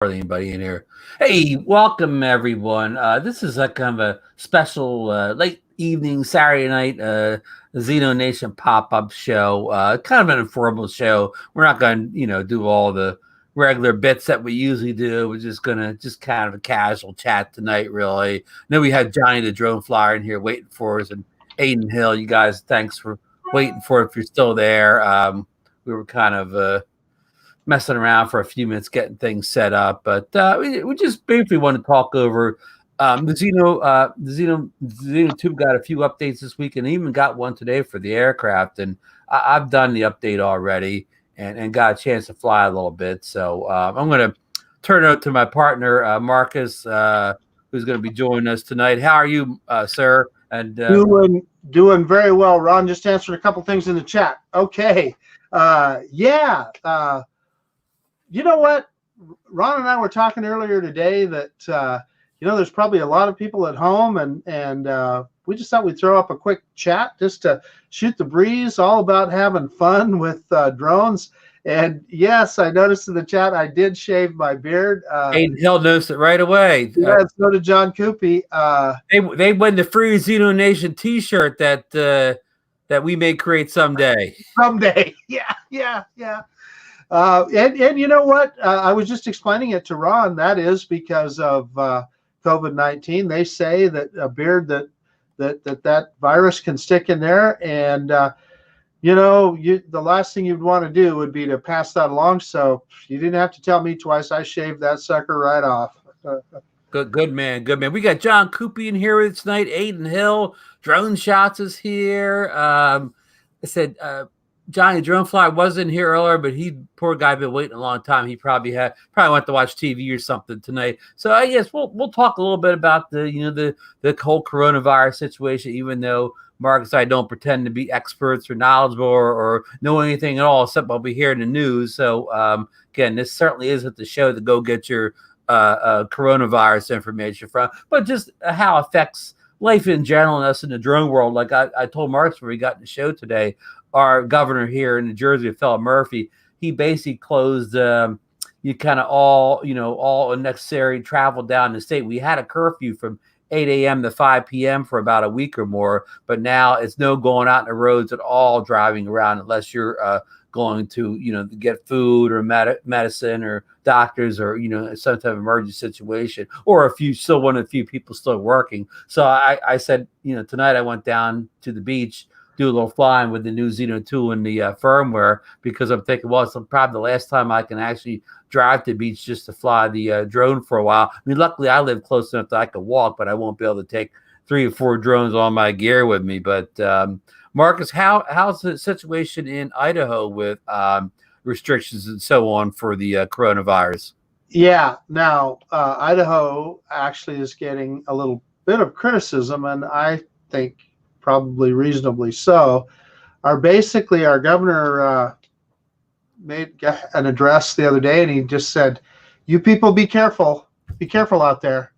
Hardly anybody in here. Hey, welcome everyone. This is a kind of a special late evening Saturday night Zeno Nation pop-up show. Kind of an informal show. We're not going to, do all the regular bits that we usually do. We're just gonna just kind of a casual chat tonight, really. I know we had Johnny the Drone Flyer in here waiting for us, and Aiden Hill. You guys, thanks for waiting for it if you're still there. We were kind of messing around for a few minutes getting things set up, but we just briefly want to talk over the Zeno Tube got a few updates this week, and even got one today for the aircraft. And I've done the update already, and got a chance to fly a little bit. So I'm going to turn it over to my partner Marcus, who's going to be joining us tonight. How are you, sir? And doing very well, Ron. Just answered a couple things in the chat. Okay. You know what? Ron and I were talking earlier today that, there's probably a lot of people at home, and we just thought we'd throw up a quick chat just to shoot the breeze, all about having fun with drones. And yes, I noticed in the chat I did shave my beard. Aiden Hill noticed it right away. Yeah, so did John Coopy. They win the free Zeno Nation T-shirt that we may create someday. Someday, yeah. And you know what? I was just explaining it to Ron. That is because of COVID-19. They say that a beard that virus can stick in there, and the last thing you'd want to do would be to pass that along. So you didn't have to tell me twice. I shaved that sucker right off. Good man. We got John Coopy in here tonight. Aiden Hill, Drone Shots is here. I said Johnny Dronefly wasn't here earlier, but poor guy, been waiting a long time. He probably went to watch TV or something tonight. So I guess we'll talk a little bit about the whole coronavirus situation, even though Marcus and I don't pretend to be experts or knowledgeable or know anything at all, except what we hear in the news. So again, this certainly isn't the show to go get your coronavirus information from, but just how it affects life in general and us in the drone world. Like I told Marcus when we got in the show today, our governor here in New Jersey, Philip Murphy, he basically closed all unnecessary travel down the state. We had a curfew from 8 a.m. to 5 p.m. for about a week or more, but now it's no going out in the roads at all, driving around, unless you're going to, get food or medicine or doctors or, some type of emergency situation, or if you still want a few people still working. So I said, tonight I went down to the beach, do a little flying with the new Zino 2 and the Firmware, because I'm thinking, well, it's probably the last time I can actually drive to the beach just to fly the drone for a while. I mean, luckily I live close enough that I could walk, but I won't be able to take 3 or 4 drones on my gear with me. But Marcus, how's the situation in Idaho with restrictions and so on for the coronavirus? Yeah, now Idaho actually is getting a little bit of criticism, and I think probably reasonably so. Our governor made an address the other day, and he just said, "You people be careful out there."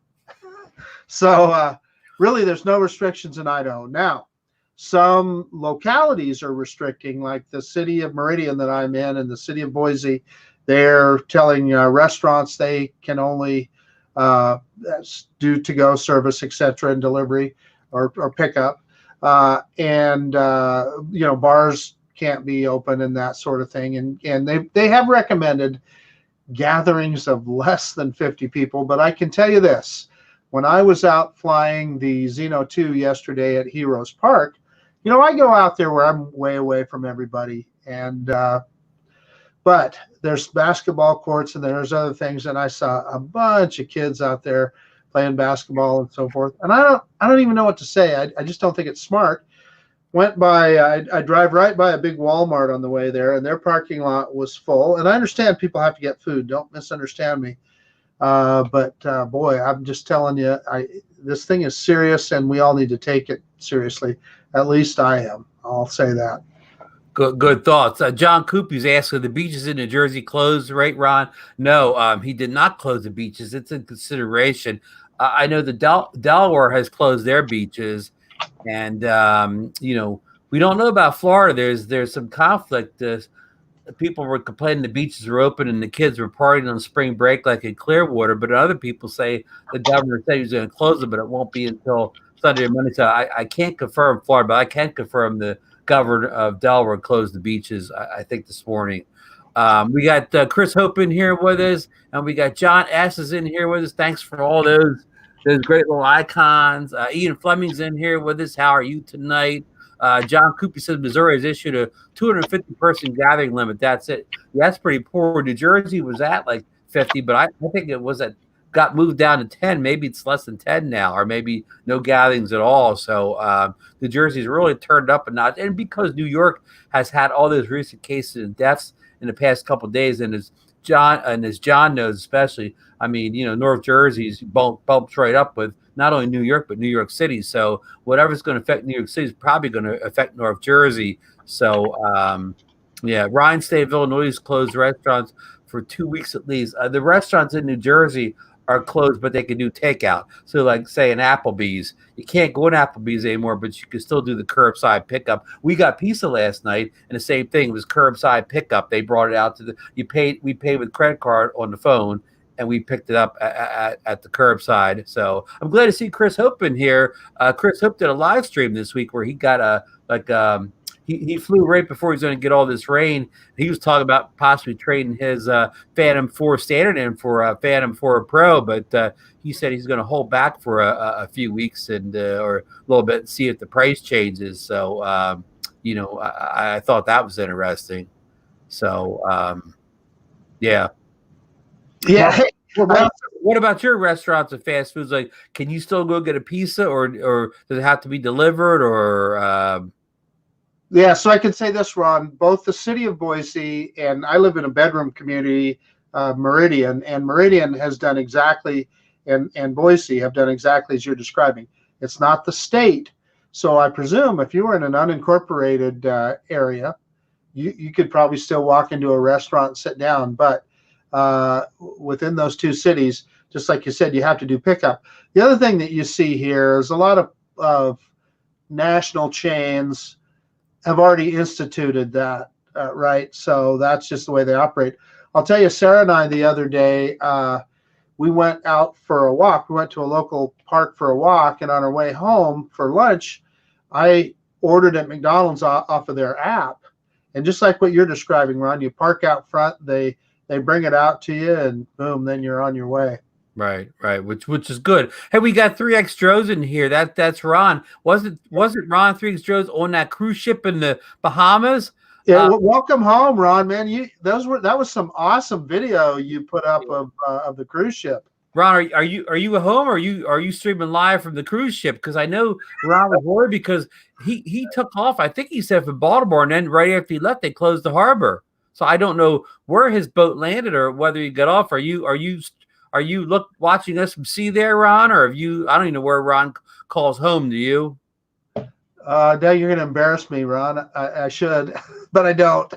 So really, there's no restrictions in Idaho now. Some localities are restricting, like the city of Meridian that I'm in, and the city of Boise. They're telling restaurants they can only do to-go service, etc., and delivery or pickup. Bars can't be open and that sort of thing. And they have recommended gatherings of less than 50 people. But I can tell you this, when I was out flying the Zino 2 yesterday at Heroes Park, I go out there where I'm way away from everybody. But there's basketball courts and there's other things. And I saw a bunch of kids out there playing basketball and so forth. And I don't even know what to say. I just don't think it's smart. Went by, I drive right by a big Walmart on the way there, and their parking lot was full. And I understand people have to get food. Don't misunderstand me. But boy, I'm just telling you, this thing is serious, and we all need to take it seriously. At least I am. I'll say that. Good thoughts. John Coopy's asking, the beaches in New Jersey closed, right, Ron? No, he did not close the beaches. It's in consideration. I know the Delaware has closed their beaches, and we don't know about Florida. There's some conflict. people were complaining the beaches were open and the kids were partying on spring break like in Clearwater, but other people say the governor said he was going to close it, but it won't be until Sunday or Monday. So I can't confirm Florida, but I can confirm the governor of Delaware closed the beaches, I think, this morning. We got Chris Hope in here with us, and we got John S. is in here with us. Thanks for all those great little icons. Ian Fleming's in here with us. How are you tonight? John Coopy says Missouri has issued a 250-person gathering limit. That's it. Yeah, that's pretty poor. New Jersey was at like 50, but I think it was got moved down to 10. Maybe it's less than 10 now, or maybe no gatherings at all. So New Jersey's really turned up a notch. And because New York has had all those recent cases and deaths in the past couple of days, and as John knows especially, I mean, North Jersey's bumps right up with not only New York, but New York City. So whatever's going to affect New York City is probably going to affect North Jersey. So, Ryan State of Illinois has closed restaurants for 2 weeks at least. The restaurants in New Jersey are closed, but they can do takeout. So like say an Applebee's, you can't go in Applebee's anymore, but you can still do the curbside pickup. We got pizza last night, and the same thing was curbside pickup. They brought it out to we paid with credit card on the phone, and we picked it up at the curbside. So I'm glad to see Chris Hope in here. Chris Hope did a live stream this week where he got he flew right before he was going to get all this rain. He was talking about possibly trading his Phantom 4 Standard in for a Phantom 4 Pro, but he said he's going to hold back for a few weeks and or a little bit and see if the price changes. So, I thought that was interesting. So, yeah. Yeah. What about your restaurants and fast foods? Like, can you still go get a pizza, or does it have to be delivered, or? Yeah, so I can say this, Ron. Both the city of Boise and I live in a bedroom community, Meridian, and Meridian has done exactly, and Boise have done exactly as you're describing. It's not the state, so I presume if you were in an unincorporated area, you could probably still walk into a restaurant and sit down, but within those two cities, just like you said, you have to do pickup. The other thing that you see here is a lot of national chains have already instituted that, right? So that's just the way they operate. I'll tell you, Sarah and I the other day, we went out for a walk. We went to a local park for a walk, and on our way home for lunch, I ordered at McDonald's off of their app. And just like what you're describing, Ron, you park out front, they bring it out to you, and boom, then you're on your way. Right, which is good. Hey, we got 3X Droz in here. That's Ron. Wasn't Ron 3X Droz on that cruise ship in the Bahamas? Yeah, welcome home, Ron. Man, that was some awesome video you put up of the cruise ship. Ron, are you at home, or are you streaming live from the cruise ship? Because I know Ron was worried because he took off. I think he said from Baltimore, and then right after he left, they closed the harbor. So I don't know where his boat landed or whether he got off. Are you watching us from sea there, Ron, or have you? I don't even know where Ron calls home. Do you? Now you're going to embarrass me, Ron. I should, but I don't.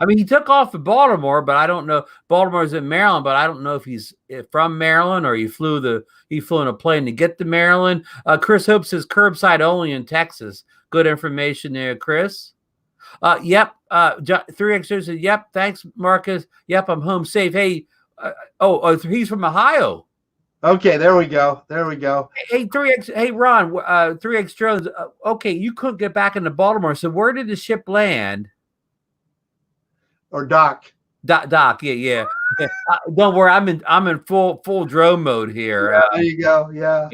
I mean, he took off to Baltimore, but I don't know. Baltimore's in Maryland, but I don't know if he's from Maryland or he flew in a plane to get to Maryland. Chris Hope says curbside only in Texas. Good information there, Chris. Yep. 3X says, yep. Thanks, Marcus. Yep, I'm home safe. Hey. He's from Ohio. Okay, there we go. Hey, 3X. Hey, Ron. 3X Jones. Okay, you couldn't get back into Baltimore. So where did the ship land? Or dock. Dock. Yeah. Don't worry. I'm in full drone mode here. There you go. Yeah.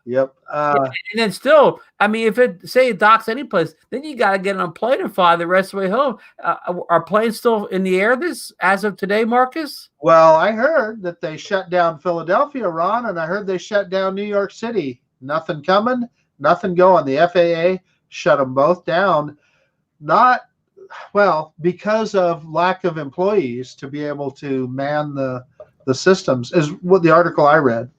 Yep. And then still, I mean, if it docks any place, then you got to get on a plane and fly the rest of the way home. Are planes still in the air as of today, Marcus? Well, I heard that they shut down Philadelphia, Ron, and I heard they shut down New York City. Nothing coming, nothing going. The FAA shut them both down. Because of lack of employees to be able to man the systems, is what the article I read,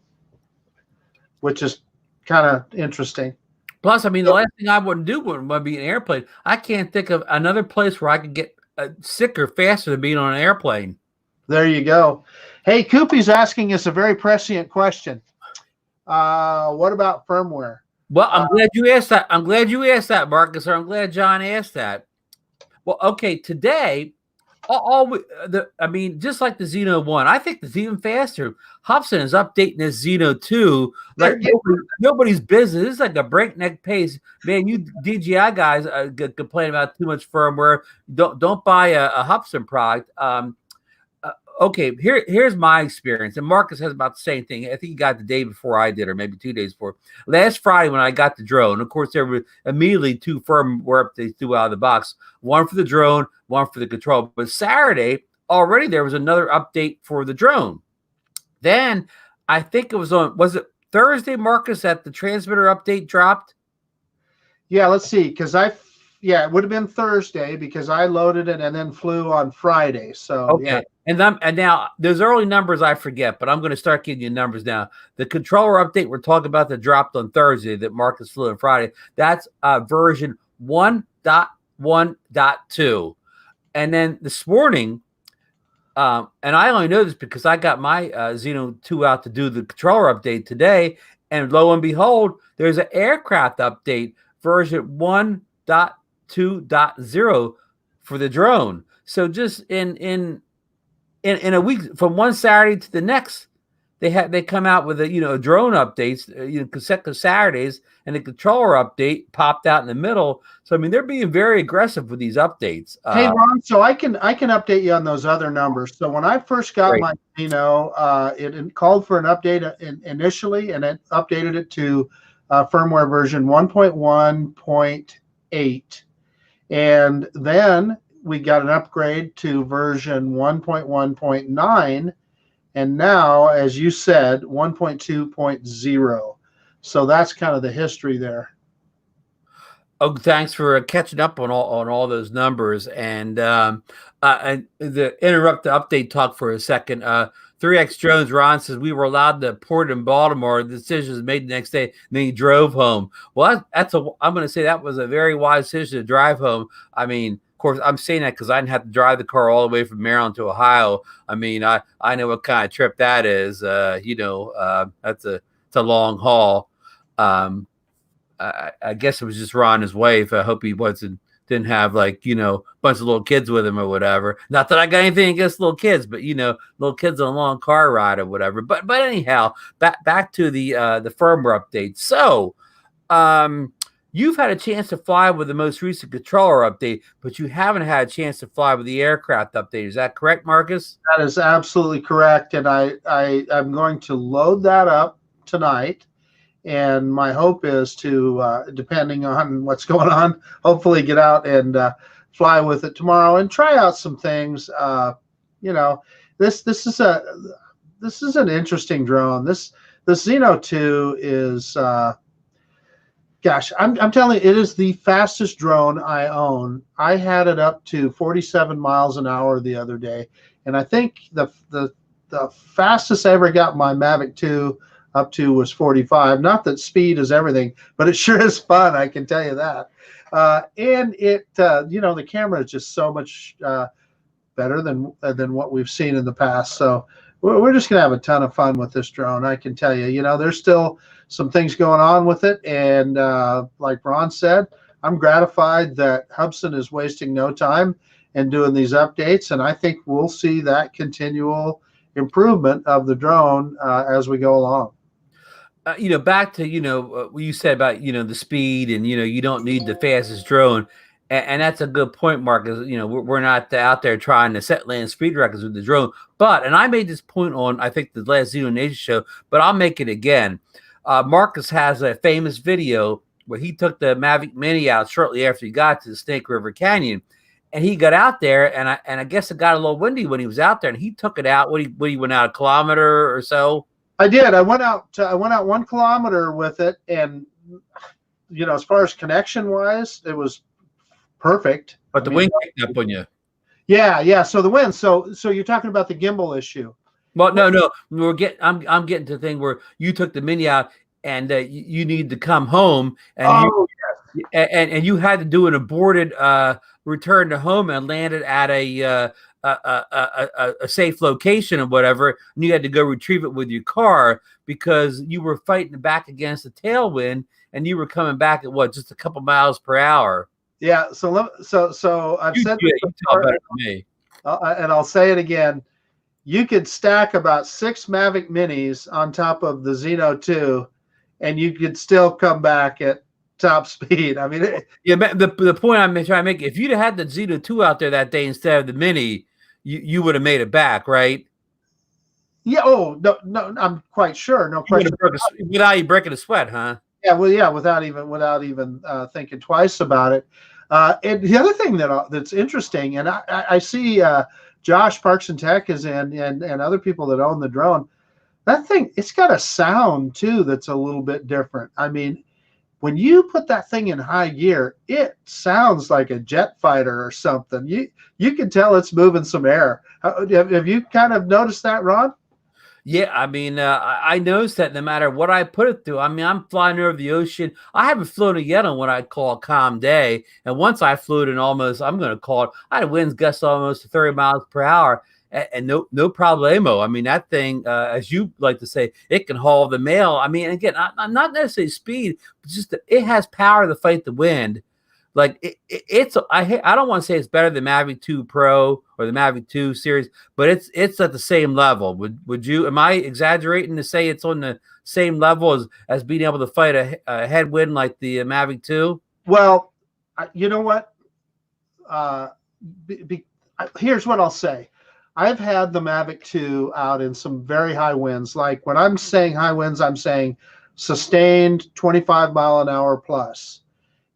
which is kind of interesting. Plus, I mean, the last thing I wouldn't do would be an airplane. I can't think of another place where I could get sicker faster than being on an airplane. There you go. Hey, Koopy's asking us a very prescient question. What about firmware? Well, I'm glad you asked that. I'm glad you asked that, Marcus, or I'm glad John asked that. Well, okay, today, I mean, just like the Zino 1, I think it's even faster. Hobson is updating this Zino 2 like nobody's business. It's like a breakneck pace. Man, you DJI guys complain about too much firmware. Don't buy a Hobson product. Okay, here's my experience, and Marcus has about the same thing. I think he got the day before I did, or maybe 2 days before. Last Friday when I got the drone, of course, there were immediately 2 firmware updates threw out of the box. One for the drone, one for the control. But Saturday, already there was another update for the drone. Then I think it was it Thursday, Marcus, that the transmitter update dropped? Yeah, let's see, because it would have been Thursday because I loaded it and then flew on Friday. So okay. yeah. And now those early numbers I forget, but I'm going to start giving you numbers now. The controller update we're talking about that dropped on Thursday that Marcus flew on Friday, that's version 1.1.2. And then this morning, and I only know this because I got my Zino 2 out to do the controller update today, and lo and behold, there's an aircraft update version 1.2.0 for the drone. So just in a week, from one Saturday to the next, they come out with a drone updates, consecutive Saturdays, and the controller update popped out in the middle. So I mean, they're being very aggressive with these updates. Hey Ron, so I can update you on those other numbers. So when I first got my Zino, it called for an update initially, and it updated it to firmware version 1.1.8, and then we got an upgrade to version 1.1.9, and now, as you said, 1.2.0. So that's kind of the history there. Oh, thanks for catching up on all those numbers. And the interrupt the update talk for a second. 3X Jones Ron says we were allowed to port in Baltimore. The decision was made the next day, and then he drove home. Well, I'm going to say that was a very wise decision to drive home. I mean, of course, I'm saying that because I didn't have to drive the car all the way from Maryland to Ohio. I mean, I know what kind of trip that is. It's a long haul. I guess it was just Ron, his wife. I hope he didn't have a bunch of little kids with him or whatever. Not that I got anything against little kids, but little kids on a long car ride or whatever. But anyhow, back to the firmware update. So, you've had a chance to fly with the most recent controller update, but you haven't had a chance to fly with the aircraft update. Is that correct, Marcus? That is absolutely correct, and I'm going to load that up tonight. And my hope is to, depending on what's going on, hopefully get out and fly with it tomorrow and try out some things. This is an interesting drone. The Zino 2 is, gosh, I'm telling you, it is the fastest drone I own. I had it up to 47 miles an hour the other day, and I think the fastest I ever got my Mavic 2 up to was 45. Not that speed is everything, but it sure is fun, I can tell you that. And it, the camera is just so much better than what we've seen in the past. So we're just going to have a ton of fun with this drone, I can tell you. There's still some things going on with it. And like Ron said, I'm gratified that Hubson is wasting no time in doing these updates. And I think we'll see that continual improvement of the drone as we go along. Back to, what you said about, the speed and, you don't need the fastest drone. And that's a good point, Mark, is, we're not out there trying to set land speed records with the drone. And I made this point on, I think, the last Zino Nation show, but I'll make it again. Marcus has a famous video where he took the Mavic Mini out shortly after he got to the Snake River Canyon. And he got out there, and I guess it got a little windy when he was out there, and he took it out. He went out a kilometer or so? I did. I went out 1 kilometer with it, and as far as connection wise, it was perfect. But the wind picked up on you. Yeah. So the wind. So you're talking about the gimbal issue. Well, no. I'm getting to the thing where you took the Mini out, and you need to come home, and and you had to do an aborted return to home and landed at a safe location or whatever, and you had to go retrieve it with your car because you were fighting back against the tailwind, and you were coming back at just a couple miles per hour. Yeah. So I've said this You tell before, better than me. and I'll say it again. You could stack about 6 Mavic Minis on top of the Zino 2, and you could still come back at top speed. I mean, Yeah, the point I'm trying to make, if you'd have had the Zeta 2 out there that day instead of the Mini, you would have made it back, right? yeah. Oh no, no, I'm quite sure. No You would question. have broke without you breaking a sweat, huh? Yeah, well, yeah, without even thinking twice about it. And the other thing that's interesting, and I see Josh Parks and Tech is in, and other people that own the drone. That thing, it's got a sound too that's a little bit different. I mean, when you put that thing in high gear, it sounds like a jet fighter or something. You can tell it's moving some air. Have you kind of noticed that, Ron? Yeah, I mean, I noticed that no matter what I put it through, I mean, I'm flying over the ocean. I haven't flown it yet on what I call a calm day. And once I flew it in almost, I'm going to call it, I had winds gusts almost to 30 miles per hour and no problemo. I mean, that thing, as you like to say, it can haul the mail. I mean, again, not necessarily speed, but just it has power to fight the wind. Like it's I don't want to say it's better than Mavic 2 Pro or the Mavic 2 series, but it's at the same level. Would you? Am I exaggerating to say it's on the same level as being able to fight a headwind like the Mavic 2? Well, you know what? Uh, Here's what I'll say. I've had the Mavic 2 out in some very high winds. Like when I'm saying high winds, I'm saying sustained 25-mile-an-hour plus.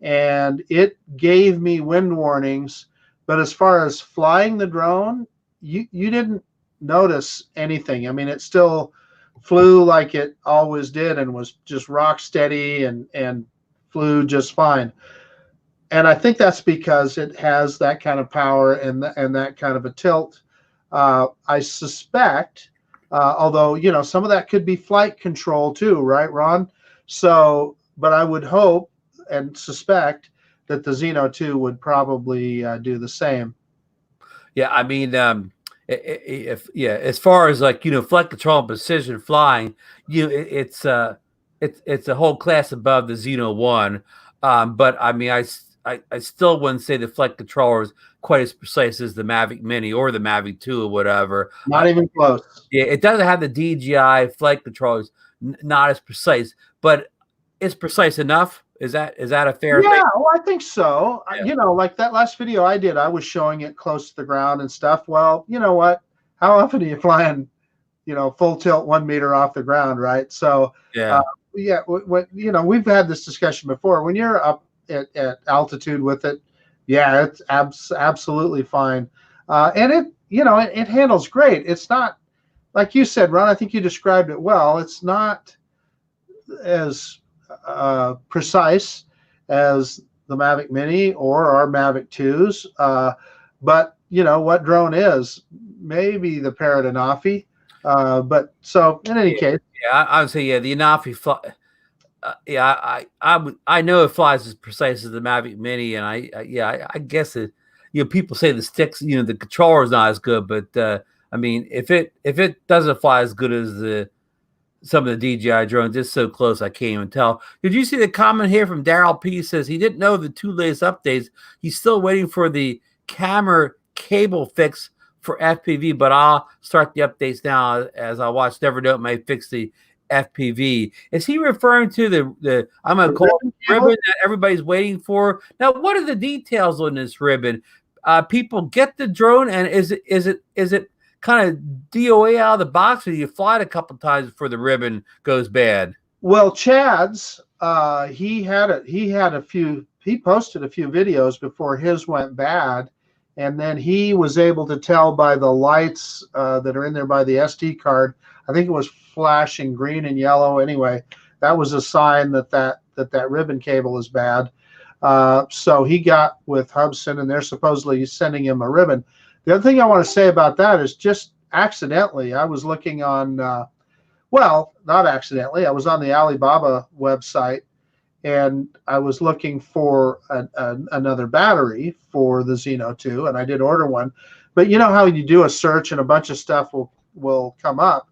And it gave me wind warnings. But as far as flying the drone, you didn't notice anything. I mean, it still flew like it always did and was just rock steady and flew just fine. And I think that's because it has that kind of power and that kind of a tilt. I suspect, although some of that could be flight control too, right, Ron? So, but I would hope and suspect that the Zeno 2 would probably do the same. Yeah, I mean, if yeah, as far as like flight control and precision flying, it's a whole class above the Zeno 1. But I mean, I still wouldn't say the flight controller is quite as precise as the Mavic Mini or the Mavic 2 or whatever. Not even close. Yeah, it doesn't have the DJI flight controllers, not as precise, but it's precise enough. Is that a fair thing? Yeah, well, I think so. Yeah. Like that last video I did, I was showing it close to the ground and stuff. Well, you know what? How often are you flying, full tilt 1 meter off the ground, right? So, Yeah. yeah, we've had this discussion before. When you're up at altitude with it, yeah, it's absolutely fine. And it handles great. It's not, like you said, Ron, I think you described it well. It's not as precise as the Mavic Mini or our Mavic 2s. But what drone is? Maybe the Parrot Anafi. But so in any case. Yeah, I would say, yeah, the Anafi fly. Yeah, I know it flies as precise as the Mavic Mini, and I guess it. People say the sticks, the controller is not as good, but I mean, if it doesn't fly as good as some of the DJI drones, it's so close I can't even tell. Did you see the comment here from Daryl P? Says he didn't know the 2 latest updates. He's still waiting for the camera cable fix for FPV, but I'll start the updates now as I watch Nevernote may fix the FPV. Is he referring to the I'm gonna call it ribbon that everybody's waiting for? Now, what are the details on this ribbon? People get the drone, and is it kind of DOA out of the box, or you fly it a couple times before the ribbon goes bad? Well, Chad's he posted a few videos before his went bad, and then he was able to tell by the lights that are in there by the SD card. I think it was flashing green and yellow. Anyway, that was a sign that ribbon cable is bad. So he got with Hubson, and they're supposedly sending him a ribbon. The other thing I want to say about that is just accidentally, I was looking on, well, not accidentally, I was on the Alibaba website, and I was looking for another battery for the Zeno 2, and I did order one. But you know how you do a search and a bunch of stuff will come up,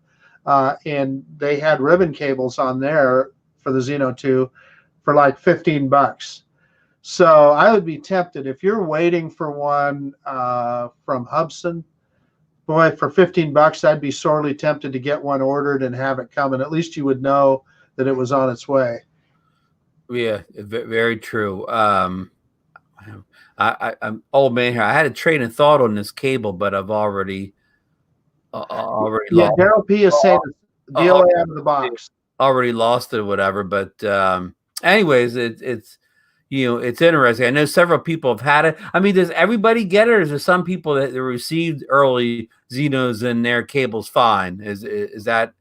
and they had ribbon cables on there for the Zeno 2 for like $15. So I would be tempted if you're waiting for one from Hubson. Boy, for $15, I'd be sorely tempted to get one ordered and have it come, and at least you would know that it was on its way. Yeah, very true. I'm old man here. I had a train of thought on this cable, but I've already Yeah, lost. Daryl P is saying DOA out of the box. Already lost it or whatever. But anyways, it's it's interesting. I know several people have had it. I mean, does everybody get it, or is there some people that received early Xenos and their cables fine? Is that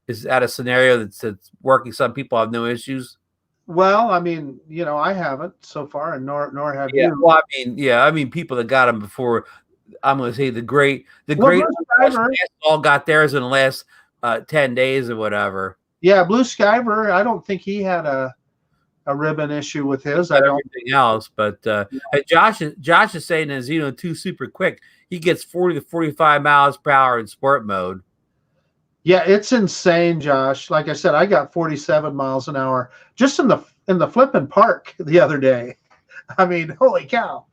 a scenario that's working? Some people have no issues. Well, I mean, I haven't so far, and nor have Yeah, you. well, I mean, people that got them before. I'm going to say the great Blue Skyver, all got theirs in the last 10 days or whatever. Yeah, Blue Skyver. I don't think he had a ribbon issue with his. I don't. Everything else, but hey, Josh is saying that Zino 2 super quick. He gets 40 to 45 miles per hour in sport mode. Yeah, it's insane, Josh. Like I said, I got 47 miles an hour just in the flipping park the other day. I mean, holy cow!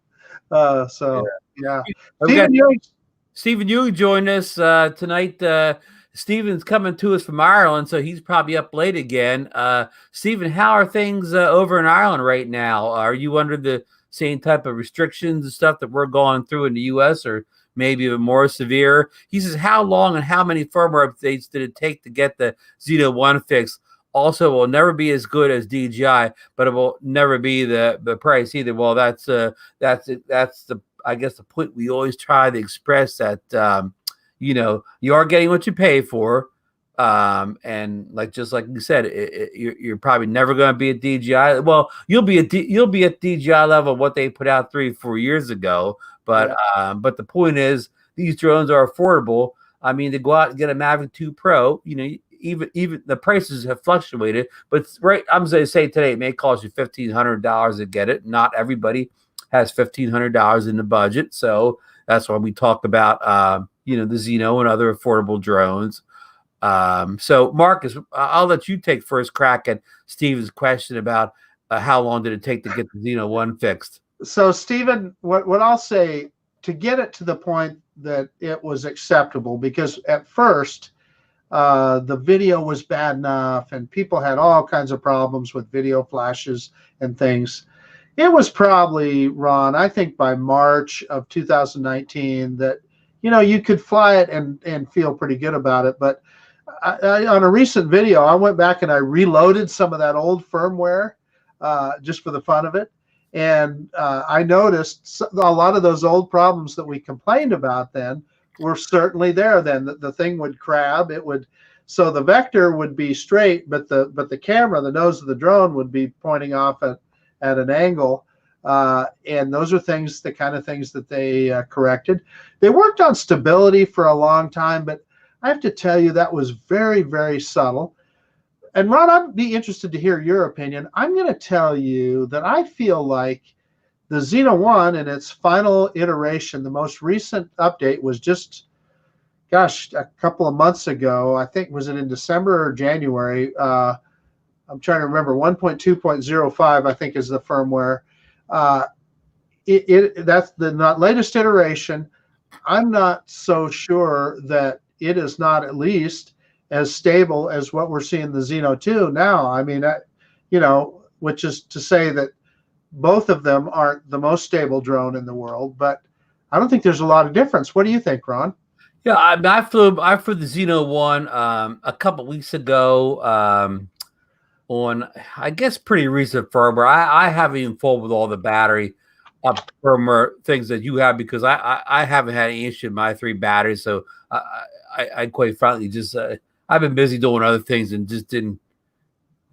Yeah. Stephen Ewing joined us tonight. Stephen's coming to us from Ireland, so he's probably up late again. Stephen, how are things over in Ireland right now? Are you under the same type of restrictions and stuff that we're going through in the U.S., or maybe even more severe? He says, how long and how many firmware updates did it take to get the Zino 1 fixed? Also, it will never be as good as DJI, but it will never be the price either. Well, that's the I guess the point we always try to express, that you are getting what you pay for, and just like you said, you're probably never going to be at DJI. Well, you'll be at DJI level what they put out 3-4 years ago, but the point is these drones are affordable. I mean, to go out and get a Mavic 2 Pro, even the prices have fluctuated, but right, I'm going to say today it may cost you $1,500 to get it. Not everybody has $1,500 in the budget, so that's why we talk about the Zino and other affordable drones. So Marcus, I'll let you take first crack at Steven's question about how long did it take to get the Zino 1 fixed. So Steven, what I'll say, to get it to the point that it was acceptable, because at first the video was bad enough and people had all kinds of problems with video flashes and things. It was probably, Ron, I think by March of 2019 that, you could fly it and feel pretty good about it. But on a recent video, I went back and I reloaded some of that old firmware just for the fun of it. And I noticed a lot of those old problems that we complained about then were certainly there. Then the thing would crab. So the vector would be straight, but the camera, the nose of the drone, would be pointing off at an angle. And those are the kind of things that they corrected. They worked on stability for a long time, but I have to tell you that was very, very subtle. And Ron, I'd be interested to hear your opinion. I'm going to tell you that I feel like the Zino 1 in its final iteration, the most recent update was just, a couple of months ago. I think, was it in December or January? I'm trying to remember. 1.2.05, I think, is the firmware. That's the latest iteration. I'm not so sure that it is not at least as stable as what we're seeing the Zino 2 now. I mean, which is to say that both of them aren't the most stable drone in the world, but I don't think there's a lot of difference. What do you think, Ron? Yeah, I flew the Zino 1 a couple weeks ago on, I guess, pretty recent firmware. I haven't even fooled with all the battery up firmware things that you have, because I haven't had any issue with my 3 batteries. So I quite frankly just I've been busy doing other things and just didn't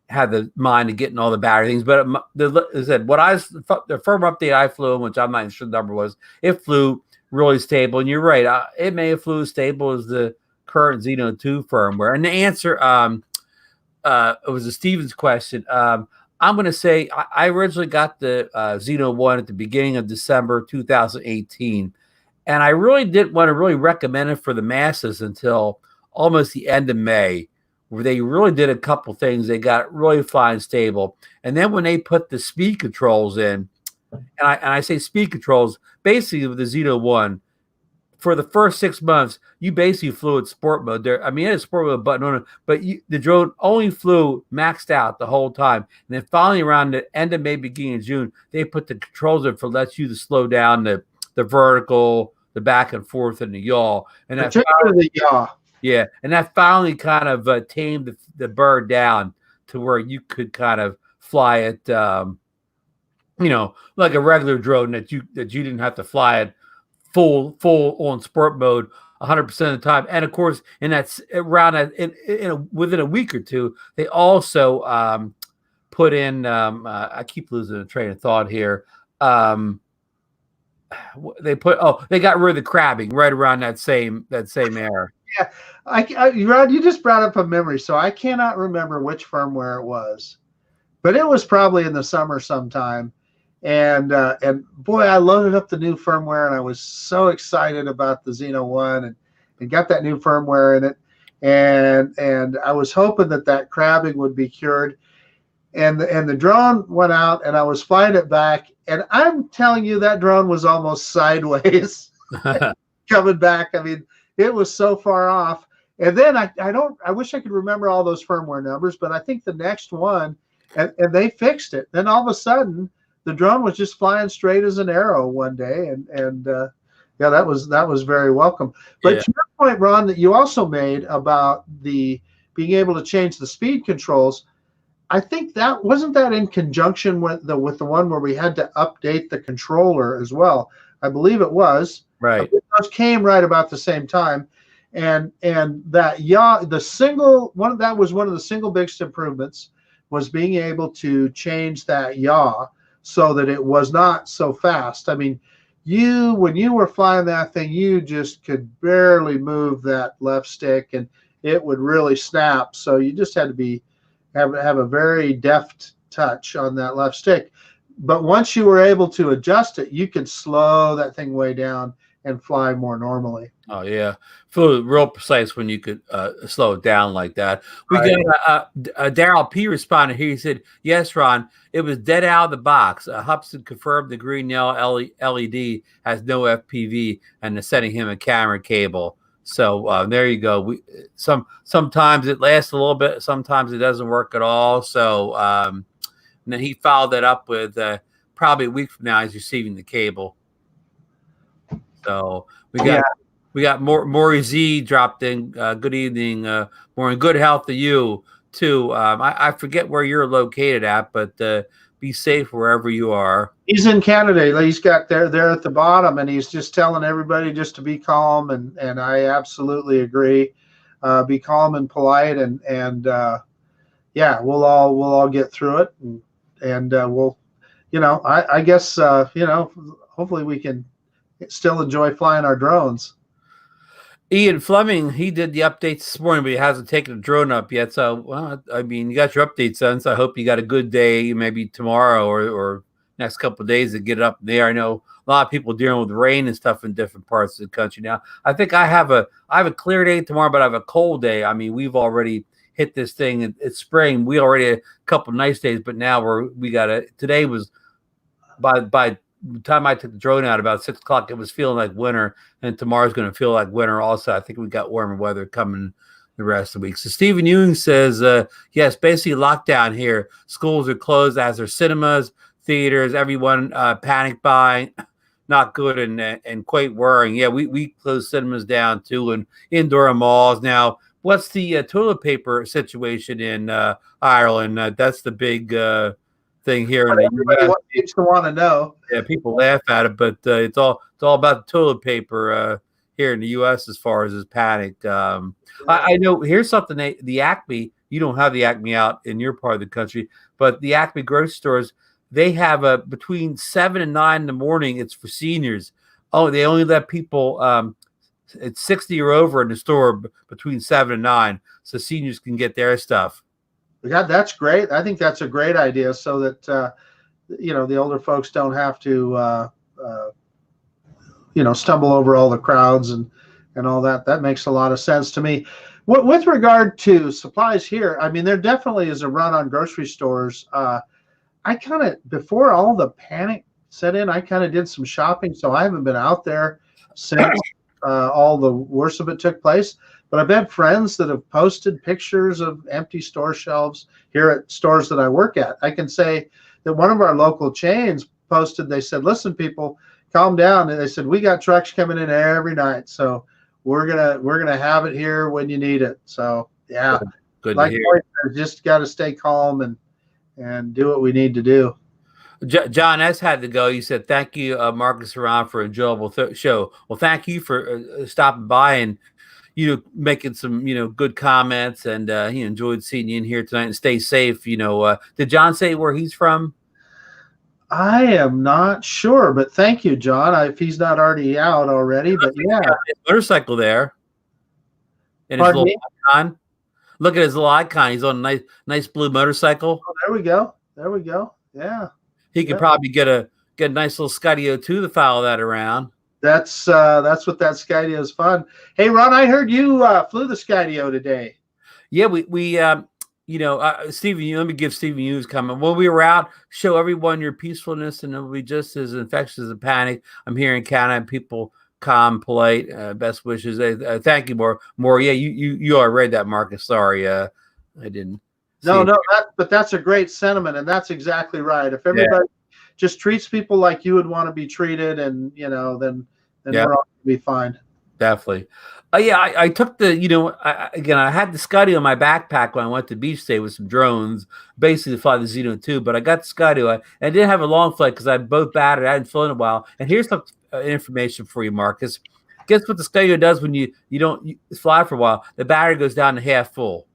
have the mind of getting all the battery things. But I said, the firmware update I flew, which I'm not even sure the number was, it flew really stable. And you're right, it may have flew as stable as the current Zino 2 firmware. And the answer, it was a Stevens question. I'm going to say I originally got the Zino 1 at the beginning of December 2018, and I really didn't want to really recommend it for the masses until almost the end of May, where they really did a couple things. They got it really fine stable. And then when they put the speed controls in, and I say speed controls, basically with the Zino 1, for the first 6 months, you basically flew in sport mode. There, I mean, it had a sport mode button on it, but the drone only flew maxed out the whole time. And then finally, around the end of May, beginning of June, they put the controls in for lets you to slow down the vertical, the back and forth, and the yaw. And that particularly the yaw. Yeah, and that finally kind of tamed the bird down to where you could kind of fly it, like a regular drone that you didn't have to fly it full on sport mode 100% of the time. And of course, in that around within a week or two, they also put in. I keep losing a train of thought here. They got rid of the crabbing right around that same era. Yeah, Rod, you just brought up a memory, so I cannot remember which firmware it was, but it was probably in the summer sometime. And boy, I loaded up the new firmware, and I was so excited about the Zino 1 and got that new firmware in it. And I was hoping that crabbing would be cured. And the drone went out, and I was flying it back, and I'm telling you, that drone was almost sideways coming back. I mean, it was so far off. And then I wish I could remember all those firmware numbers, but I think the next one, and they fixed it. Then all of a sudden, the drone was just flying straight as an arrow one day, and yeah, that was very welcome. But to your point, Ron, that you also made about the being able to change the speed controls, I think that wasn't that in conjunction with the one where we had to update the controller as well. I believe it was. Right. Those came right about the same time, and that the single one that was one of the single biggest improvements was being able to change that yaw so that it was not so fast. I mean, when you were flying that thing, you just could barely move that left stick, and it would really snap. So you just had to have a very deft touch on that left stick. But once you were able to adjust it, you could slow that thing way down and fly more normally. Oh yeah, flew real precise when you could slow it down like that. We got Daryl P responded here. He said, "Yes, Ron, it was dead out of the box. Hubson confirmed the green yellow LED has no FPV, and they're sending him a camera cable. So there you go. Sometimes it lasts a little bit, sometimes it doesn't work at all. So and then he followed that up with probably a week from now he's receiving the cable. So we got Maury Z dropped in. Good evening, Maury. Good health to you too. I forget where you're located at, but be safe wherever you are. He's in Canada. He's got there at the bottom, and he's just telling everybody just to be calm. And I absolutely agree. Be calm and polite, and yeah, we'll all get through it, and we'll, I guess hopefully we can still enjoy flying our drones. Ian Fleming, he did the updates this morning, but he hasn't taken the drone up yet. So, well, I mean, you got your updates done, so I hope you got a good day, maybe tomorrow or next couple of days to get it up there. I know a lot of people dealing with rain and stuff in different parts of the country now. I think I have a clear day tomorrow, but I have a cold day. I mean, we've already hit this thing. It's spring. We already had a couple nice days, but now we got a. Today was by the time I took the drone out about 6 o'clock, it was feeling like winter, and tomorrow's going to feel like winter also. I think we got warmer weather coming the rest of the week. So Stephen Ewing says, yes, basically lockdown here. Schools are closed, as are cinemas, theaters, everyone panic buying, not good and quite worrying. Yeah, we closed cinemas down too, and indoor malls. Now, what's the toilet paper situation in Ireland? That's the big thing here in the US. Needs to want to know. Yeah, people laugh at it, but it's all about the toilet paper here in the U.S. as far as this panic. I know. Here's something. The Acme. You don't have the Acme out in your part of the country, but the Acme grocery stores, they have between 7 and 9 in the morning. It's for seniors. Oh, they only let people it's 60 or over in the store between 7 and 9, so seniors can get their stuff. Yeah, that's great. I think that's a great idea, so that the older folks don't have to stumble over all the crowds and all that. That makes a lot of sense to me. With regard to supplies here, I mean, there definitely is a run on grocery stores. I kind of, before all the panic set in, I kind of did some shopping, so I haven't been out there since all the worst of it took place. But I've had friends that have posted pictures of empty store shelves here at stores that I work at. I can say that one of our local chains posted, they said, listen, people, calm down. And they said, we got trucks coming in every night. So we're gonna have it here when you need it. So yeah, Good like to hear. Lloyd said, just got to stay calm and do what we need to do. John S. had to go. You said, thank you, Marcus Around, for an enjoyable show. Well, thank you for stopping by and, making some, good comments. And he enjoyed seeing you in here tonight, and stay safe. Did John say where he's from? I am not sure, but thank you, John. If he's not already out already, but yeah. Motorcycle there. And his little icon. Look at his little icon. He's on a nice blue motorcycle. Oh, there we go. There we go. Yeah. He could probably get a nice little Skydio too to follow that around. That's what that Skydio is fun. Hey, Ron, I heard you flew the Skydio today. Yeah, we Stephen, let me give Stephen Hughes comment. When we were out, show everyone your peacefulness, and it'll be just as infectious as a panic. I'm here in Canada, people calm, polite, best wishes. Thank you, more. Yeah, you already read that, Marcus. Sorry, I didn't. No, but that's a great sentiment, and that's exactly right. If everybody just treats people like you would want to be treated, and then we're all going to be fine. Definitely. I took the, I had the Skydio in my backpack when I went to beach day with some drones, basically to fly the Zino 2, but I got the Skydio. I didn't have a long flight because I had both batteries. I hadn't flown in a while. And here's some information for you, Marcus. Guess what the Skydio does when you don't fly for a while? The battery goes down to half full.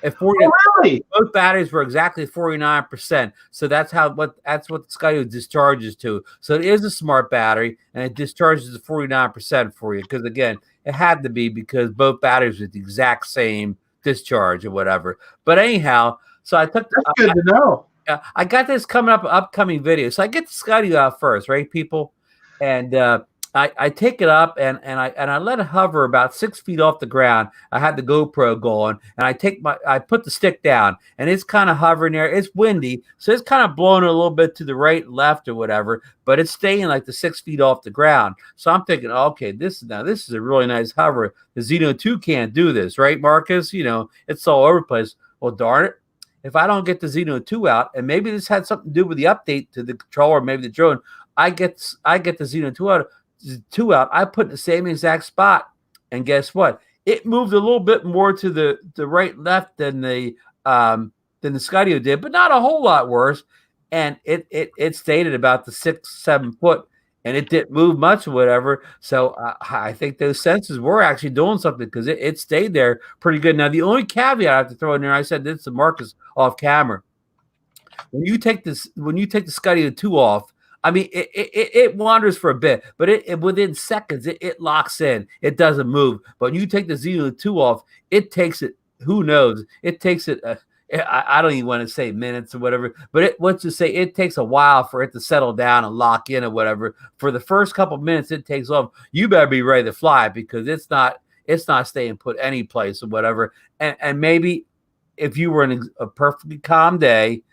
At 40, really? Both batteries were exactly 49%. So that's what the Skydio discharges to. So it is a smart battery, and it discharges to 49% for you. Because again, it had to be because both batteries were the exact same discharge or whatever. But anyhow, so I took. That's good to know. I got this upcoming video. So I get the Skydio out first, right, people, and I take it up and I let it hover about 6 feet off the ground. I had the GoPro going, and I put the stick down, and it's kind of hovering there. It's windy, so it's kind of blowing a little bit to the right, left, or whatever, but it's staying like the 6 feet off the ground. So I'm thinking, okay, this is a really nice hover. The Zino 2 can't do this, right, Marcus? It's all over the place. Well, darn it. If I don't get the Zino 2 out, and maybe this had something to do with the update to the controller, maybe the drone, I get the Zino 2 out, I put in the same exact spot, and guess what? It moved a little bit more to the right, left than the Skydio did, but not a whole lot worse. And it stayed at about the 6-7 foot, and it didn't move much or whatever. So I think those sensors were actually doing something because it stayed there pretty good. Now the only caveat I have to throw in there, I said this to Marcus off camera. When you take the Skydio 2 off, I mean, it wanders for a bit, but it within seconds, it locks in. It doesn't move. But when you take the Zino 2 off, it takes it, who knows? It takes it, I don't even want to say minutes or whatever, but let's just say it takes a while for it to settle down and lock in or whatever. For the first couple of minutes it takes off, you better be ready to fly because it's not staying put any place or whatever. And maybe if you were in a perfectly calm day,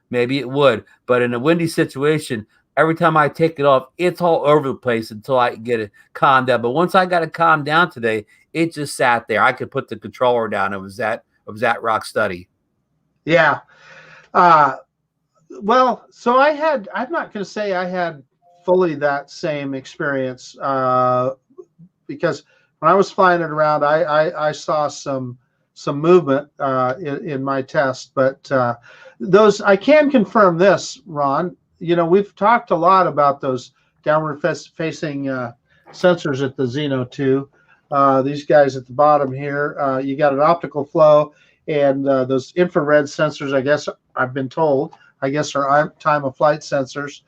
maybe it would. But in a windy situation, every time I take it off, it's all over the place until I get it calmed down. But once I got it calmed down today, it just sat there. I could put the controller down. It was that rock steady. Yeah. Well, so I'm not going to say I had fully that same experience because when I was flying it around, I saw some movement in my test, but those, I can confirm this, Ron. We've talked a lot about those downward facing sensors at the Zino 2. These guys at the bottom here, you got an optical flow, and those infrared sensors, I guess I've been told, are time of flight sensors.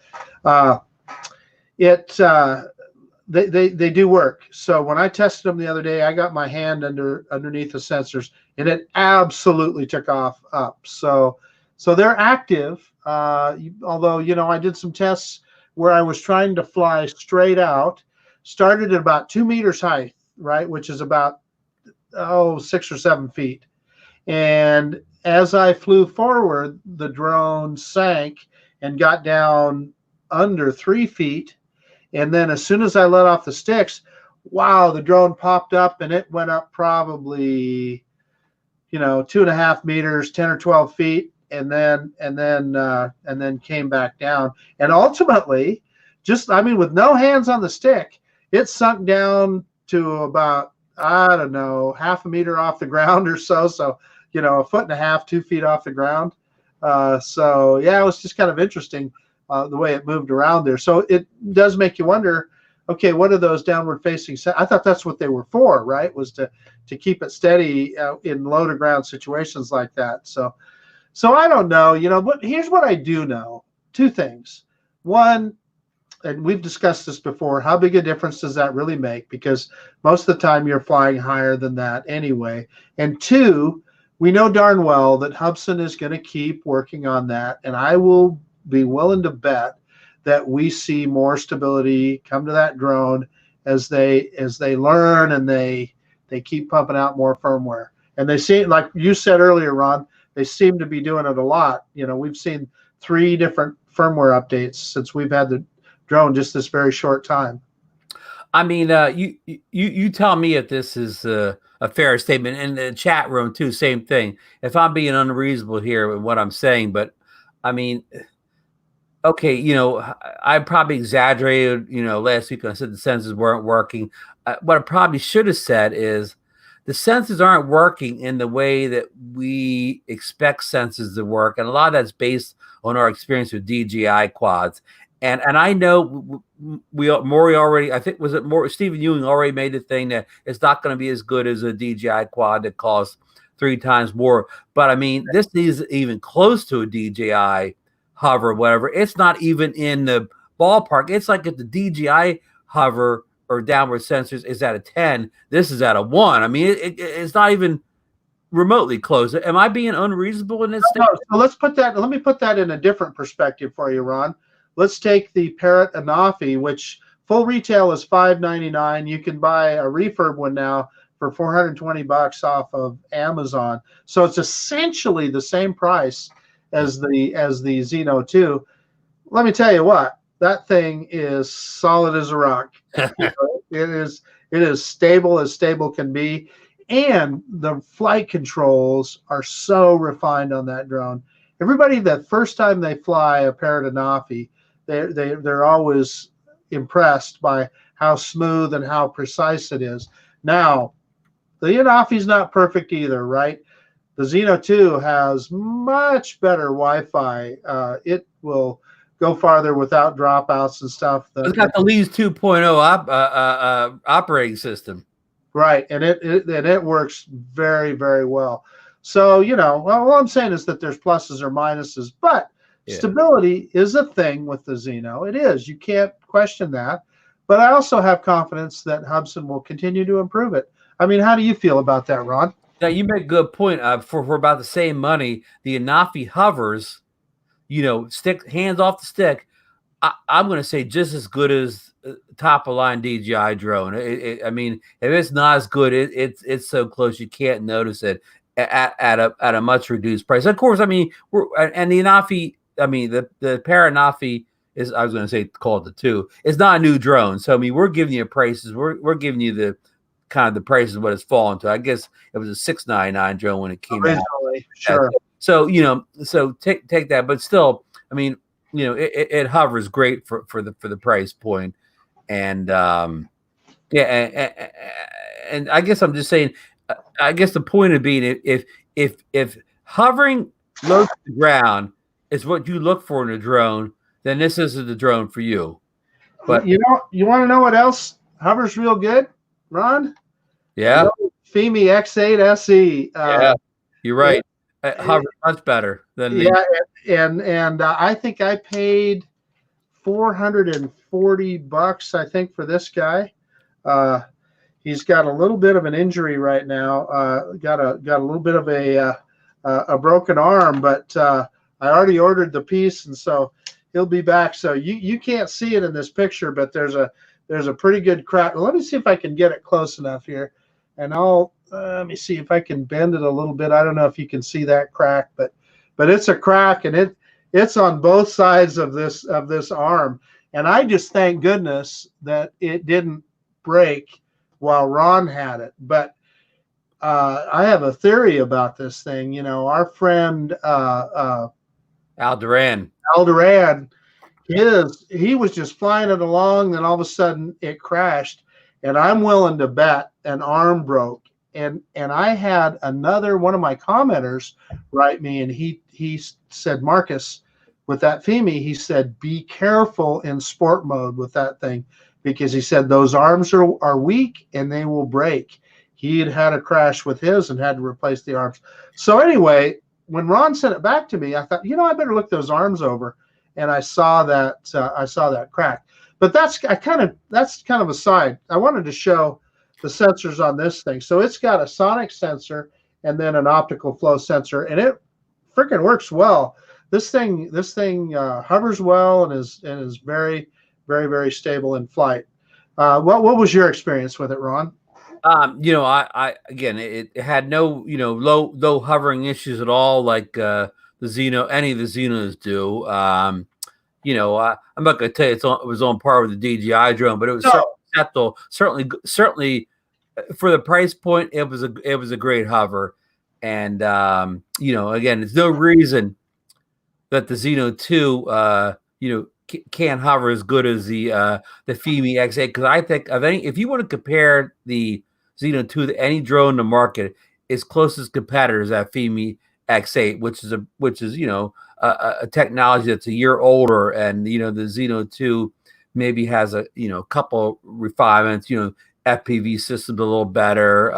They do work. So when I tested them the other day, I got my hand underneath the sensors, and it absolutely took off up. So they're active. Although I did some tests where I was trying to fly straight out, started at about 2 meters height, right, which is about 6 or 7 feet. And as I flew forward, the drone sank and got down under 3 feet. And then as soon as I let off the sticks, wow, the drone popped up and it went up probably, 2.5 meters, 10 or 12 feet, and then came back down. And ultimately, with no hands on the stick, it sunk down to about, I don't know, half a meter off the ground or so. So, 1.5 feet, 2 feet off the ground. So yeah, it was just kind of interesting the way it moved around there. So it does make you wonder, okay, what are those downward facing? I thought that's what they were for, right? Was to keep it steady in low to ground situations like that. So I don't know, but here's what I do know. Two things. One, and we've discussed this before, how big a difference does that really make? Because most of the time you're flying higher than that anyway. And two, we know darn well that Hubsan is going to keep working on that. And I will be willing to bet that we see more stability come to that drone as they learn and they keep pumping out more firmware. And they seem, like you said earlier, Ron, they seem to be doing it a lot. We've seen 3 different firmware updates since we've had the drone just this very short time. I mean, you tell me if this is a fair statement. In the chat room too, same thing. If I'm being unreasonable here with what I'm saying, but I mean, okay, I probably exaggerated. Last week when I said the sensors weren't working. What I probably should have said is the sensors aren't working in the way that we expect sensors to work, and a lot of that's based on our experience with DJI quads. And I know Maury already, I think, was it more Stephen Ewing already made the thing that it's not going to be as good as a DJI quad that costs 3 times more. But I mean, this is even close to a DJI hover, whatever. It's not even in the ballpark. It's like if the DJI hover or downward sensors is at a 10, this is at a 1. I mean, it's not even remotely close. Am I being unreasonable in this? No, so let me put that in a different perspective for you, Ron. Let's take the Parrot Anafi, which full retail is $599. You can buy a refurb one now for $420 off of Amazon. So it's essentially the same price as the Zino 2. Let me tell you what, that thing is solid as a rock. It is stable as stable can be, and the flight controls are so refined on that drone. Everybody, the first time they fly a Parrot Anafi, they're always impressed by how smooth and how precise it is. Now, the Anafi's not perfect either, right? The Zino 2 has much better Wi-Fi. It will go farther without dropouts and stuff. It's got the Leeds 2.0 operating system. Right, and it works very, very well. So, all I'm saying is that there's pluses or minuses, but stability is a thing with the Zino. It is. You can't question that. But I also have confidence that Hubsan will continue to improve it. I mean, how do you feel about that, Ron? Now, you make a good point. For about the same money, the Anafi hovers, hands off the stick. I'm going to say just as good as top of line DJI drone. I mean, if it's not as good, it's so close you can't notice it at a much reduced price. Of course, I mean, and the Anafi. I mean, the Parrot Anafi is, I was going to say, called the 2. It's not a new drone, so I mean, we're giving you prices. We're giving you the kind of the prices of what it's fallen to. I guess it was a $699 drone when it came out. Sure. So so take that, but still, I mean, it hovers great for the price point, and and I guess I'm just saying, I guess the point of being, if hovering low to the ground is what you look for in a drone, then this isn't the drone for you. But you want to know what else hovers real good, Ron? Yeah, FIMI X8 SE. Yeah, you're right. It hovers much better than and I think I paid $440, I think, for this guy. He's got a little bit of an injury right now. Got a little bit of a broken arm, but I already ordered the piece, and so he'll be back. So you can't see it in this picture, but there's a pretty good crack. Let me see if I can get it close enough here, and I'll let me see if I can bend it a little bit. I don't know if you can see that crack, but it's a crack, and it's on both sides of this arm. And I just thank goodness that it didn't break while Ron had it. But I have a theory about this thing. You know, our friend Al Duran. He was just flying it along, then all of a sudden it crashed, and I'm willing to bet an arm broke. And I had another one of my commenters write me, and he said, Marcus, with that FEMI, he said, be careful in sport mode with that thing, because he said those arms are weak and they will break. He had a crash with his and had to replace the arms. So anyway, when Ron sent it back to me, I thought, I better look those arms over, and I saw that crack. But that's kind of aside. I wanted to show the sensors on this thing. So it's got a sonic sensor and then an optical flow sensor, and it freaking works well. This thing hovers well and is very, very, very stable in flight. What was your experience with it, Ron? I again, it had no, low hovering issues at all, like the Zino, any of the Zinos do. I'm not going to tell you it was on par with the DJI drone, but it was certainly for the price point, it was a great hover. And again, there's no reason that the Zino 2 can't hover as good as the FEMI X8, because I think if you want to compare the Zino 2 to any drone in the market, its closest competitor is that FEMI X8, which is a technology that's a year older, and the Zino 2 maybe has a couple refinements, FPV system's a little better.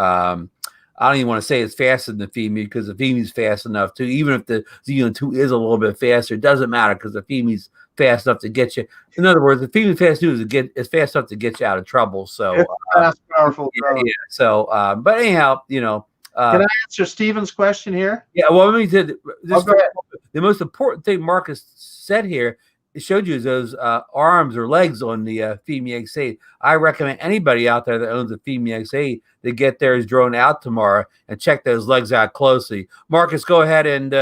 I don't even want to say it's faster than the FEMI, because the FEMI's fast enough too. Even if the Zino 2 is a little bit faster, it doesn't matter, because the FEMI's fast enough to get you. In other words, the FEMI fast too is fast enough to get you out of trouble. So fast, powerful drone. Yeah. So, but anyhow, can I answer Steven's question here? Yeah. Well, let me say the most important thing Marcus said here, it showed you those arms or legs on the FEMI X8. I recommend anybody out there that owns a FEMI X8 to get theirs drone out tomorrow and check those legs out closely. Marcus, go ahead and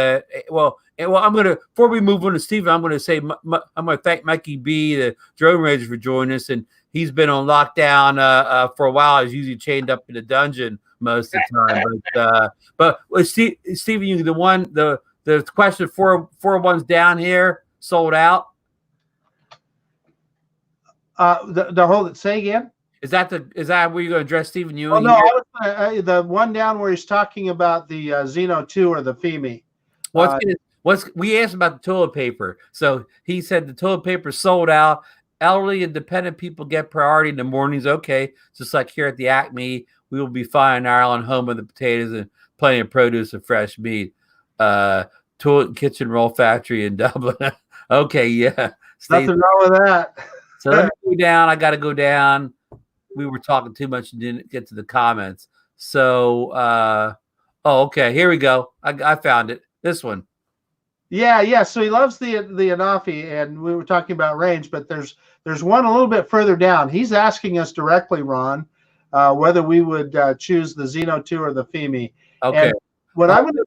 I'm gonna, before we move on to Steven, I'm gonna say I'm gonna thank Mikey B, the drone ranger, for joining us, and he's been on lockdown for a while. He's usually chained up in a dungeon most of the time. But Steven, the question four ones down here sold out. Say again. Is that where you're going to address Stephen Ewing? Oh, no, the one down where he's talking about the Zino 2 or the FEMI. We asked about the toilet paper. So he said the toilet paper sold out. Elderly and dependent people get priority in the mornings. Okay, just like here at the Acme, we will be fine in Ireland, home of the potatoes and plenty of produce and fresh meat. Toilet and kitchen roll factory in Dublin. Okay, yeah. Nothing wrong with that. So let me go down. I got to go down. We were talking too much and didn't get to the comments. So, okay. Here we go. I found it. This one. Yeah. So he loves the Anafi, and we were talking about range, but there's one a little bit further down. He's asking us directly, Ron, whether we would choose the Zino 2 or the FEMI. Okay. And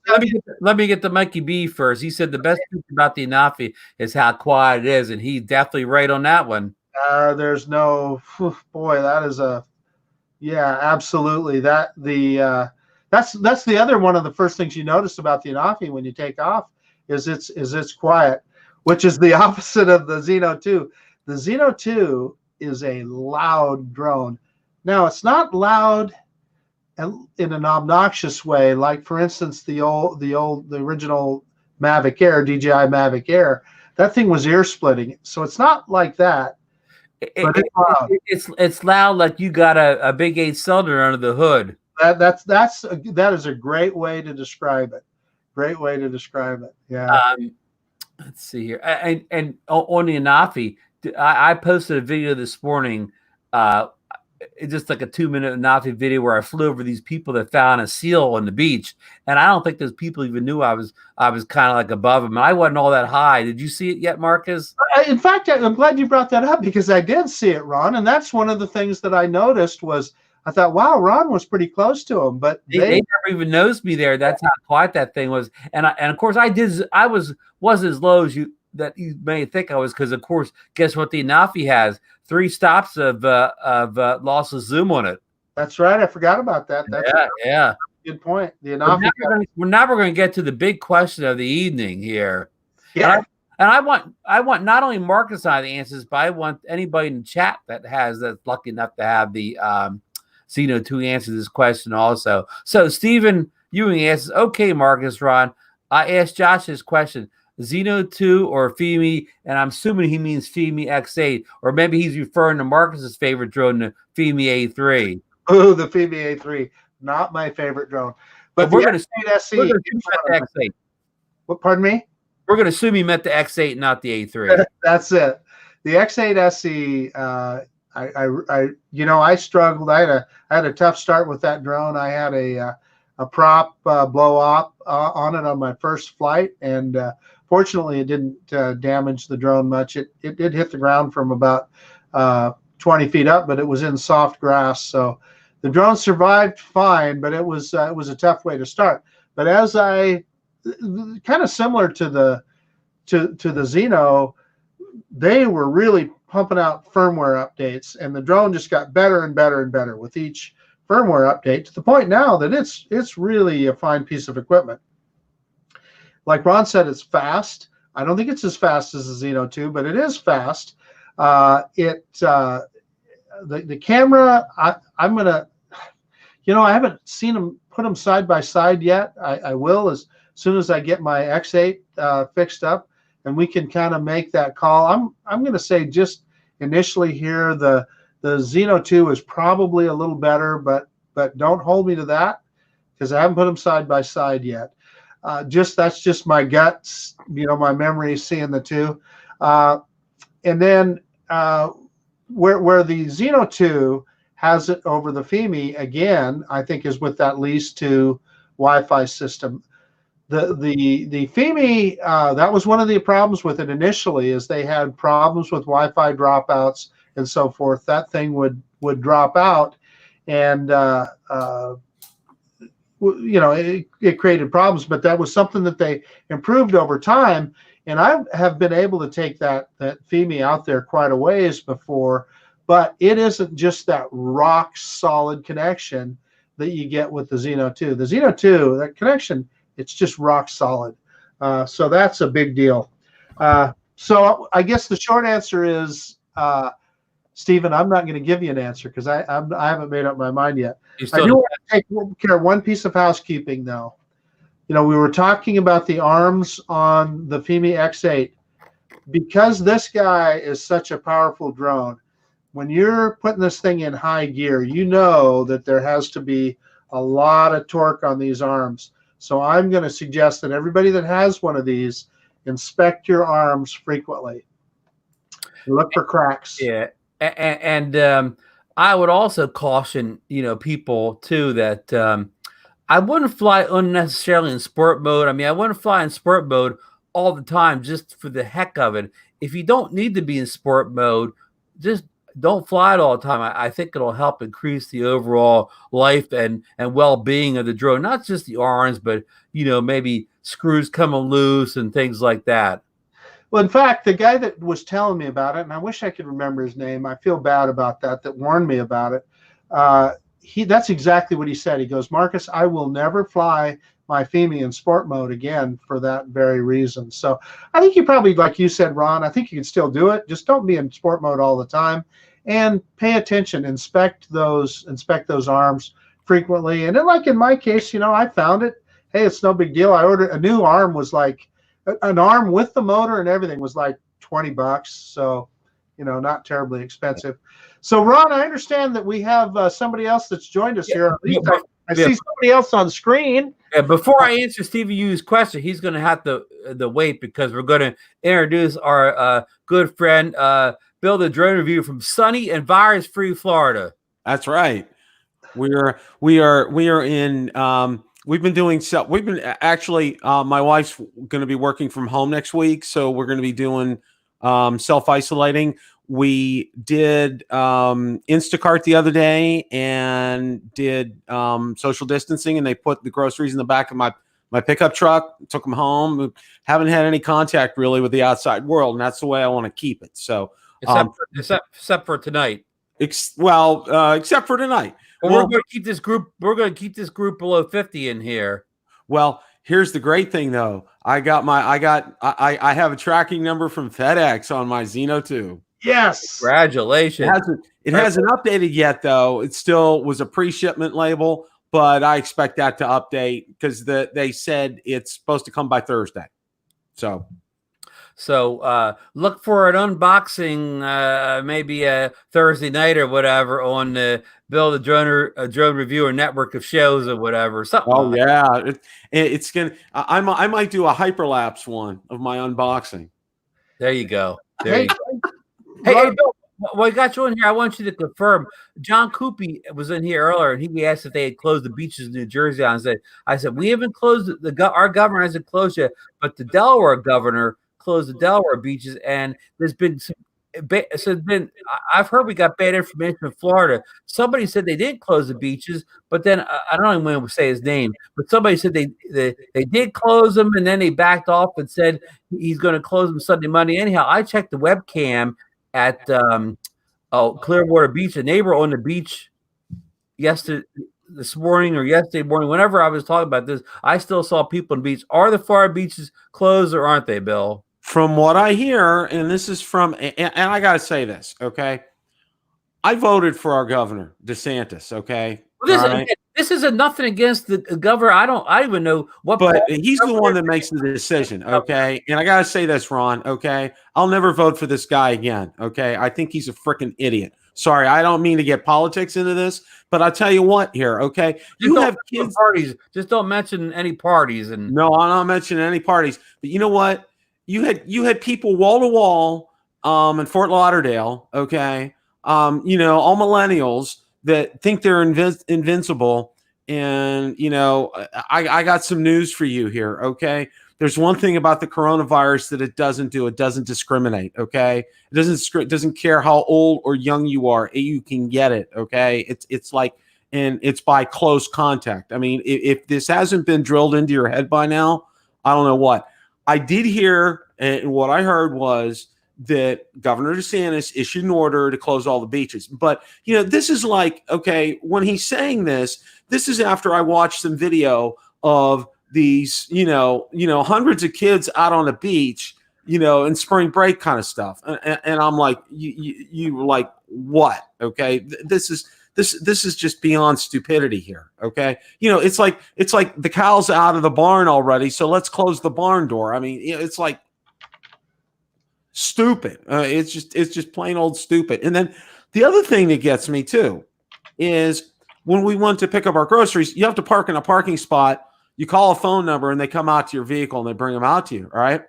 let me get the Mikey B first. He said the best thing about the Anafi is how quiet it is, and he's definitely right on that one. There's no, boy, that is absolutely. That's the other one of the first things you notice about the Anafi when you take off is it's quiet, which is the opposite of the Zino 2. The Zino 2 is a loud drone. Now, it's not loud in an obnoxious way, like, for instance, the original Mavic Air, DJI Mavic Air. That thing was ear splitting, so it's not like that. But it's loud. It's loud, like you got a big 8-cylinder under the hood. That is a great way to describe it. Great way to describe it. Yeah. Let's see here, and on the Anafi, I posted a video this morning. It's just like a 2-minute Anafi video where I flew over these people that found a seal on the beach, and I don't think those people even knew I was kind of like above them. I wasn't all that high. Did you see it yet, Marcus? In fact, I'm glad you brought that up, because I did see it, Ron, and that's one of the things that I noticed was I thought, wow, Ron was pretty close to him, but They never even noticed me there. That's how quiet that thing was. And of course I was as low as you may think I was, because of course, guess what the Anafi has? 3 stops of loss of zoom on it. That's right. I forgot about that. That's yeah. Good point. The Anafi. Now we're going to get to the big question of the evening here. Yeah. And I want not only Marcus and I the answers, but I want anybody in the chat that's lucky enough to have the Zino to answer this question also. So Stephen Ewing asks, okay, Marcus, Ron, I asked Josh this question: Zino 2 or FIMI, and I'm assuming he means FIMI X8, or maybe he's referring to Marcus's favorite drone, the FIMI A3. Oh, the FIMI A3, not my favorite drone. But we're going to assume the X8. What? Pardon me? We're going to assume he meant the X8, not the A3. That's it. The X8 SE. I struggled. I had a tough start with that drone. I had a prop blow up on it on my first flight, and fortunately, it didn't damage the drone much. It did hit the ground from about 20 feet up, but it was in soft grass, so the drone survived fine. But it was a tough way to start. But as I kind of similar to the Zino, they were really pumping out firmware updates, and the drone just got better and better and better with each firmware update, to the point now that it's really a fine piece of equipment. Like Ron said, it's fast. I don't think it's as fast as the Zino 2, but it is fast. The camera, I'm gonna, I haven't seen them, put them side by side yet. I will as soon as I get my X8 fixed up, and we can kind of make that call. I'm going to say just initially here, the Zino 2 is probably a little better, but don't hold me to that, because I haven't put them side by side yet. That's just my guts, my memory seeing the two. And then where the Zino 2 has it over the FIMI, again, I think is with that lease to Wi-Fi system. The FIMI, that was one of the problems with it initially, is they had problems with Wi-Fi dropouts and so forth. That thing would drop out, and it created problems. But that was something that they improved over time, and I have been able to take that FIMI out there quite a ways before. But it isn't just that rock solid connection that you get with the Zino 2. The Zino 2, that connection, it's just rock solid. So that's a big deal. So I guess the short answer is, Stephen, I'm not going to give you an answer because I haven't made up my mind yet. I do want to take care of one piece of housekeeping, though. We were talking about the arms on the FIMI X8. Because this guy is such a powerful drone, when you're putting this thing in high gear, that there has to be a lot of torque on these arms. So I'm going to suggest that everybody that has one of these, inspect your arms frequently. Look for cracks. Yeah. And I would also caution, people too, that I wouldn't fly unnecessarily in sport mode. I mean, I wouldn't fly in sport mode all the time just for the heck of it. If you don't need to be in sport mode, just don't fly it all the time. I think it'll help increase the overall life and well-being of the drone, not just the arms, but maybe screws coming loose and things like that. Well, in fact, the guy that was telling me about it, and I wish I could remember his name, I feel bad about that warned me about it. That's exactly what he said. He goes, Marcus, I will never fly my FIMI in sport mode again for that very reason. So I think you probably, like you said, Ron, I think you can still do it. Just don't be in sport mode all the time, and pay attention, inspect those arms frequently. And then, like in my case, I found it. Hey, it's no big deal. I ordered a new arm, was like an arm with the motor and everything was like $20. So, not terribly expensive. So, Ron, I understand that we have somebody else that's joined us here. At least I see somebody else on screen. Yeah, before I answer Stevie Yu's question, he's going to have to wait, because we're going to introduce our good friend, Bill, the drone reviewer from sunny and virus-free Florida. That's right. We are in. We've been actually. My wife's going to be working from home next week, so we're going to be doing self-isolating. we did Instacart the other day and did social distancing, and they put the groceries in the back of my pickup truck, took them home. Haven't had any contact really with the outside world, and that's the way I want to keep it. So except for tonight. Except for tonight. Well, we're going to keep this group. We're going to keep this group below 50 in here. Well, here's the great thing, though. I have a tracking number from FedEx on my Zino too. Yes, congratulations. It hasn't updated yet, though. It still was a pre-shipment label, but I expect that to update because they said it's supposed to come by Thursday. So look for an unboxing, maybe a Thursday night or whatever on the Bill the Drone Reviewer network of shows or whatever. Something. Oh yeah, it's gonna. I might do a hyperlapse one of my unboxing. There you go. Hey, Bill. Well, I got you in here. I want you to confirm. John Coopy was in here earlier, and he asked if they had closed the beaches in New Jersey. I said we haven't closed our governor hasn't closed yet, but the Delaware governor closed the Delaware beaches, and there's been I've heard we got bad information from Florida. Somebody said they didn't close the beaches, but then I don't even want to say his name, but somebody said they did close them, and then they backed off and said he's going to close them Sunday, Monday. Anyhow, I checked the webcam at Clearwater Beach. A neighbor on the beach yesterday morning, whenever I was talking about this, I still saw people on the beach. Are the Florida beaches closed or aren't they, Bill? From what I hear, and this is from, and I got to say this, okay? I voted for our governor, DeSantis, okay? Well, this isn't nothing against the governor. I even know what. But he's the one that makes the decision, okay? And I got to say this, Ron, okay? I'll never vote for this guy again, okay? I think he's a freaking idiot. Sorry, I don't mean to get politics into this, but I'll tell you what here, okay? You have kids. Parties. Just don't mention any parties. And no, I'm not mentioning any parties. But you know what? You had people wall to wall in Fort Lauderdale, okay? All millennials that think they're invincible. And, I got some news for you here, okay? There's one thing about the coronavirus that it doesn't do. It doesn't discriminate, okay? It doesn't care how old or young you are. You can get it, okay? It's like, and it's by close contact. I mean, if this hasn't been drilled into your head by now, I don't know what. I did hear, and what I heard was that Governor DeSantis issued an order to close all the beaches. But, this is like, okay, when he's saying this is after I watched some video of these, hundreds of kids out on the beach, in spring break kind of stuff. And I'm like, you like what? Okay. This is just beyond stupidity here. Okay. It's like the cow's out of the barn already. So let's close the barn door. I mean, it's like stupid. It's just plain old stupid. And then the other thing that gets me too is when we want to pick up our groceries, you have to park in a parking spot. You call a phone number and they come out to your vehicle and they bring them out to you. All right.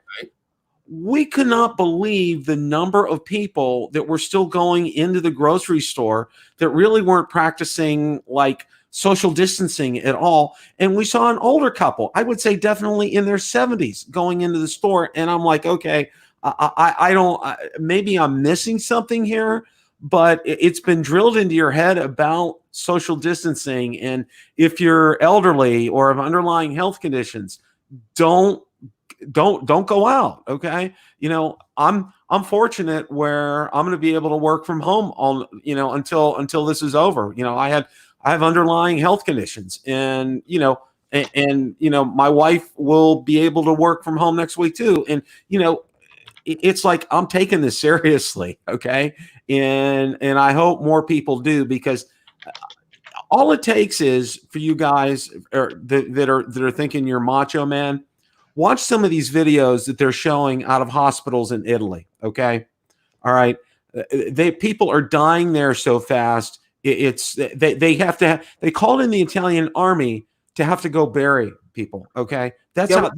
We could not believe the number of people that were still going into the grocery store that really weren't practicing like social distancing at all. And we saw an older couple, I would say definitely in their 70s, going into the store. And I'm like, okay, I don't, maybe I'm missing something here, but it's been drilled into your head about social distancing. And if you're elderly or have underlying health conditions, don't go out. Okay. I'm fortunate where I'm going to be able to work from home on, until this is over. I have underlying health conditions and, my wife will be able to work from home next week too. And, it's like, I'm taking this seriously. Okay. And I hope more people do, because all it takes is for you guys that are thinking you're macho man, watch some of these videos that they're showing out of hospitals in Italy. Okay. All right. People are dying there so fast. They called in the Italian army to have to go bury people. Okay. That's how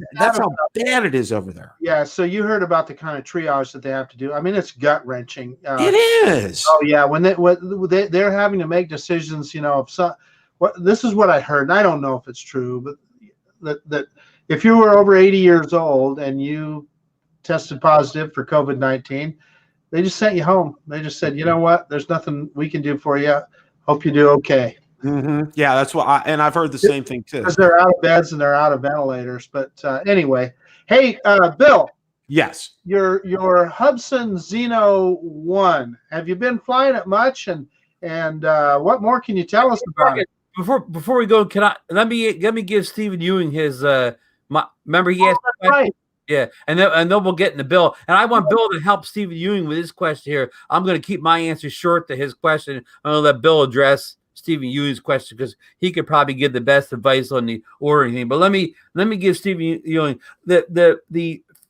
bad it is over there. Yeah. So you heard about the kind of triage that they have to do. I mean, it's gut wrenching. It is. Oh yeah. When they're having to make decisions, this is what I heard, and I don't know if it's true, but that if you were over 80 years old and you tested positive for COVID-19, they just sent you home. They just said, you know what? There's nothing we can do for you. Hope you do okay. Yeah, that's what I've heard the same thing too. Because they're out of beds and they're out of ventilators. But anyway, hey, Bill. Yes. Your Hubsan Zino 1. Have you been flying it much? And what more can you tell us about it? Before we go, let me give Stephen Ewing his remember he asked right. Yeah, and then we'll get in the Bill. And I want Bill to help Stephen Ewing with his question here. I'm going to keep my answer short to his question. I'm going to let Bill address Stephen Ewing's question because he could probably give the best advice on the ordering thing. But let me give Stephen Ewing the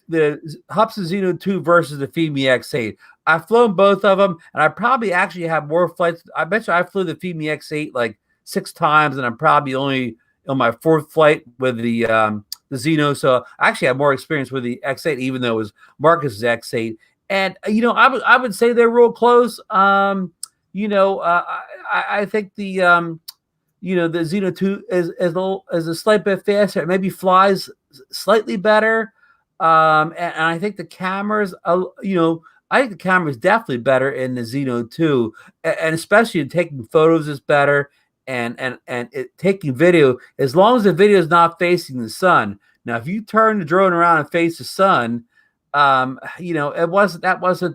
Hubsan Zino 2 versus the FEMI X8. I've flown both of them, and I probably actually have more flights. I bet you I flew the FEMI X8 like 6 times, and I'm probably only on my 4th flight with the Zino. So I actually have more experience with the X8, even though it was Marcus's X8. And I would say they're real close. I think the the Zino 2 is a slight bit faster. It maybe flies slightly better. And I think the cameras, I think the camera is definitely better in the Zino 2, and especially in taking photos is better, and taking video, as long as the video is not facing the sun. Now, if you turn the drone around and face the sun, that wasn't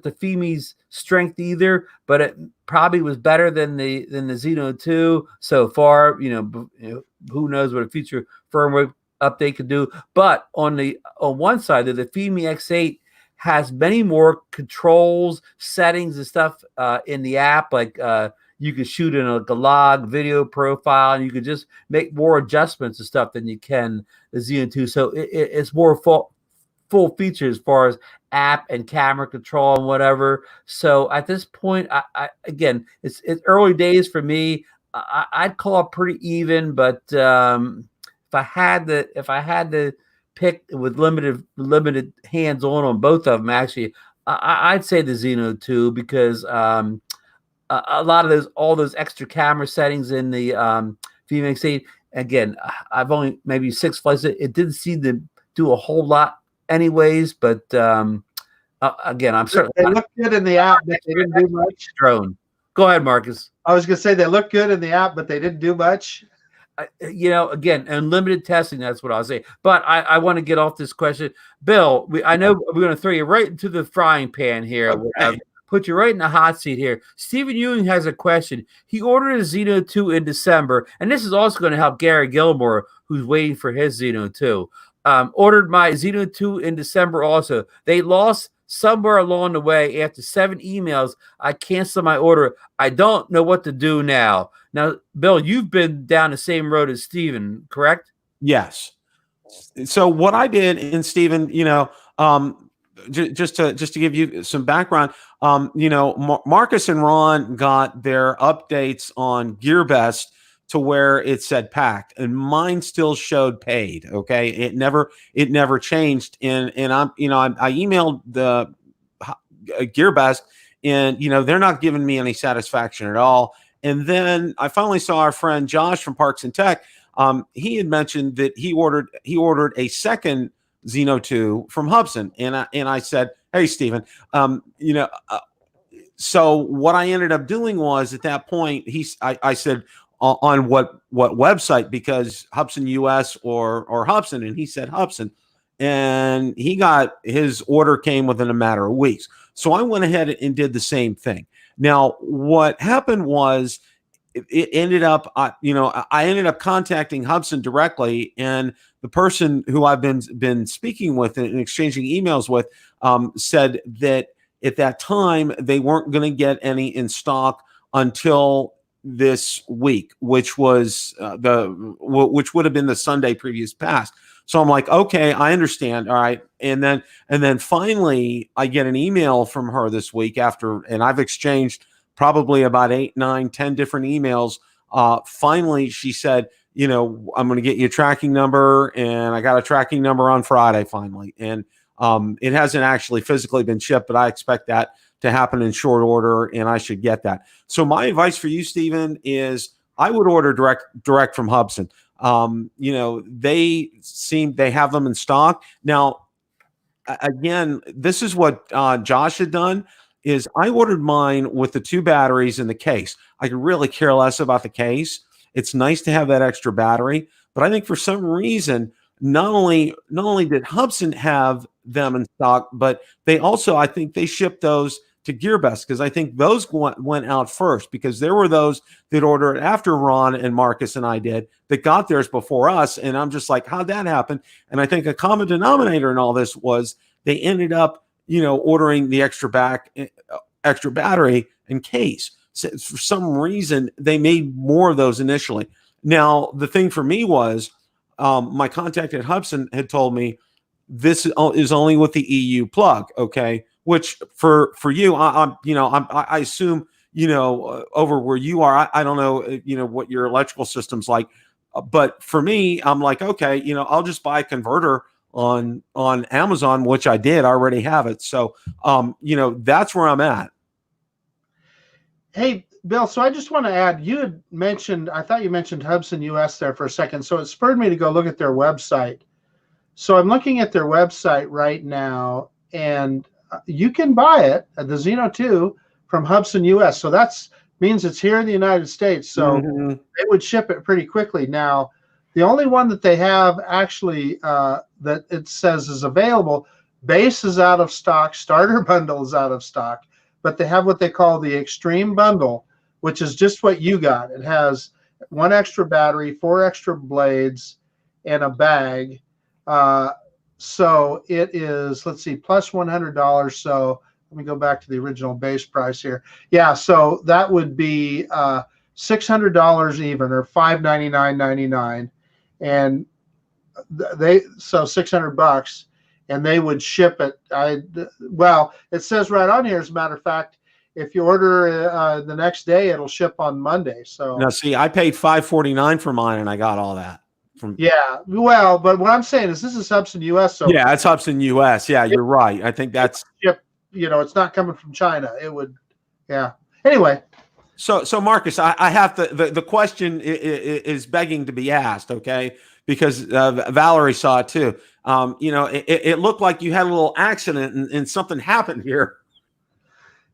the FEMI's strength either, but it probably was better than the Zino 2 so far. Who knows what a future firmware update could do. But on one side, the FEMI X8 has many more controls, settings, and stuff in the app. Like you can shoot in a log video profile, and you can just make more adjustments and stuff than you can the Zino 2. So it's more full features as far as app and camera control and whatever. So at this point, I again, it's early days for me. I'd call it pretty even, but if I had to pick with limited hands on both of them, actually, I'd say the Zino 2 because a lot of all those extra camera settings in the FEMI X8. Again, I've only maybe 6 flights. It didn't seem to do a whole lot, anyways. But again, I'm certainly they look good in the app, but they didn't do much. Drone. Go ahead, Marcus. I was going to say they look good in the app, but they didn't do much. Again, unlimited testing, that's what I'll say. But I want to get off this question. Bill, I know we're going to throw you right into the frying pan here. Okay. Put you right in the hot seat here. Stephen Ewing has a question. He ordered a Zino 2 in December, and this is also going to help Gary Gilmore, who's waiting for his Zino 2. Ordered my Zino 2 in December also. They lost somewhere along the way. After 7 emails, I canceled my order. I don't know what to do now. Now, Bill, you've been down the same road as Stephen, correct? Yes. So what I did, and Stephen, just to give you some background, Marcus and Ron got their updates on GearBest to where it said packed, and mine still showed paid. Okay, it never changed. And I emailed the GearBest, and they're not giving me any satisfaction at all. And then I finally saw our friend Josh from Parks and Tech. He had mentioned that he ordered a second Zino 2 from Hubsan, and I said, hey, Stephen, so what I ended up doing was at that point I said on what website, because Hubsan US or Hubsan, and he said Hubsan, and he got his order came within a matter of weeks. So I went ahead and did the same thing. Now, what happened was it ended up, I ended up contacting Hubsan directly, and the person who I've been speaking with and exchanging emails with said that at that time they weren't going to get any in stock until this week, which was which would have been the Sunday previous past. So I'm like, okay, I understand. All right. And then finally I get an email from her this week and I've exchanged probably about 8, 9, 10 different emails. Finally, she said, I'm going to get you a tracking number, and I got a tracking number on Friday finally. And it hasn't actually physically been shipped, but I expect that to happen in short order, and I should get that. So my advice for you, Stephen, is I would order direct from Hubsan. They have them in stock. Now, again, this is what Josh had done. is I ordered mine with the 2 batteries in the case. I could really care less about the case. It's nice to have that extra battery, but I think for some reason, not only did Hubson have them in stock, but they also, I think they shipped those to GearBest, because I think those went out first, because there were those that ordered after Ron and Marcus and I did that got theirs before us. And I'm just like, how'd that happen? And I think a common denominator in all this was they ended up, ordering the extra battery and case. So for some reason, they made more of those initially. Now, the thing for me was, my contact at Hubson had told me this is only with the EU plug, okay? Which for you, I assume, over where you are, I don't know, what your electrical system's like, but for me, I'm like, okay, I'll just buy a converter on Amazon, which I did. I already have it, so that's where I'm at. Hey, Bill, so I just want to add, you had mentioned, I thought you mentioned Hubson US there for a second, so it spurred me to go look at their website. So I'm looking at their website right now, and you can buy it, the Zino 2, from Hubson US. So that means it's here in the United States. So they would ship it pretty quickly. Now, the only one that they have actually that it says is available, base is out of stock, starter bundle is out of stock, but they have what they call the extreme bundle, which is just what you got. It has 1 extra battery, 4 extra blades, and a bag. So it is, let's see, plus $100. So let me go back to the original base price here. Yeah, so that would be $600 even, or $599.99, and so $600, and they would ship it. Well, it says right on here, as a matter of fact, if you order the next day, it'll ship on Monday. So now, see, I paid $549 for mine, and I got all that. Yeah, well, but what I'm saying is this is Hubson US. So yeah, it's Hubson US. Yeah, you're right. I think that's it's not coming from China. It would, yeah. Anyway, so Marcus, I have to. The question is begging to be asked, okay? Because Valerie saw it too. It looked like you had a little accident and something happened here.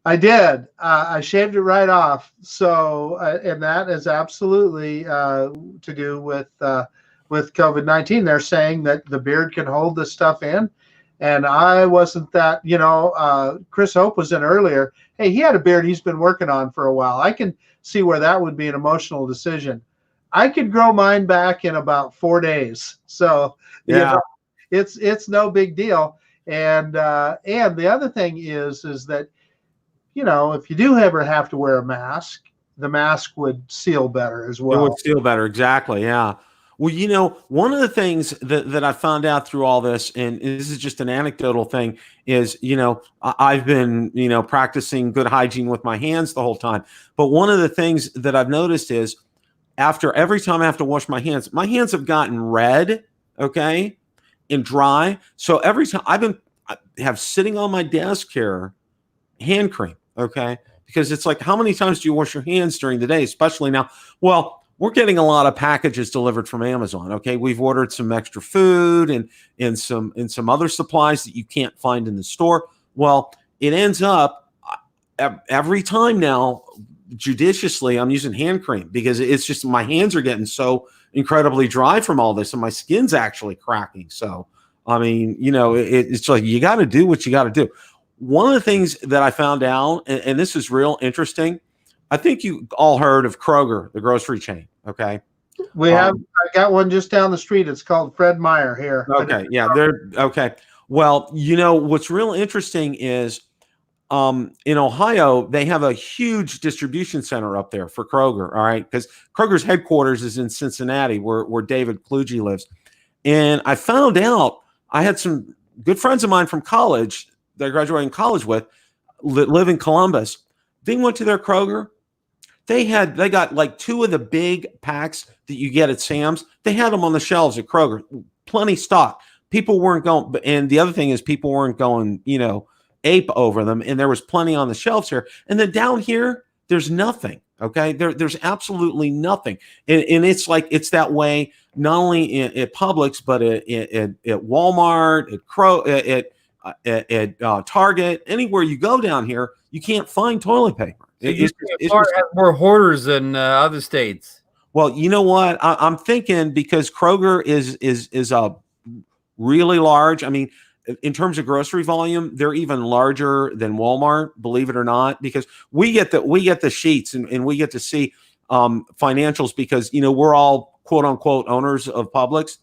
I did. I shaved it right off. So, and that is absolutely to do with COVID-19. They're saying that the beard can hold this stuff in. And I wasn't that, Chris Hope was in earlier. Hey, he had a beard he's been working on for a while. I can see where that would be an emotional decision. I could grow mine back in about 4 days. So, yeah, it's no big deal. And the other thing is that, if you do ever have to wear a mask, the mask would seal better as well. It would seal better. Exactly. Yeah. Well, one of the things that I found out through all this, and this is just an anecdotal thing, is, I've been, practicing good hygiene with my hands the whole time. But one of the things that I've noticed is every time I have to wash my hands have gotten red, okay, and dry. So every time I have sitting on my desk here, hand cream, okay, because it's like, how many times do you wash your hands during the day, especially now? Well, we're getting a lot of packages delivered from Amazon. Okay, we've ordered some extra food and some other supplies that you can't find in the store. Well, it ends up every time now, judiciously, I'm using hand cream, because it's just my hands are getting so incredibly dry from all this, and my skin's actually cracking. So, I mean, it's like you got to do what you got to do. One of the things that I found out, and this is real interesting, I think you all heard of Kroger, the grocery chain. Okay. I got one just down the street. It's called Fred Meyer here. Okay. Yeah. They're okay. Well, what's real interesting is in Ohio, they have a huge distribution center up there for Kroger. All right. Because Kroger's headquarters is in Cincinnati, where David Kluge lives. And I found out I had some good friends of mine from college that I graduated college with live in Columbus. They went to their Kroger. They got like 2 of the big packs that you get at Sam's. They had them on the shelves at Kroger, plenty stock. People weren't going, and the other thing is people weren't going, ape over them, and there was plenty on the shelves here. And then down here, there's nothing. Okay, there's absolutely nothing, and it's like it's that way not only at Publix but at Walmart, at at Target, anywhere you go down here, you can't find toilet paper. Florida has more hoarders than other states. Well, you know what? I'm thinking because Kroger is a really large. I mean, in terms of grocery volume, they're even larger than Walmart, believe it or not, because we get the sheets and we get to see financials because, we're all quote unquote owners of Publix,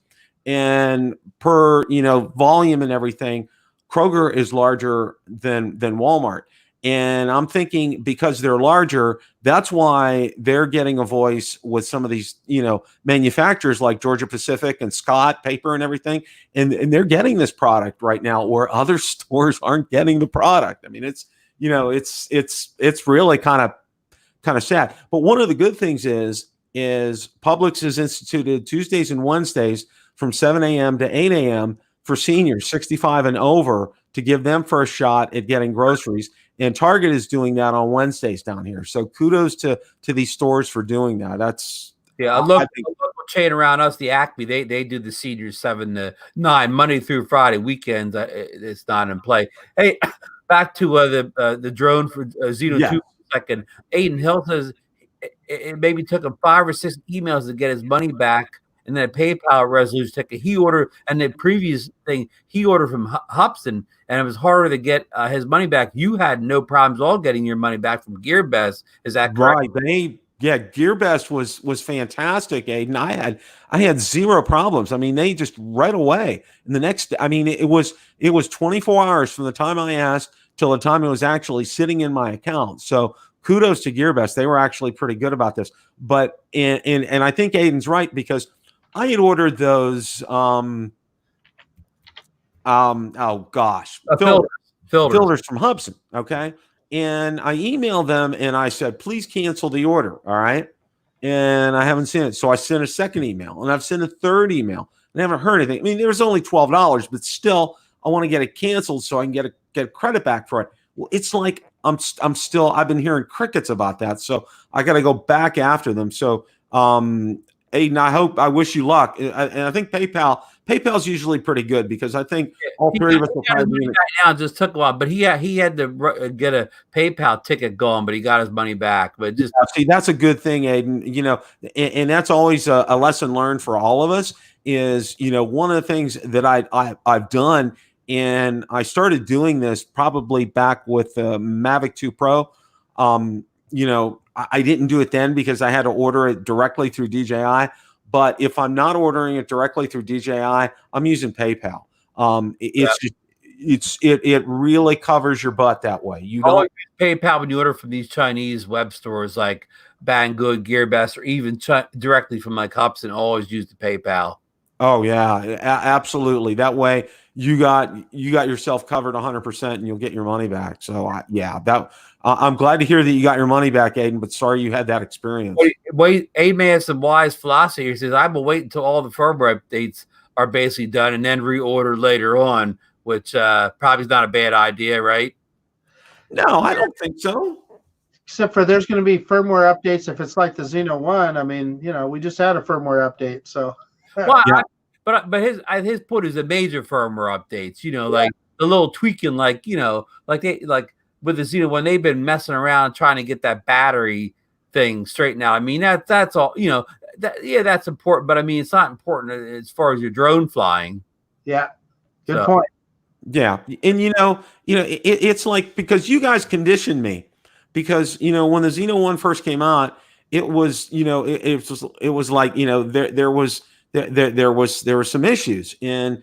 and per, volume and everything, Kroger is larger than Walmart. And I'm thinking because they're larger, that's why they're getting a voice with some of these, manufacturers like Georgia Pacific and Scott Paper and everything. And they're getting this product right now where other stores aren't getting the product. I mean, it's really kind of sad. But one of the good things is Publix has instituted Tuesdays and Wednesdays from 7 a.m. to 8 a.m. for seniors 65 and over to give them first shot at getting groceries. And Target is doing that on Wednesdays down here. So kudos to these stores for doing that. That's a local chain around us, the Acme. They do the seniors 7 to 9 Monday through Friday. Weekends it's not in play. Hey, back to the drone for Zino 2 for a second. Aiden Hill says it maybe took him 5 or 6 emails to get his money back. And then a PayPal resolution ticket. He ordered, and the previous thing he ordered from Hubson, and it was harder to get his money back. You had no problems at all getting your money back from GearBest. Is that correct? Right? GearBest was fantastic, Aiden. I had zero problems. I mean, they just right away. And the next, I mean, it was 24 hours from the time I asked till the time it was actually sitting in my account. So kudos to GearBest. They were actually pretty good about this. But and I think Aiden's right because I had ordered those filters from Hubson, okay? And I emailed them and I said, please cancel the order, all right? And I haven't seen it. So I sent a second email and I've sent a third email and I haven't heard anything. I mean, there was only $12, but still I want to get it canceled so I can get credit back for it. Well, it's like I've been hearing crickets about that. So I got to go back after them. So Aiden, I wish you luck. And I think PayPal's usually pretty good because I think all three of us will probably be in it. Now just took a while, but he had to get a PayPal ticket going, but he got his money back. But just see, that's a good thing, Aiden. And that's always a lesson learned for all of us. Is one of the things that I've done, and I started doing this probably back with the Mavic 2 Pro. I didn't do it then because I had to order it directly through DJI. But if I'm not ordering it directly through DJI, I'm using PayPal. It really covers your butt that way. You don't use PayPal when you order from these Chinese web stores like Banggood, GearBest, or even directly from like Hubson. Always use the PayPal. Oh yeah, absolutely. That way you got yourself covered 100%, and you'll get your money back. So I'm glad to hear that you got your money back, Aiden. But sorry you had that experience. Wait, Aiden has some wise philosophy. He says, "I will wait until all the firmware updates are basically done, and then reorder later on," which probably is not a bad idea, right? No, I don't think so. Except for there's going to be firmware updates if it's like the Zino 1. I mean, we just had a firmware update, so. Well, yeah. But his point is the major firmware updates. Like the little tweaking, like with the Zino when they've been messing around trying to get that battery thing straightened out. I mean that's all. That's important, but I mean it's not important as far as your drone flying. Yeah, good point. Yeah, and it's like because you guys conditioned me because when the Zino 1 first came out, it was it was like there were some issues, and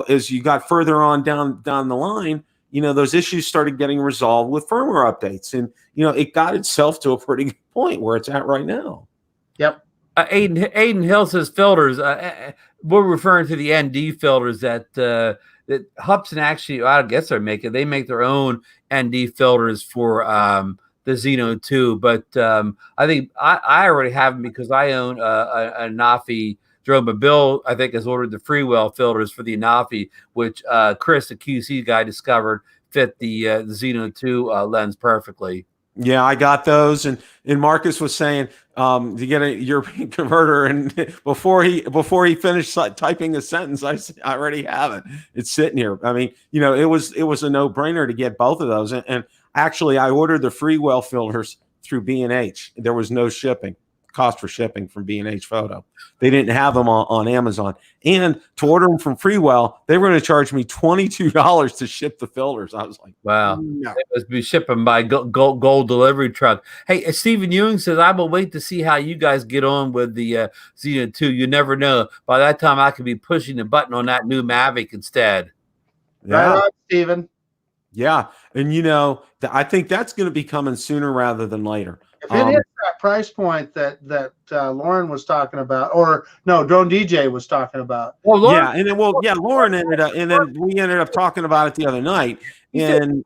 as you got further on down the line, those issues started getting resolved with firmware updates, and it got itself to a pretty good point where it's at right now. Yep. Aiden Hill says filters. We're referring to the ND filters that Hubson actually, I guess they make their own ND filters for the Zino 2, but I think I already have them because I own a Nafi drone, but Bill, I think, has ordered the Freewell filters for the Nafi, which Chris, the QC guy, discovered fit the Zino 2 lens perfectly. Yeah, I got those, and Marcus was saying to get a European converter, and before he finished typing the sentence, I already have it. It's sitting here. I mean, it was a no brainer to get both of those, and actually, I ordered the Freewell filters through B&H. There was no cost for shipping from B&H Photo. They didn't have them on Amazon, and to order them from Freewell, they were going to charge me $22 to ship the filters. I was like, Wow. no. It must be shipping by gold delivery truck. Hey, Stephen Ewing says, I will wait to see how you guys get on with the Zino 2. You never know. By that time, I could be pushing the button on that new Mavic instead. Yeah. Right on, Stephen. Yeah. And, I think that's going to be coming sooner rather than later. If it hits that price point that Lauren was talking about, or no, Drone DJ was talking about. Well, Lauren, yeah, and then Lauren ended up, and then we ended up talking about it the other night, and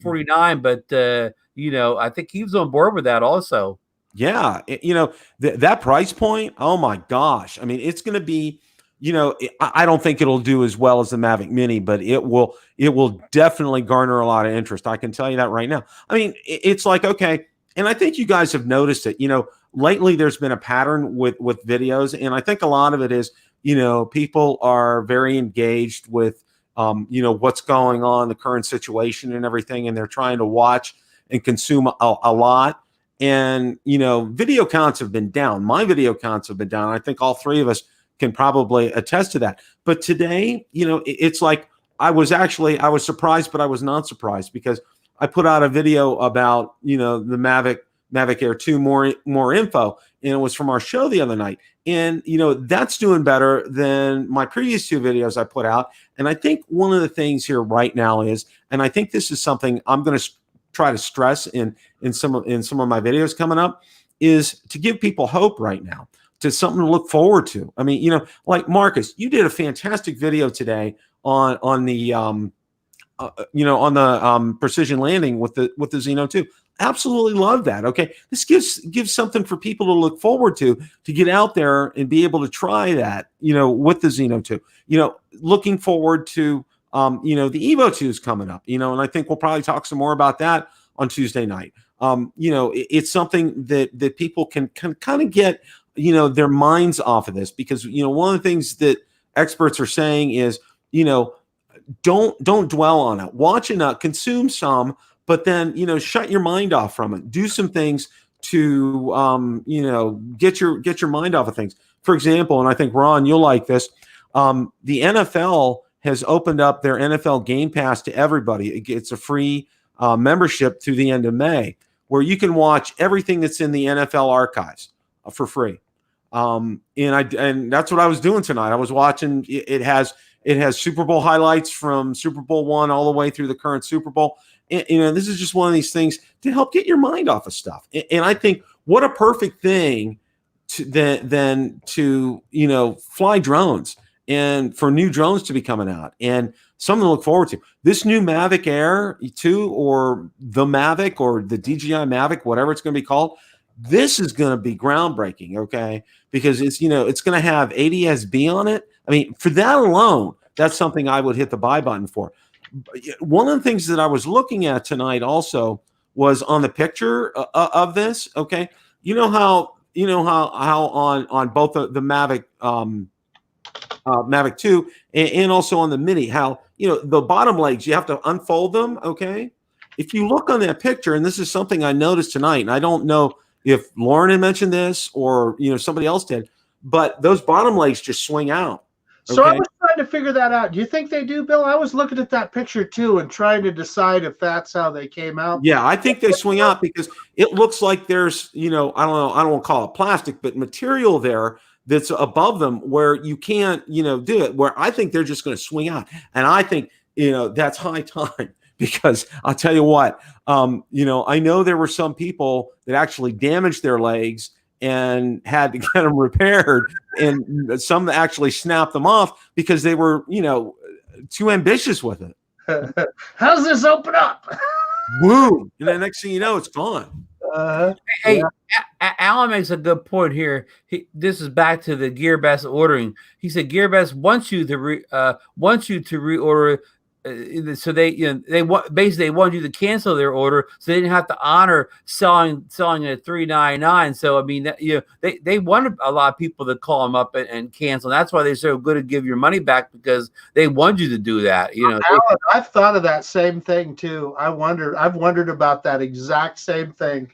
49, but I think he was on board with that also. Yeah, that price point. Oh my gosh! I mean, it's going to be. I don't think it'll do as well as the Mavic Mini, but it will definitely garner a lot of interest. I can tell you that right now. I mean, it's like, okay. And I think you guys have noticed it. Lately there's been a pattern with videos, and I think a lot of it is, people are very engaged with, what's going on, the current situation and everything, and they're trying to watch and consume a lot. And, video counts have been down. My video counts have been down. I think all three of us can probably attest to that. But today, it's like I was surprised, but I was not surprised because I put out a video about, the Mavic Air 2, more info, and it was from our show the other night. And, that's doing better than my previous two videos I put out. And I think one of the things here right now is, and I think this is something I'm going to try to stress in some of my videos coming up, is to give people hope right now, to something to look forward to. I mean, like Marcus, you did a fantastic video today on the precision landing with the Zino 2. Absolutely love that. Okay, this gives something for people to look forward to get out there and be able to try that. With the Zino 2. Looking forward to the Evo 2 is coming up. And I think we'll probably talk some more about that on Tuesday night. It's something that people can kind of get their minds off of this, because one of the things that experts are saying is don't dwell on it. Watch enough, consume some, but then shut your mind off from it. Do some things to get your mind off of things. For example, and I think Ron, you'll like this. The NFL has opened up their NFL Game Pass to everybody. It's a free membership through the end of May, where you can watch everything that's in the NFL archives for free. And that's what I was doing tonight. I was watching. It has Super Bowl highlights from Super Bowl I all the way through the current Super Bowl. And, this is just one of these things to help get your mind off of stuff. And I think what a perfect thing than to fly drones, and for new drones to be coming out and something to look forward to. This new Mavic Air 2, or the Mavic, or the DJI Mavic, whatever it's going to be called, this is going to be groundbreaking, okay? Because it's it's going to have ADS-B on it. I mean, for that alone, that's something I would hit the buy button for. One of the things that I was looking at tonight also was on the picture of this, okay? How on both the Mavic Mavic 2 and also on the Mini, how the bottom legs, you have to unfold them, okay? If you look on that picture, and this is something I noticed tonight, and I don't know if Lauren had mentioned this or somebody else did, but those bottom legs just swing out. So I was trying to figure that out. Do you think they do, Bill? I was looking at that picture too and trying to decide if that's how they came out. Yeah, I think they swing out because it looks like there's, I don't know, I don't want to call it plastic, but material there that's above them where you can't, do it, where I think they're just going to swing out. And I think, that's high time, because I'll tell you what, I know there were some people that actually damaged their legs and had to get them repaired, and some actually snapped them off because they were, too ambitious with it. How's this open up? Boom! And then next thing you know, it's gone. Hey, Alan makes a good point here. This is back to the GearBest ordering. He said GearBest wants you to reorder so they, they want basically they wanted you to cancel their order, so they didn't have to honor selling it at $3.99. So I mean, they wanted a lot of people to call them up and cancel. That's why they're so good to give your money back, because they want you to do that. Alan, I've thought of that same thing too. I've wondered about that exact same thing.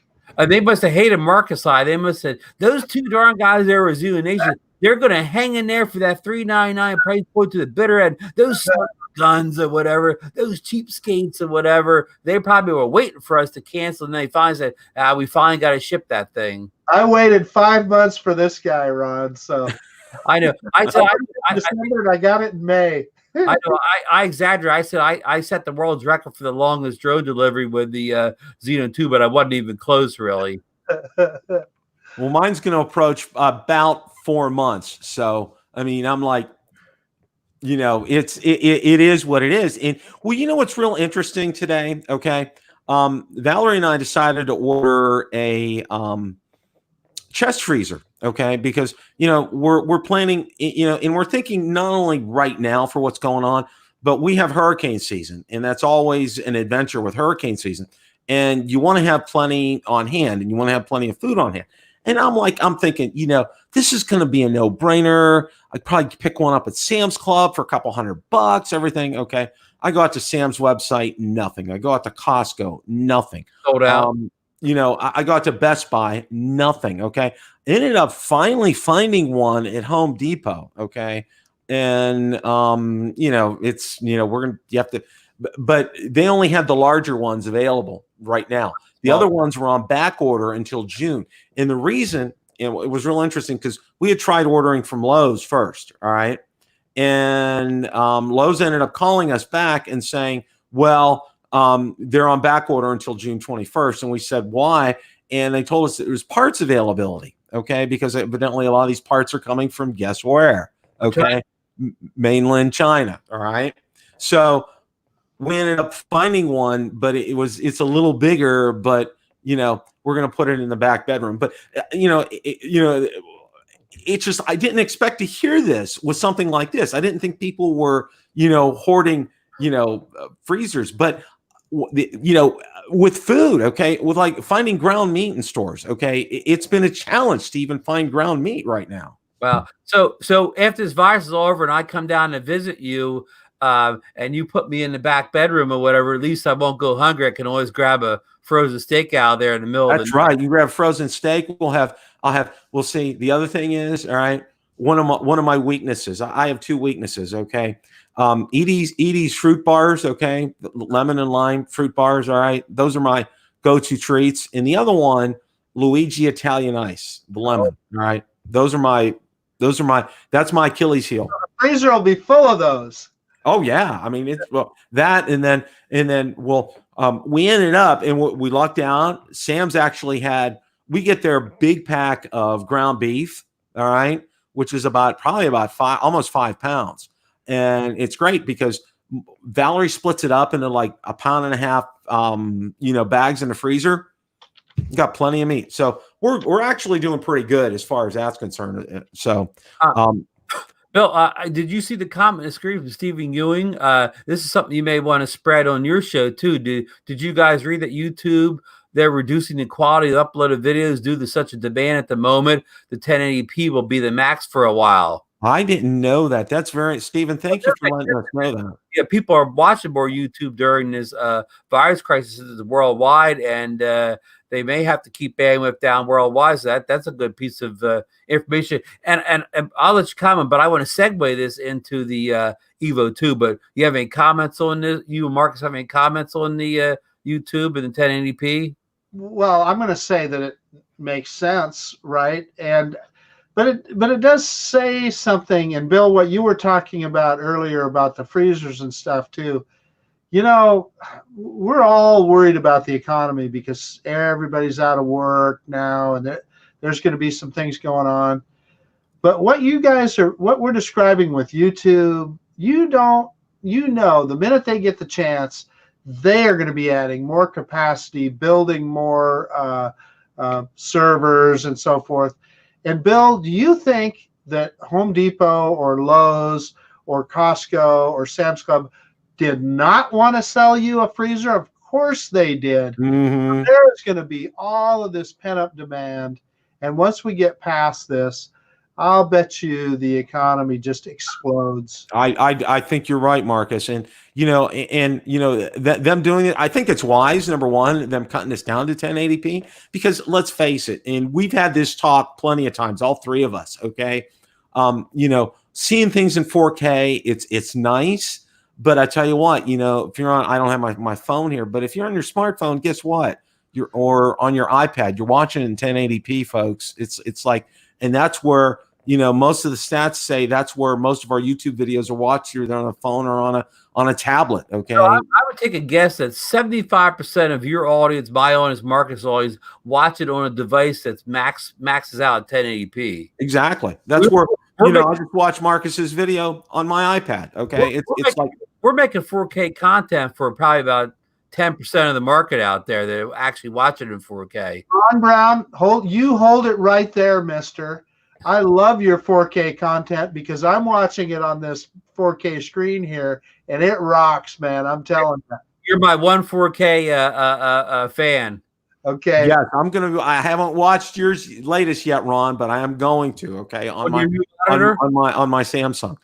They must have hated Marcus. They must have, those two darn guys there with Zino Nation. They're going to hang in there for that $3.99 price point to the bitter end. Those guns or whatever, those cheapskates or whatever, they probably were waiting for us to cancel, and they finally said, we finally got to ship that thing. I waited 5 months for this guy, Ron. So I know. I got it in May. I know. I exaggerate. I said I set the world's record for the longest drone delivery with the Zino 2, but I wasn't even close, really. Well, mine's going to approach about 4 months. So, I mean, I'm like, it is what it is. And well, what's real interesting today? Okay. Valerie and I decided to order a chest freezer. Okay. Because, we're planning, and we're thinking not only right now for what's going on, but we have hurricane season, and that's always an adventure with hurricane season. And you want to have plenty on hand, and you want to have plenty of food on hand. And I'm thinking, this is going to be a no-brainer. I'd probably pick one up at Sam's Club for a couple $100, everything. Okay. I go out to Sam's website, nothing. I go out to Costco, nothing. Sold out. I go out to Best Buy, nothing. Okay. Ended up finally finding one at Home Depot. Okay. And, it's, you have to, but they only have the larger ones available right now. The other ones were on back order until June. And the reason, it was real interesting because we had tried ordering from Lowe's first. All right. And Lowe's ended up calling us back and saying, well, they're on back order until June 21st. And we said, why? And they told us that it was parts availability. Okay. Because evidently a lot of these parts are coming from guess where? Okay. Mainland China. All right. So we ended up finding one, but it's a little bigger, but we're going to put it in the back bedroom. But it's just, I didn't expect to hear this with something like this. I didn't think people were, hoarding, freezers, but with food, okay, with like finding ground meat in stores, okay, it's been a challenge to even find ground meat right now. Wow. So after this virus is all over and I come down to visit you, and you put me in the back bedroom or whatever, at least I won't go hungry. I can always grab a frozen steak out there in the middle of the night. That's right. You grab frozen steak. We'll see. The other thing is, all right, one of my weaknesses. I have two weaknesses. Okay. Edie's fruit bars. Okay. Lemon and lime fruit bars. All right. Those are my go-to treats. And the other one, Luigi Italian ice, the lemon. All right. That's my Achilles heel. The freezer will be full of those. Oh yeah, I mean that, and then we ended up and we locked down. Sam's actually we get their big pack of ground beef, all right, which is probably about almost 5 pounds, and it's great because Valerie splits it up into like 1.5 pound, bags in the freezer. Got plenty of meat, so we're actually doing pretty good as far as that's concerned. So. Bill, did you see the comment screen from Stephen Ewing? This is something you may want to spread on your show too. Did you guys read that YouTube, they're reducing the quality of uploaded videos due to such a demand at the moment? The 1080p will be the max for a while. I didn't know that. That's very, Stephen, thank you for letting us know that. Yeah, people are watching more YouTube during this virus crisis worldwide, and they may have to keep bandwidth down worldwide. So that's a good piece of information. And I'll let you comment, but I want to segue this into the Evo 2. But you have any comments on this? You and Marcus have any comments on the YouTube and the 1080p? Well, I'm going to say that it makes sense, right? But it does say something. And Bill, what you were talking about earlier about the freezers and stuff too, we're all worried about the economy because everybody's out of work now, and there's going to be some things going on. But what we're describing with YouTube, the minute they get the chance, they are going to be adding more capacity, building more servers and so forth. And Bill, do you think that Home Depot or Lowe's or Costco or Sam's Club did not want to sell you a freezer? Of course they did. Mm-hmm. There's going to be all of this pent-up demand. And once we get past this, I'll bet you the economy just explodes. I think you're right, Marcus. And them doing it, I think it's wise. Number one, them cutting this down to 1080p, because let's face it, and we've had this talk plenty of times, all three of us. Okay, seeing things in 4K, it's nice. But I tell you what, if you're on, I don't have my phone here, but if you're on your smartphone, guess what? Or on your iPad, you're watching in 1080p, folks. It's like, and that's where, most of the stats say that's where most of our YouTube videos are watched, either on a phone or on a tablet. Okay. So I would take a guess that 75% of your audience, my audience, Marcus' audience, watch it on a device that's maxes out at 1080p. Exactly. That's where, I just watch Marcus's video on my iPad. Okay. We're making 4K content for probably about 10% of the market out there that actually watch it in 4K. Ron Brown, hold it right there, mister. I love your 4K content because I'm watching it on this 4K screen here, and it rocks, man. I'm telling you. You're my one 4K fan. Okay. Yes, I haven't watched yours latest yet, Ron, but I am going to. Okay, on my Samsung.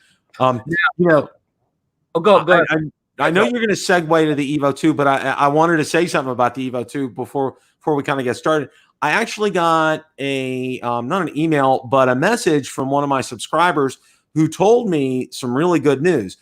Go ahead. I know you're going to segue to the Evo 2, but I wanted to say something about the Evo 2 before we kind of get started. I actually got not an email, but a message from one of my subscribers who told me some really good news.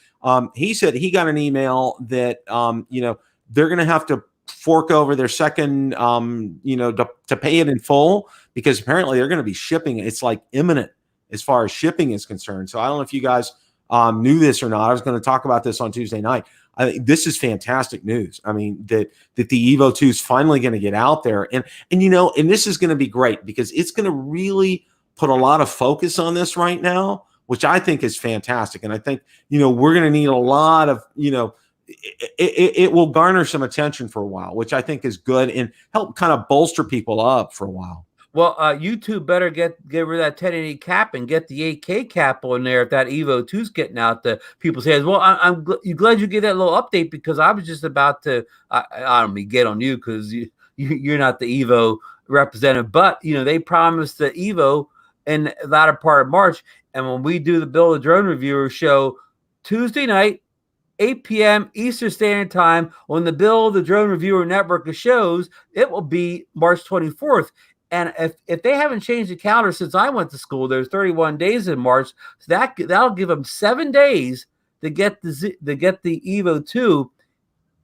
He said he got an email that they're going to have to fork over their second, to pay it in full, because apparently they're going to be shipping. It's like imminent as far as shipping is concerned. So I don't know if you guys knew this or not. I was going to talk about this on Tuesday night. I think this is fantastic news. I mean, that the Evo 2 is finally going to get out there, and this is going to be great because it's going to really put a lot of focus on this right now, which I think is fantastic. And I think, we're going to need a lot of, it will garner some attention for a while, which I think is good and help kind of bolster people up for a while. Well, YouTube better get rid of that 1080 cap and get the 8K cap on there if that Evo 2's getting out to people's hands. Well, I'm glad you gave that little update, because I was just about to, I don't mean get on you because you're not the Evo representative, but, they promised the Evo in the latter part of March. And when we do the Bill the Drone Reviewer show Tuesday night, 8 p.m. Eastern Standard Time on the Bill the Drone Reviewer network of shows, it will be March 24th. And if they haven't changed the calendar since I went to school, there's 31 days in March. So that'll give them 7 days to get the Evo 2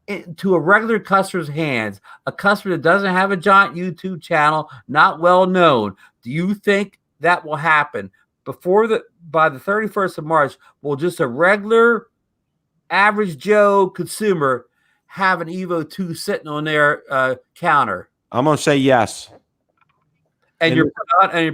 into a regular customer's hands, a customer that doesn't have a giant YouTube channel, not well known. Do you think that will happen by the 31st of March? Will just a regular average Joe consumer have an Evo 2 sitting on their counter? I'm going to say yes. And you're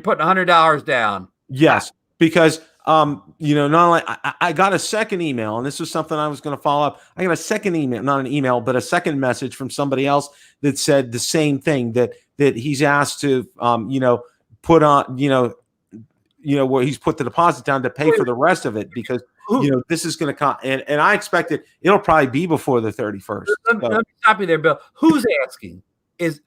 putting $100 down. Yes, because not only I got a second email, and this was something I was going to follow up. I got a second email, not an email, but a second message from somebody else that said the same thing, that he's asked to put on where he's put the deposit down to pay for the rest of it, because this is going to come, and I expect it'll probably be before the 31st. Let me stop you there, Bill. Who's asking? Is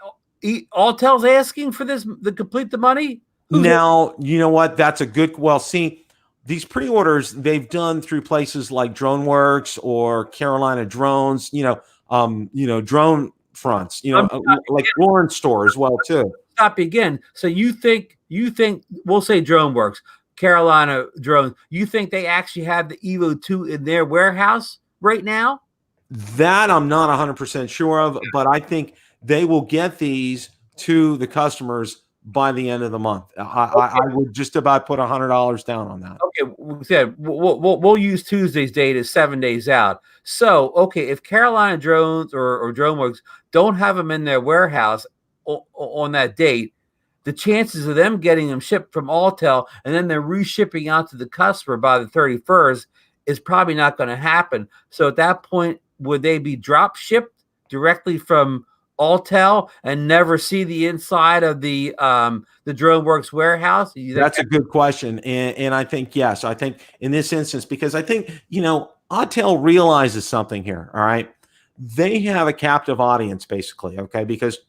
Alltel's asking for this to complete the money? Now, you know what? That's a good. Well, see, these pre-orders they've done through places like DroneWorks or Carolina Drones. Drone fronts. Like Lawrence Store as well too. Stop you again. So you think we'll say DroneWorks, Carolina Drones. You think they actually have the Evo 2 in their warehouse right now? That I'm not 100% sure of, but I think they will get these to the customers by the end of the month. I would just about put $100 down on that. Okay, we said we'll use Tuesday's date as 7 days out. So, okay, if Carolina Drones or DroneWorks don't have them in their warehouse on that date, the chances of them getting them shipped from Alltel and then they're reshipping out to the customer by the 31st is probably not going to happen. So at that point, would they be drop shipped directly from Alltel and never see the inside of the DroneWorks warehouse? That's a good question, and I think yes. I think in this instance, because I think Autel realizes something here. All right, they have a captive audience, basically. Okay, because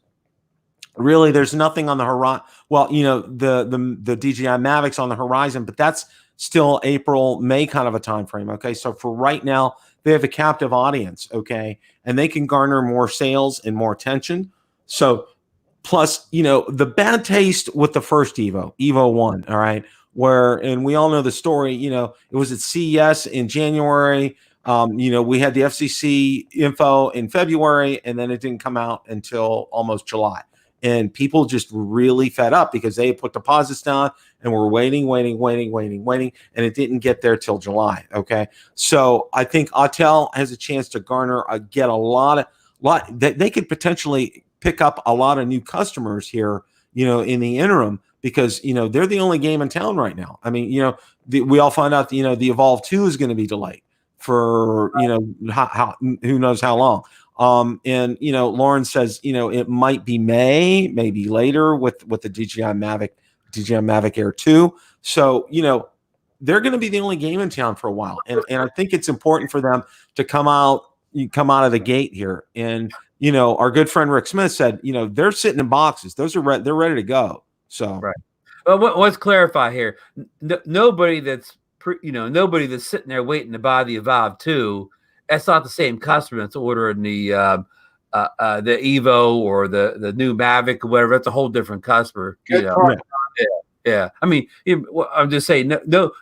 really, there's nothing on the horizon. Well, the DJI Mavic's on the horizon, but that's still April, May kind of a time frame. Okay, so for right now, they have a captive audience. Okay, and they can garner more sales and more attention. So, plus, the bad taste with the first Evo 1. All right, and we all know the story. It was at CES in January. We had the FCC info in February, and then it didn't come out until almost July. And people just really fed up because they put deposits down and were waiting, and it didn't get there till July. Okay, so I think Autel has a chance to get a lot. They could potentially pick up a lot of new customers here, in the interim, because they're the only game in town right now. I mean, we all found out, the Evolve 2 is going to be delayed for how who knows how long. And Lauren says, it might be May, maybe later with the DJI Mavic Air 2. So, they're going to be the only game in town for a while. And I think it's important for them to come out of the gate here. And, our good friend Rick Smith said, they're sitting in boxes. Those are they're ready to go. So, right. Well, let's clarify here. Nobody that's sitting there waiting to buy the Evolve 2, that's not the same customer that's ordering the Evo or the new Mavic or whatever. That's a whole different customer. Yeah. I mean, I'm just saying,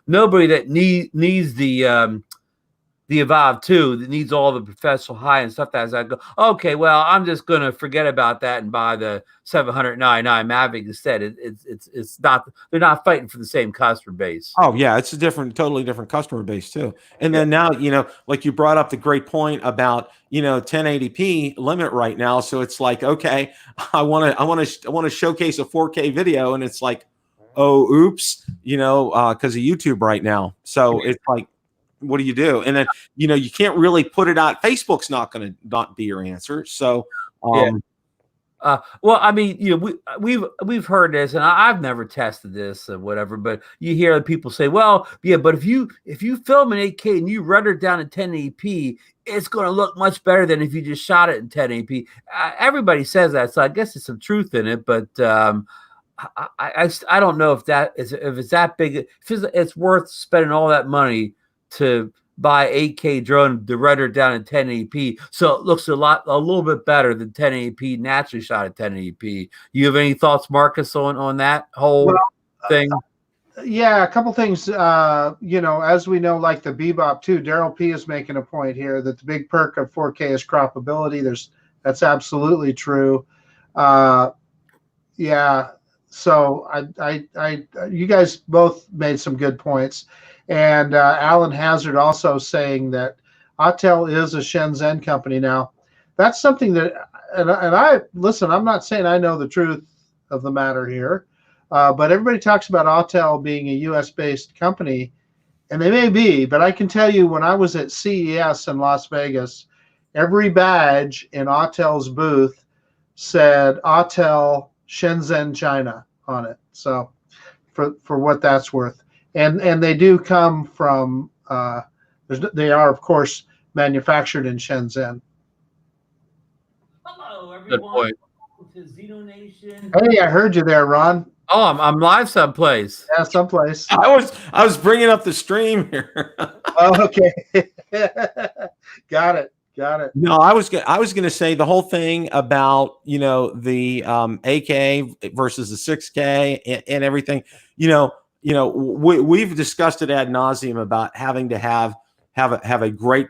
nobody that needs the Evolve 2 that needs all the professional high and stuff. That's I go, okay, well, I'm just gonna forget about that and buy the $799 Mavic instead. It's not, they're not fighting for the same customer base. Oh yeah, it's a totally different customer base too. And then now, like you brought up the great point about 1080p limit right now. So it's like, okay, I want to showcase a 4K video, and it's like, oh, oops, because of YouTube right now. So it's like, what do you do? And then, you can't really put it out. Facebook's not going to not be your answer. So, well, I mean, we've heard this, and I've never tested this or whatever, but you hear people say, well, yeah, but if you film in 8K and you render it down in 1080p, it's going to look much better than if you just shot it in 1080p. Everybody says that, so I guess there's some truth in it, but I don't know if it's that big. If it's worth spending all that money to buy 8K drone to render it down in 1080p, so it looks a little bit better than 1080p naturally shot at 1080p. You have any thoughts, Marcus, on that whole thing? Yeah, a couple things. As we know, like the Bebop 2, Daryl P is making a point here that the big perk of 4K is croppability. That's absolutely true. Yeah. So you guys both made some good points. And Alan Hazard also saying that Autel is a Shenzhen company now. That's something that, and I listen, I'm not saying I know the truth of the matter here, but everybody talks about Autel being a US-based company, and they may be, but I can tell you when I was at CES in Las Vegas, every badge in Autel's booth said Autel Shenzhen, China on it. So for what that's worth. And they do come from, they are, of course, manufactured in Shenzhen. Hello, everyone. Welcome to Zino Nation. Hey, I heard you there, Ron. Oh, I'm live someplace. Yeah, someplace. I was bringing up the stream here. Oh, okay. Got it. No, I was going to say the whole thing about the 8K versus the 6K and everything. We've discussed it ad nauseum about having to have a great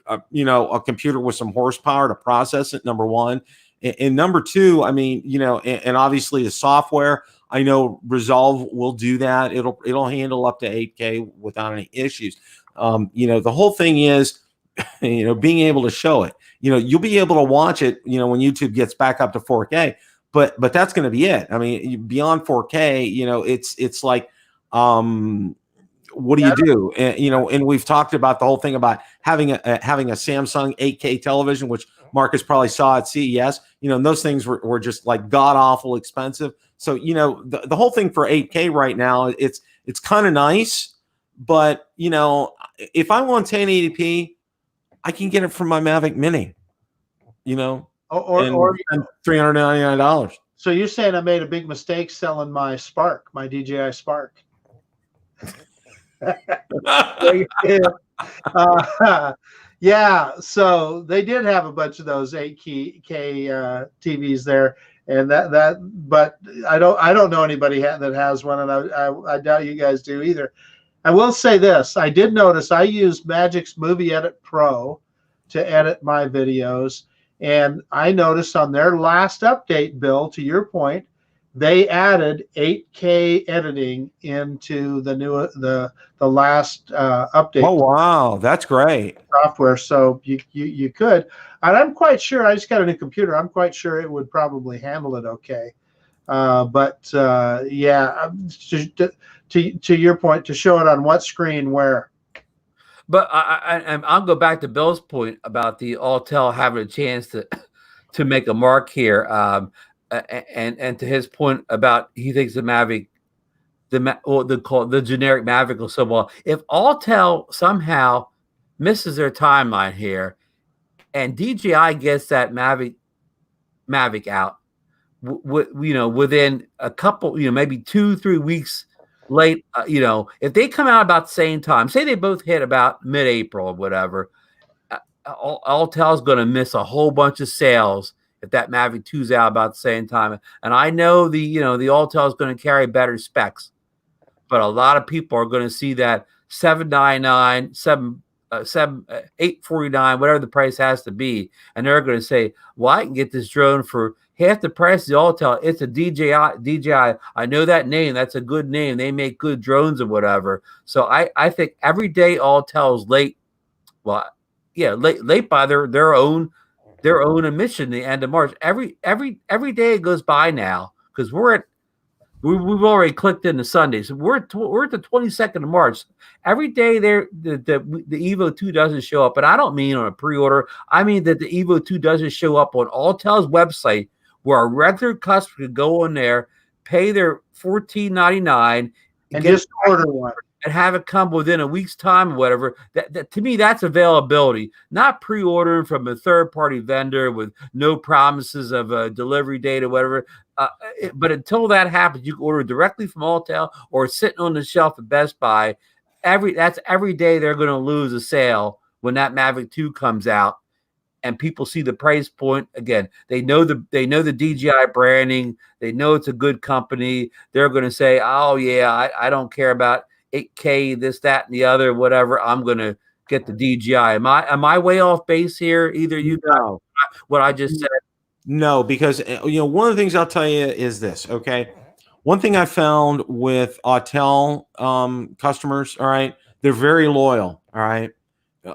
a computer with some horsepower to process it. Number one, and number two, I mean, and obviously the software. I know Resolve will do that. It'll handle up to 8K without any issues. The whole thing is, being able to show it. You'll be able to watch it, when YouTube gets back up to 4K. But that's going to be it. I mean, beyond 4K, it's like, what do you do? And we've talked about the whole thing about having a Samsung 8K television, which Marcus probably saw at CES. And those things were just like god awful expensive. So the whole thing for 8K right now, it's kind of nice, but if I want 1080p, I can get it from my Mavic Mini, or and $399. so you're saying I made a big mistake selling my Spark, my DJI Spark? Yeah, so they did have a bunch of those 8K TVs there, and but I don't know anybody that has one, and I doubt you guys do either. I will say this: I did notice I used Magic's Movie Edit Pro to edit my videos, and I noticed on their last update, Bill, to your point, they added 8K editing into the last update. Oh wow, that's great software. So you could, and I'm quite sure. I just got a new computer. I'm quite sure it would probably handle it okay. Yeah, to your point, to show it on what screen where. But I'll go back to Bill's point about the Autel having a chance to make a mark here, and to his point about he thinks the Mavic, the generic Mavic will so well. If Autel somehow misses their timeline here, and DJI gets that Mavic out, within a couple, maybe 2-3 weeks late, if they come out about the same time, say they both hit about mid-April or whatever, Autel's going to miss a whole bunch of sales if that Mavic 2's out about the same time. And I know the Autel is going to carry better specs, but a lot of people are going to see that $799, $849, whatever the price has to be, and they're going to say, well, I can get this drone for half the price of the Autel. It's a DJI. I know that name. That's a good name. They make good drones and whatever. So I think every day Autel's late. Well, yeah, late by their own admission. The end of March. Every day it goes by now, because we've already clicked into Sunday, so we're at the 22nd of March. Every day the Evo 2 doesn't show up, and I don't mean on a pre-order. I mean that the Evo 2 doesn't show up on Autel's website, where a regular customer could go on there, pay their $14.99, and just order one, and have it come within a week's time or whatever. That to me, that's availability, not pre-ordering from a third-party vendor with no promises of a delivery date or whatever. But until that happens, you can order directly from Autel or sitting on the shelf at Best Buy. Every day they're going to lose a sale when that Mavic 2 comes out, and people see the price point. Again, they know the DJI branding. They know it's a good company. They're going to say, oh yeah, I don't care about 8K, this, that, and the other, whatever. I'm going to get the DJI. Am I way off base here? Either you know what I just said. No, because one of the things I'll tell you is this. Okay, one thing I found with Autel customers, all right, they're very loyal. All right,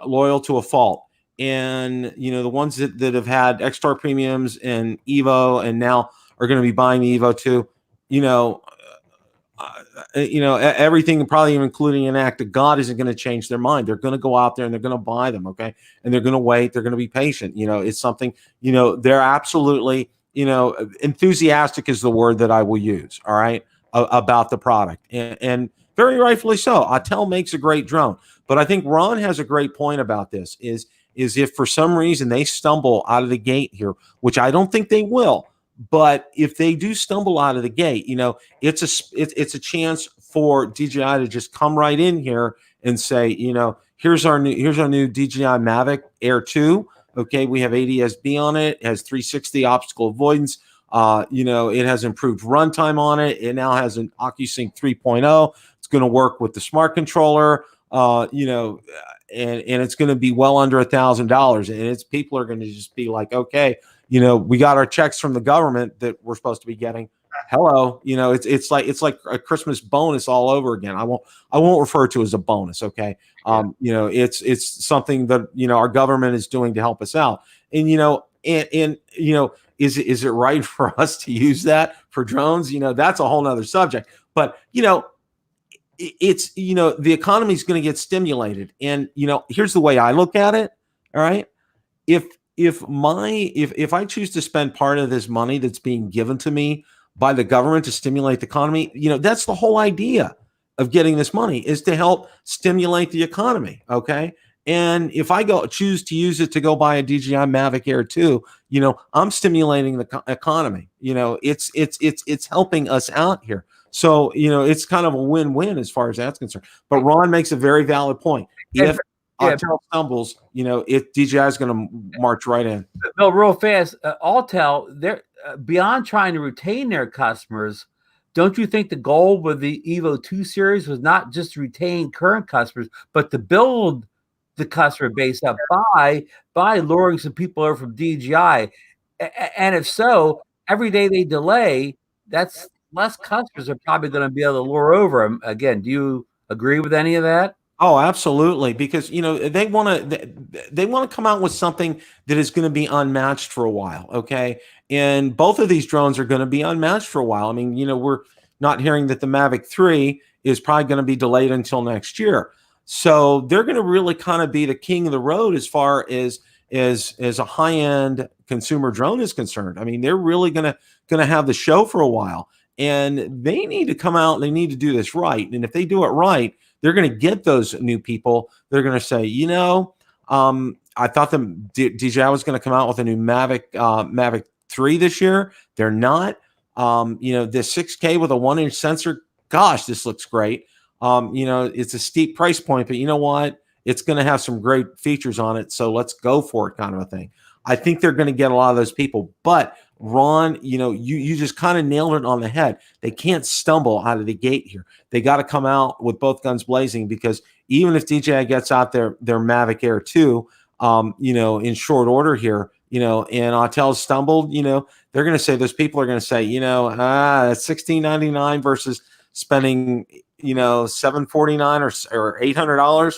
loyal to a fault. And the ones that have had X-Star premiums and Evo and now are going to be buying the Evo 2, everything, probably even including an act of God, isn't going to change their mind. They're going to go out there and they're going to buy them. Okay. And they're going to wait. They're going to be patient. It's something, they're absolutely, enthusiastic is the word that I will use. All right. About the product, and very rightfully so. Autel makes a great drone, but I think Ron has a great point about this is if for some reason they stumble out of the gate here, which I don't think they will, but if they do stumble out of the gate, it's a chance for DJI to just come right in here and say, here's our new DJI Mavic Air 2. Okay, we have ADS-B on it. It has 360 obstacle avoidance. It has improved runtime on it. It now has an OcuSync 3.0. It's going to work with the smart controller. And it's going to be well under $1,000, and people are going to just be like, okay, we got our checks from the government that we're supposed to be getting. Hello, it's like a Christmas bonus all over again. I won't refer to it as a bonus. Okay. It's something that, our government is doing to help us out. And, is it right for us to use that for drones? That's a whole nother subject, but, it's the economy is going to get stimulated, and here's the way I look at it. All right, if I choose to spend part of this money that's being given to me by the government to stimulate the economy, that's the whole idea of getting this money, is to help stimulate the economy. Okay, And if I choose to use it to go buy a DJI Mavic Air 2, I'm stimulating the economy. It's helping us out here. So, it's kind of a win-win as far as that's concerned. But Ron makes a very valid point. If Autel stumbles, DJI is going to march right in. Bill, real fast, Autel, they're beyond trying to retain their customers. Don't you think the goal with the Evo 2 series was not just to retain current customers, but to build the customer base up by luring some people over from DJI? And if so, every day they delay, that's less customers are probably going to be able to lure over them. Again, do you agree with any of that? Oh, absolutely. Because, they want to come out with something that is going to be unmatched for a while. Okay. And both of these drones are going to be unmatched for a while. I mean, we're not hearing that the Mavic 3 is probably going to be delayed until next year. So they're going to really kind of be the king of the road as far as a high-end consumer drone is concerned. I mean, they're really going to have the show for a while, and they need to come out and they need to do this right. And if they do it right, they're going to get those new people. They're going to say, I thought the DJI was going to come out with a new Mavic 3 this year. They're not. This 6K with a 1-inch sensor, gosh, this looks great. It's a steep price point, but you know what? It's going to have some great features on it. So let's go for it, kind of a thing. I think they're going to get a lot of those people. But Ron, you just kind of nailed it on the head. They can't stumble out of the gate here. They got to come out with both guns blazing, because even if DJI gets out their Mavic Air 2, in short order here, and Autel stumbled, they're going to say, those people are going to say, it's $16.99 versus spending, $749 or $800.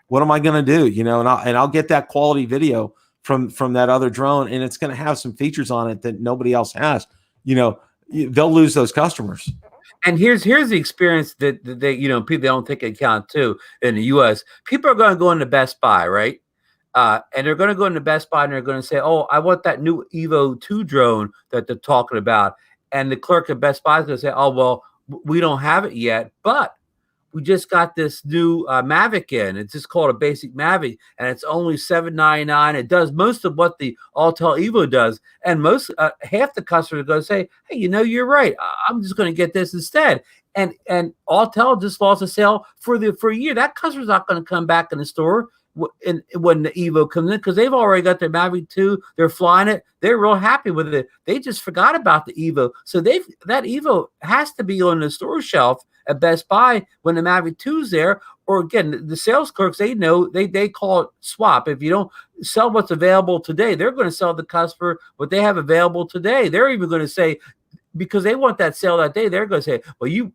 What am I going to do? And I'll get that quality video from that other drone, and it's going to have some features on it that nobody else has. They'll lose those customers. And here's the experience that they, people don't take account too in the US. People are going to go into Best Buy, right? And they're going to go into Best Buy and they're going to say, oh, I want that new Evo 2 drone that they're talking about. And the clerk at Best Buy is going to say, oh, well, we don't have it yet, but we just got this new Mavic in. It's just called a basic Mavic, and it's only $799. It does most of what the Autel Evo does, and half the customers are going to say, "Hey, you're right. I'm just going to get this instead." And Autel just lost a sale for a year. That customer's not going to come back in the store when the Evo comes in, because they've already got their Mavic 2. They're flying it. They're real happy with it. They just forgot about the Evo. So that Evo has to be on the store shelf at Best Buy when the Mavic 2's there. Or again, the sales clerks, they know, they call it swap. If you don't sell what's available today, they're going to sell the customer what they have available today. They're even going to say, because they want that sale that day, they're going to say, well,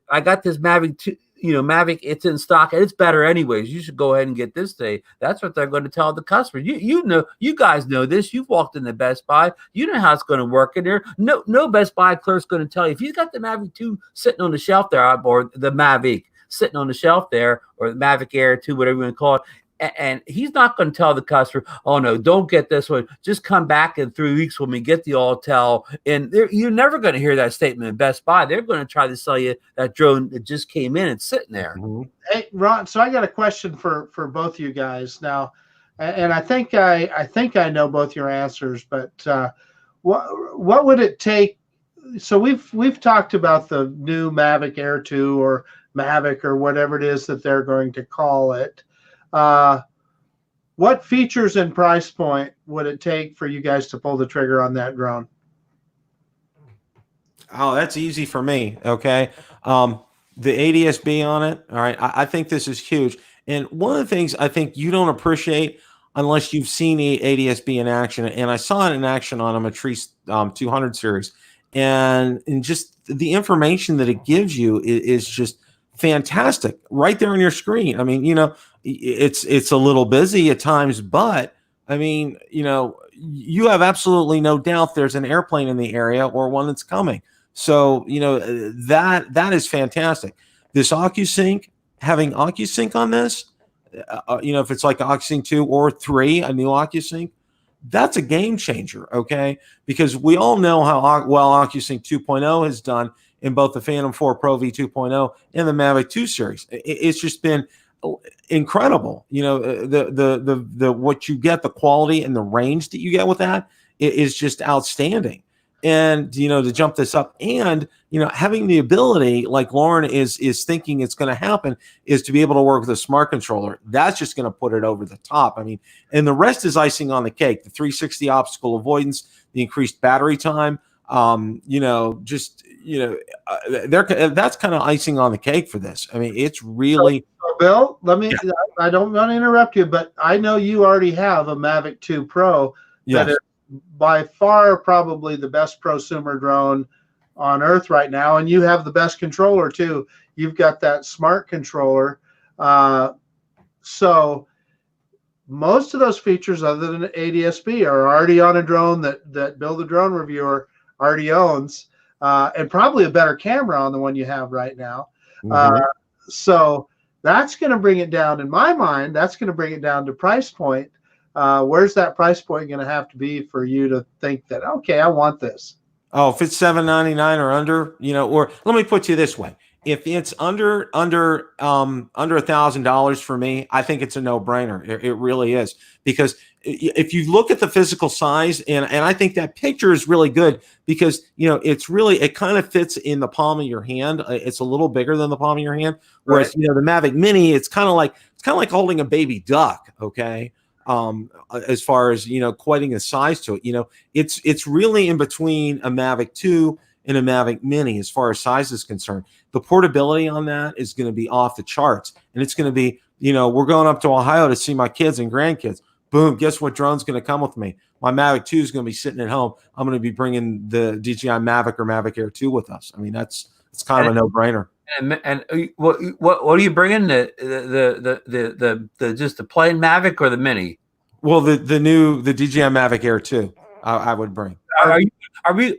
I got this Mavic 2, Mavic, it's in stock and it's better anyways. You should go ahead and get this today. That's what they're going to tell the customer. You guys know this. You've walked into Best Buy. You know how it's going to work in there. No Best Buy clerk's going to tell you, if you got the Mavic 2 sitting on the shelf there, or the Mavic sitting on the shelf there, or the Mavic Air 2, whatever you want to call it, and he's not going to tell the customer, oh no, don't get this one. Just come back in 3 weeks when we get the Autel. And you're never going to hear that statement in Best Buy. They're going to try to sell you that drone that just came in and sitting there. Mm-hmm. Hey, Ron, so I got a question for both of you guys now, and I think I know both your answers, but what would it take? So we've talked about the new Mavic Air 2 or Mavic or whatever it is that they're going to call it. What features and price point would it take for you guys to pull the trigger on that drone? Oh, that's easy for me. Okay. The ADS-B on it. All right. I think this is huge. And one of the things I think you don't appreciate unless you've seen the ADS-B in action, and I saw it in action on a Matrice 200 series, and just the information that it gives you is just fantastic right there on your screen. I mean, it's a little busy at times, but I mean, you have absolutely no doubt there's an airplane in the area or one that's coming. So, that is fantastic. This OcuSync, having OcuSync on this, if it's like OcuSync 2 or 3, a new OcuSync, that's a game changer, okay? Because we all know how well OcuSync 2.0 has done in both the Phantom 4 Pro V2.0 and the Mavic 2 series. It's just been incredible. You know, the what you get, the quality and the range that you get with that is just outstanding. And, you know, to jump this up and, you know, having the ability like Lauren is thinking it's going to happen is to be able to work with a smart controller. That's just going to put it over the top. I mean, and the rest is icing on the cake, the 360 obstacle avoidance, the increased battery time, you know, just, you know, that's kind of icing on the cake for this. I mean, it's really. So Bill, let me, I don't want to interrupt you, but I know you already have a Mavic 2 Pro that is by far probably the best prosumer drone on earth right now, and you have the best controller too. You've got that smart controller. So most of those features other than ADSB are already on a drone that Bill the Drone Reviewer already owns, and probably a better camera on the one you have right now. So that's going to bring it down, in my mind, that's going to bring it down to price point. Where's that price point going to have to be for you to think that, okay, I want this? Oh, if it's $799 or under, you know, or let me put you this way. If it's under $1,000 for me, I think it's a no-brainer. It really is, because if you look at the physical size, and I think that picture is really good because, you know, it's really, it kind of fits in the palm of your hand. It's a little bigger than the palm of your hand. Whereas, you know, the Mavic Mini, it's kind of like holding a baby duck. Okay. As far as, you know, quoting a size to it, you know, it's really in between a Mavic 2 and a Mavic Mini as far as size is concerned. The portability on that is going to be off the charts, and it's going to be, you know, we're going up to Ohio to see my kids and grandkids. Boom, guess what drone's going to come with me? My Mavic 2 is going to be sitting at home. I'm going to be bringing the DJI Mavic or Mavic Air 2 with us. I mean, it's kind of a no-brainer. And what are you bringing, the just the plain Mavic or the Mini? Well, the DJI Mavic Air 2 I would bring.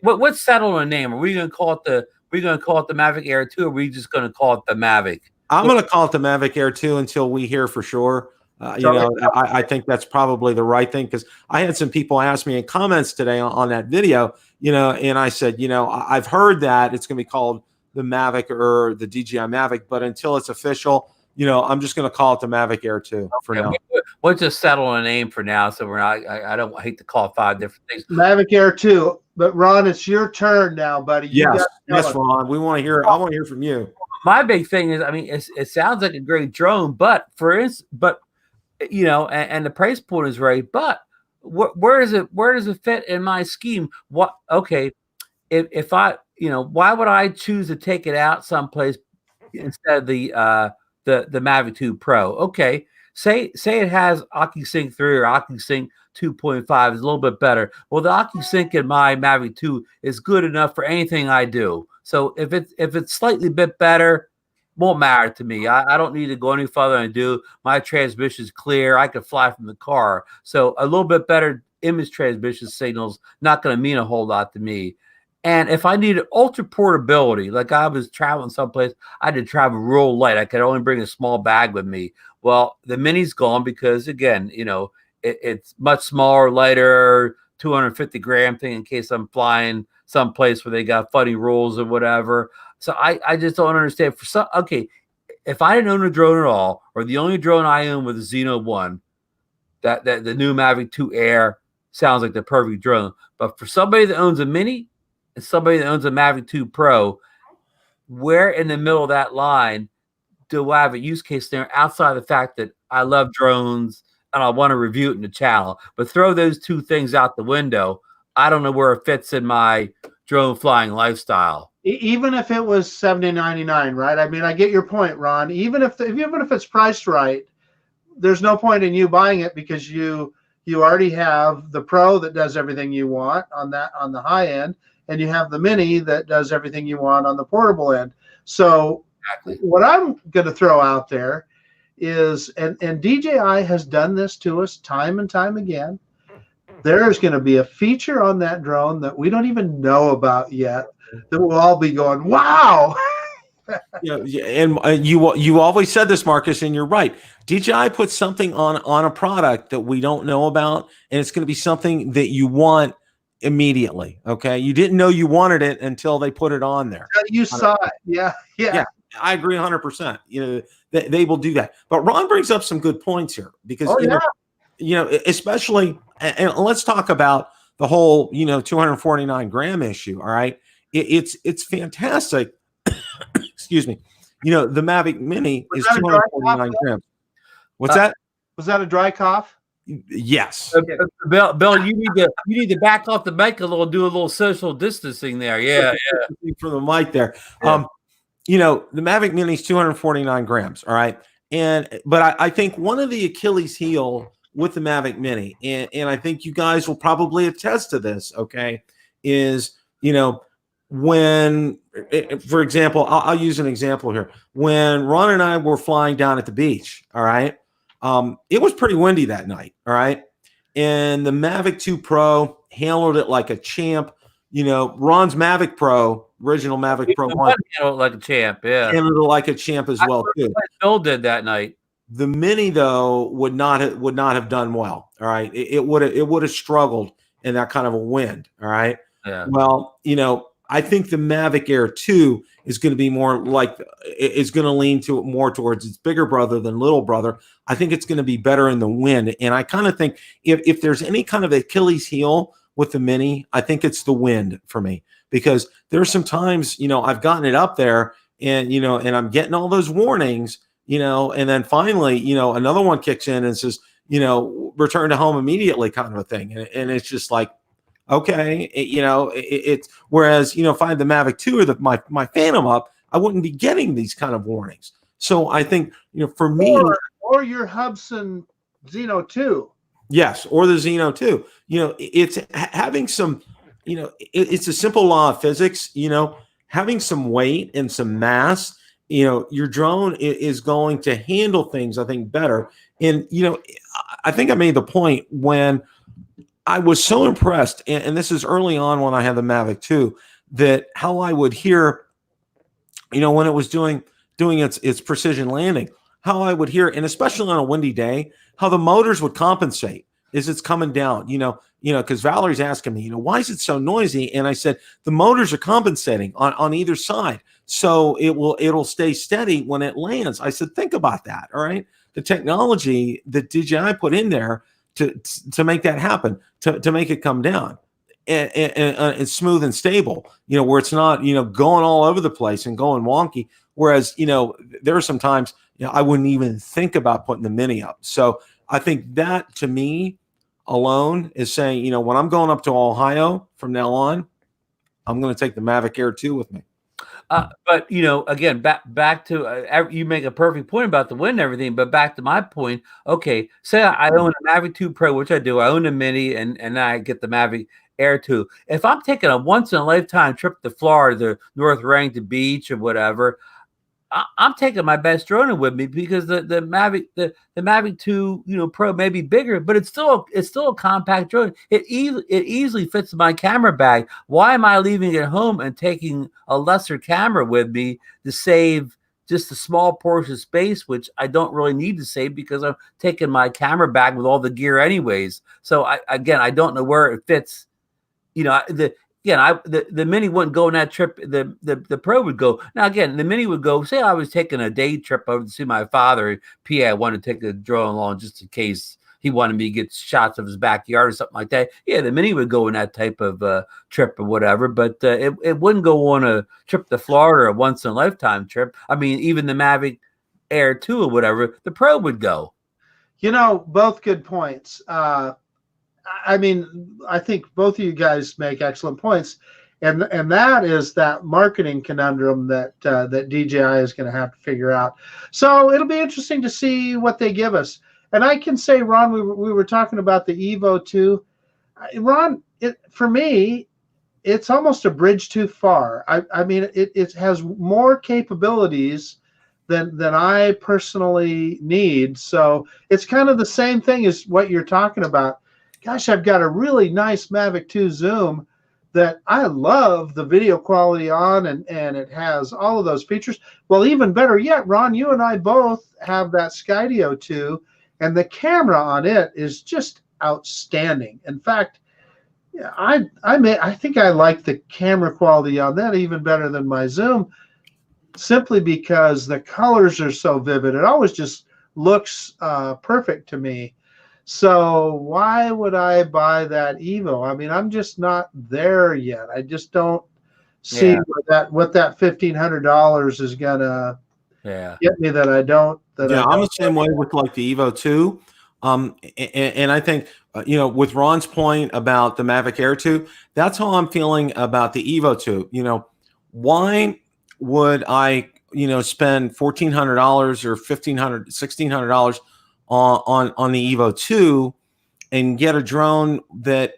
What's settled on a name? Are we going to call it the Mavic Air 2, or are we just going to call it the Mavic? I'm going to call it the Mavic Air 2 until we hear for sure. You know, I think that's probably the right thing, because I had some people ask me in comments today on that video, you know, and I said, you know, I've heard that it's going to be called the Mavic or the DJI Mavic, but until it's official, you know, I'm just going to call it the Mavic Air 2 for now. We'll just settle on a name for now, so we're not. I don't hate to call it 5 different things. Mavic Air 2, but Ron, it's your turn now, buddy. Yes, Ron. We want to hear. I want to hear from you. My big thing is, I mean, it sounds like a great drone, but you know, and the price point is right, but where does it fit in my scheme? What? Okay, if I, you know, why would I choose to take it out someplace instead of the Mavic 2 Pro? Okay, say it has OcuSync 3 or OcuSync 2.5 is a little bit better. Well, the OcuSync in my Mavic 2 is good enough for anything I do. So if it's slightly bit better, won't matter to me. I don't need to go any further than do. My transmission is clear. I can fly from the car. So a little bit better image transmission signals not going to mean a whole lot to me. And if I needed ultra portability, like I was traveling someplace, I had to travel real light. I could only bring a small bag with me. Well, the Mini's gone because, again, you know, it's much smaller, lighter, 250 gram thing in case I'm flying someplace where they got funny rules or whatever. So I just don't understand. Okay, if I didn't own a drone at all, or the only drone I own was a Zino 1, that the new Mavic 2 Air sounds like the perfect drone. But for somebody that owns a Mini and somebody that owns a Mavic 2 Pro, where in the middle of that line do I have a use case there outside of the fact that I love drones and I want to review it in the channel? But throw those two things out the window. I don't know where it fits in my drone flying lifestyle. Even if it was $70.99, right? I mean, I get your point, Ron. Even if it's priced right, there's no point in you buying it, because you already have the Pro that does everything you want on the high end, and you have the Mini that does everything you want on the portable end. So what I'm going to throw out there is, and DJI has done this to us time and time again, there's going to be a feature on that drone that we don't even know about yet that we'll all be going, wow. Yeah, and you always said this, Marcus, and you're right. DJI puts something on a product that we don't know about, and it's going to be something that you want immediately. Okay, you didn't know you wanted it until they put it on there. You saw it, yeah. I agree 100%. You know, they will do that. But Ron brings up some good points here because, especially, and let's talk about the whole, 249 gram issue. All right. It's fantastic. Excuse me. The Mavic Mini is 249 grams. What's that? Was that a dry cough? Yes. Bill, you need to back off the mic a little, do a little social distancing there. Yeah. From the mic there. Yeah. The Mavic Mini is 249 grams. All right. But I think one of the Achilles heel with the Mavic Mini, and I think you guys will probably attest to this, okay, is, when, for example, I'll use an example here. When Ron and I were flying down at the beach, all right, it was pretty windy that night, all right, and the Mavic 2 Pro handled it like a champ. Ron's Mavic Pro, original Mavic Pro 1, handled it like a champ, yeah, handled it like a champ as well too. Bill did that night. The Mini though would not have done well. All right, it would have struggled in that kind of a wind. All right. Yeah. Well, I think the Mavic Air 2 is going to be more like, it's going to lean more towards its bigger brother than little brother. I think it's going to be better in the wind. And I kind of think if there's any kind of Achilles heel with the Mini, I think it's the wind for me, because there's some times, I've gotten it up there and, and I'm getting all those warnings, and then finally, another one kicks in and says, return to home immediately kind of a thing. And it's just like, okay, it's whereas, if I had the Mavic 2 or my Phantom up, I wouldn't be getting these kind of warnings. So I think, for me, or your Hubsan Zino 2. Yes, or the Zino 2. It's having some, it's a simple law of physics, having some weight and some mass, your drone is going to handle things, I think, better. And, I think I made the point when I was so impressed, and this is early on when I had the Mavic 2, that how I would hear, when it was doing its precision landing, how I would hear, and especially on a windy day, how the motors would compensate as it's coming down, because Valerie's asking me, why is it so noisy? And I said, the motors are compensating on either side. So it'll stay steady when it lands. I said, think about that. All right. The technology that DJI put in there to make that happen, to make it come down and smooth and stable, where it's not, going all over the place and going wonky. Whereas, there are some times, I wouldn't even think about putting the Mini up. So I think that to me alone is saying, when I'm going up to Ohio from now on, I'm going to take the Mavic Air 2 with me. But again, back to you make a perfect point about the wind and everything. But back to my point, okay, say I own a Mavic 2 Pro, which I do. I own a Mini, and I get the Mavic Air 2. If I'm taking a once in a lifetime trip to Florida, North Rankin Beach, or whatever, I'm taking my best drone with me, because the Mavic 2 Pro may be bigger, but it's still a compact drone. It easily fits in my camera bag. Why am I leaving it home and taking a lesser camera with me to save just a small portion of space, which I don't really need to save, because I'm taking my camera bag with all the gear anyways. So I don't know where it fits. The Mini wouldn't go on that trip. The Pro would go. Now, again, the Mini would go. Say I was taking a day trip over to see my father in PA. I wanted to take the drone along just in case he wanted me to get shots of his backyard or something like that. Yeah, the Mini would go on that type of trip or whatever. But it wouldn't go on a trip to Florida, a once in a lifetime trip. I mean, even the Mavic Air 2 or whatever, the Pro would go. Both good points. I think both of you guys make excellent points, and that is that marketing conundrum that DJI is going to have to figure out. So it'll be interesting to see what they give us. And I can say, Ron, we were talking about the Evo 2. Ron, for me, it's almost a bridge too far. It has more capabilities than I personally need. So it's kind of the same thing as what you're talking about. Gosh, I've got a really nice Mavic 2 zoom that I love the video quality on, and it has all of those features. Well, even better yet, Ron, you and I both have that Skydio 2, and the camera on it is just outstanding. In fact, I think I like the camera quality on that even better than my zoom. simply because the colors are so vivid. It always just looks perfect to me. So why would I buy that Evo? I mean, I'm just not there yet. I just don't see Yeah. what that $1,500 is gonna Yeah. get me that I don't. Yeah, I'm the same way with like the Evo 2. And I think, with Ron's point about the Mavic Air 2, that's how I'm feeling about the Evo 2. Why would I, spend $1,400 or $1,500, $1,600 on the Evo 2 and get a drone that,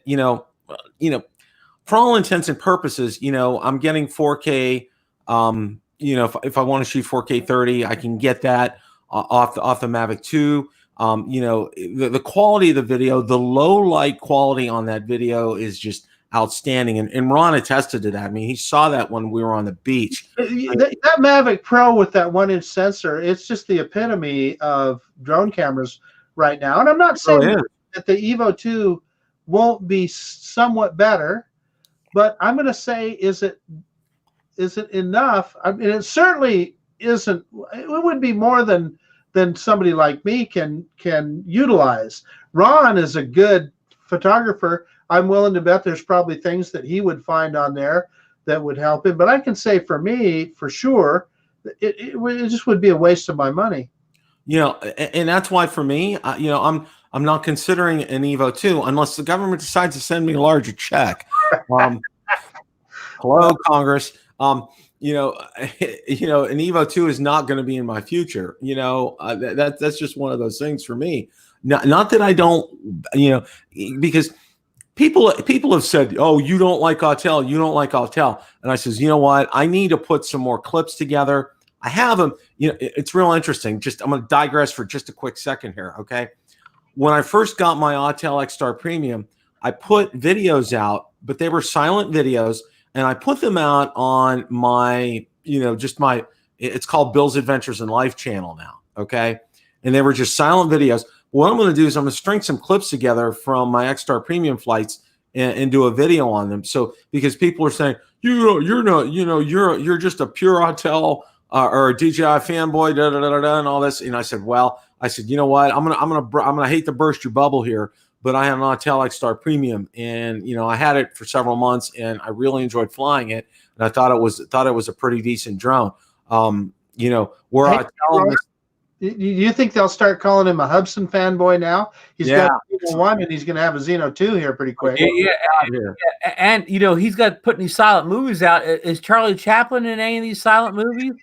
for all intents and purposes, I'm getting 4K. If I want to shoot 4K 30, I can get that off the Mavic 2. The quality of the video, the low light quality on that video is just outstanding. And Ron attested to that. I mean, he saw that when we were on the beach. That Mavic Pro with that 1-inch sensor, it's just the epitome of drone cameras right now. And I'm not saying that the Evo 2 won't be somewhat better, but I'm going to say, is it enough? I mean, it certainly isn't. It would be more than somebody like me can utilize. Ron is a good photographer. I'm willing to bet there's probably things that he would find on there that would help him. But I can say for me, for sure, it just would be a waste of my money. And that's why for me, I'm not considering an Evo 2 unless the government decides to send me a larger check. Hello, Congress. An Evo 2 is not going to be in my future. That's just one of those things for me. Not that I don't, because people have said, "Oh, you don't like Autel, you don't like Autel," and I says, you know what? I need to put some more clips together. I have them. It's real interesting. I'm going to digress for just a quick second here. Okay, when I first got my Autel X-Star Premium, I put videos out, but they were silent videos. And I put them out on my, it's called Bill's Adventures in Life channel now. Okay. And they were just silent videos. What I'm going to do is I'm going to string some clips together from my X-Star Premium flights and do a video on them. So, because people are saying, you're not, you're just a pure Autel or a DJI fanboy, and all this. And I said, you know what? I'm going to hate to burst your bubble here, but I have an Autel X-Star Premium, and I had it for several months, and I really enjoyed flying it, and I thought it was a pretty decent drone. Where Autel, do you think they'll start calling him a Hubsan fanboy now? He's got Zino 1, and he's going to have a Zino 2 here pretty quick. Yeah. And he's got putting these silent movies out. Is Charlie Chaplin in any of these silent movies?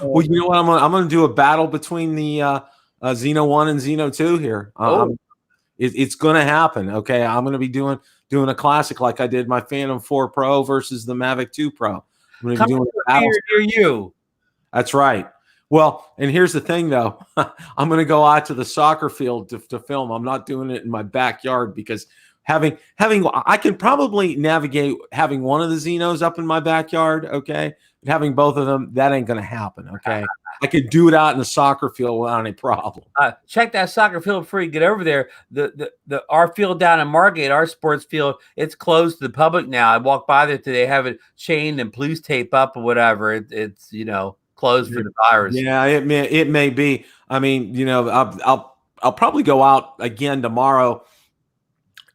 Well, you know what? I'm going to do a battle between the Zino 1 and Zino 2 here. It's going to happen. Okay, I'm going to be doing a classic like I did my Phantom 4 Pro versus the Mavic 2 Pro. I'm going to be doing a battle near you. That's right. Well, and here's the thing, though. I'm going to go out to the soccer field to film. I'm not doing it in my backyard because having I can probably navigate having one of the Zinos up in my backyard. Okay, but having both of them, that ain't going to happen. Okay. I could do it out in the soccer field without any problem. Check that soccer field before you get over there. Our field down in Margate, our sports field, it's closed to the public now. I walked by there today, have it chained and police tape up or whatever. It's closed for the virus. Yeah, it may be. I mean, I'll probably go out again tomorrow.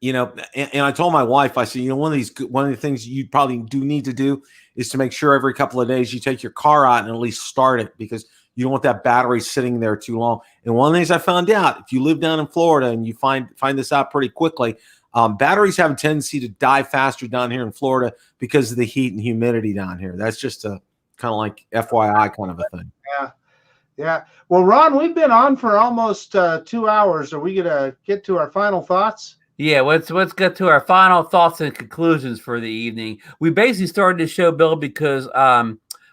And I told my wife, I said, one of the things you probably do need to do is to make sure every couple of days you take your car out and at least start it, because you don't want that battery sitting there too long. And one of the things I found out, if you live down in Florida, and you find this out pretty quickly, batteries have a tendency to die faster down here in Florida because of the heat and humidity down here. That's just a kind of like FYI kind of a thing. Yeah. Well, Ron, we've been on for almost 2 hours. Are we going to get to our final thoughts? Yeah, let's get to our final thoughts and conclusions for the evening. We basically started the show, Bill, because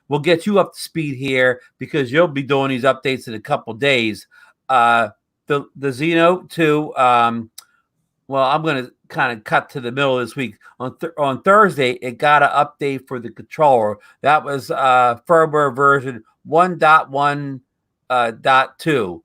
we'll get you up to speed here because you'll be doing these updates in a couple days. The Zino 2, well, I'm going to kind of cut to the middle of this week. On Thursday, it got an update for the controller. That was firmware version 1.1.2.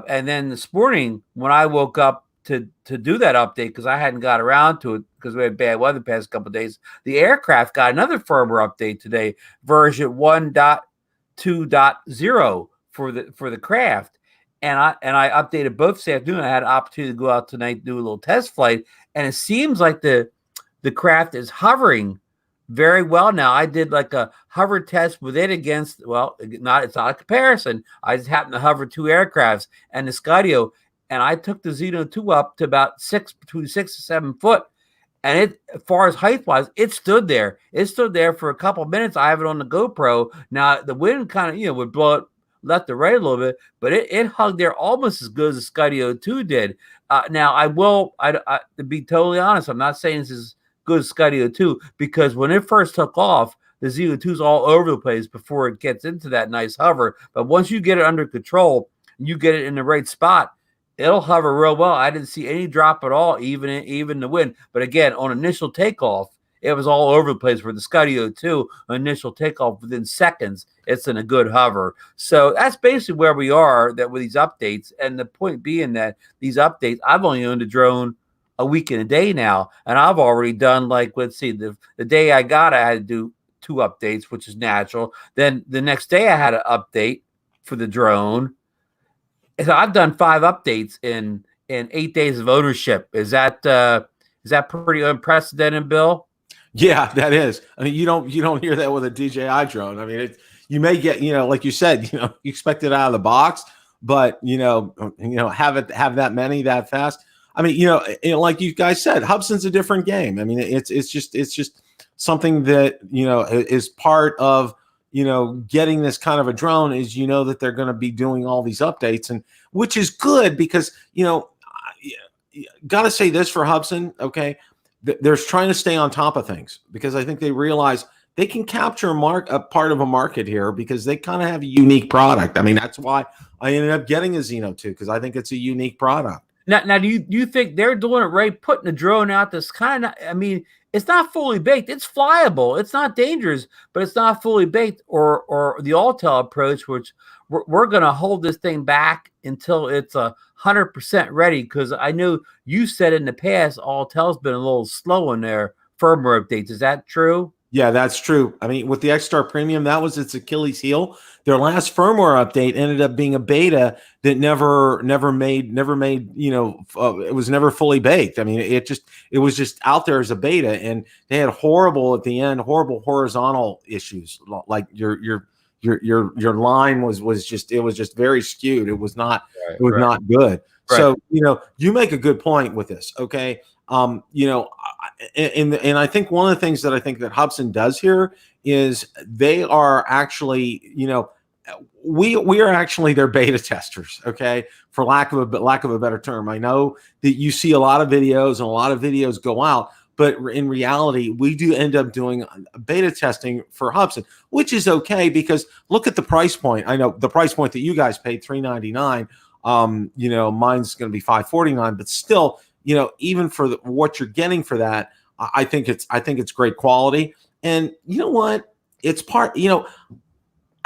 And then this morning, when I woke up to do that update, because I hadn't got around to it because we had bad weather the past couple of days. The aircraft got another firmware update today, version 1.2.0 for the craft. And I updated both this afternoon. I had an opportunity to go out tonight and do a little test flight, and it seems like the craft is hovering very well now. I did like a hover test with it against, well, it's not a comparison. I just happened to hover two aircrafts and the Skydio, and I took the Zino 2 up to about between 6 to 7 foot. And it, as far as height wise, it stood there. It stood there for a couple of minutes. I have it on the GoPro. Now the wind kind of, would blow it left to right a little bit, but it hung there almost as good as the Skydio 2 did. Now I to be totally honest, I'm not saying this is good as Skydio 2, because when it first took off, the Zino 2 is all over the place before it gets into that nice hover. But once you get it under control, you get it in the right spot, it'll hover real well. I didn't see any drop at all, even the wind. But again, on initial takeoff, it was all over the place. For the Skydio 2, initial takeoff within seconds, it's in a good hover. So that's basically where we are with these updates. And the point being that these updates, I've only owned a drone a week and a day now, and I've already done, like, let's see, the day I got, I had to do 2 updates, which is natural. Then the next day I had an update for the drone. So I've done 5 updates in 8 days of ownership. Is that pretty unprecedented, Bill? Yeah, that is. I mean, you don't hear that with a DJI drone. I mean, you may get, like you said, you expect it out of the box, but have that many that fast. I mean, like you guys said, Hubson's a different game. I mean, it's just something that is part of getting this kind of a drone, is that they're going to be doing all these updates, and which is good, because got to say this for Hubson, okay. They're trying to stay on top of things, because I think they realize they can capture a part of a market here, because they kind of have a unique product. I mean, that's why I ended up getting a Zino 2, because I think it's a unique product. Now, do you think they're doing it right, putting the drone out that's kind of, I mean, it's not fully baked. It's flyable. It's not dangerous, but it's not fully baked. Or the Autel approach, which we're going to hold this thing back until it's 100% ready, because I know you said in the past Autel's been a little slow in their firmware updates. Is that true? Yeah, that's true. I mean, with the X-Star Premium, that was its Achilles heel. Their last firmware update ended up being a beta that never made, it was never fully baked. I mean, it was just out there as a beta, and they had horrible horizontal issues. Like your line was just very skewed. It was not not good. Right. So, you make a good point with this. Okay. And I think one of the things that I think that Hubson does here is they are actually, we are actually their beta testers. Okay. For lack of a better term. I know that you see a lot of videos, and a lot of videos go out, but in reality, we do end up doing beta testing for Hubson, which is okay, because look at the price point. I know the price point that you guys paid, $399. Mine's going to be $549, but still, even for what you're getting for that, I think it's great quality. And you know what? It's part,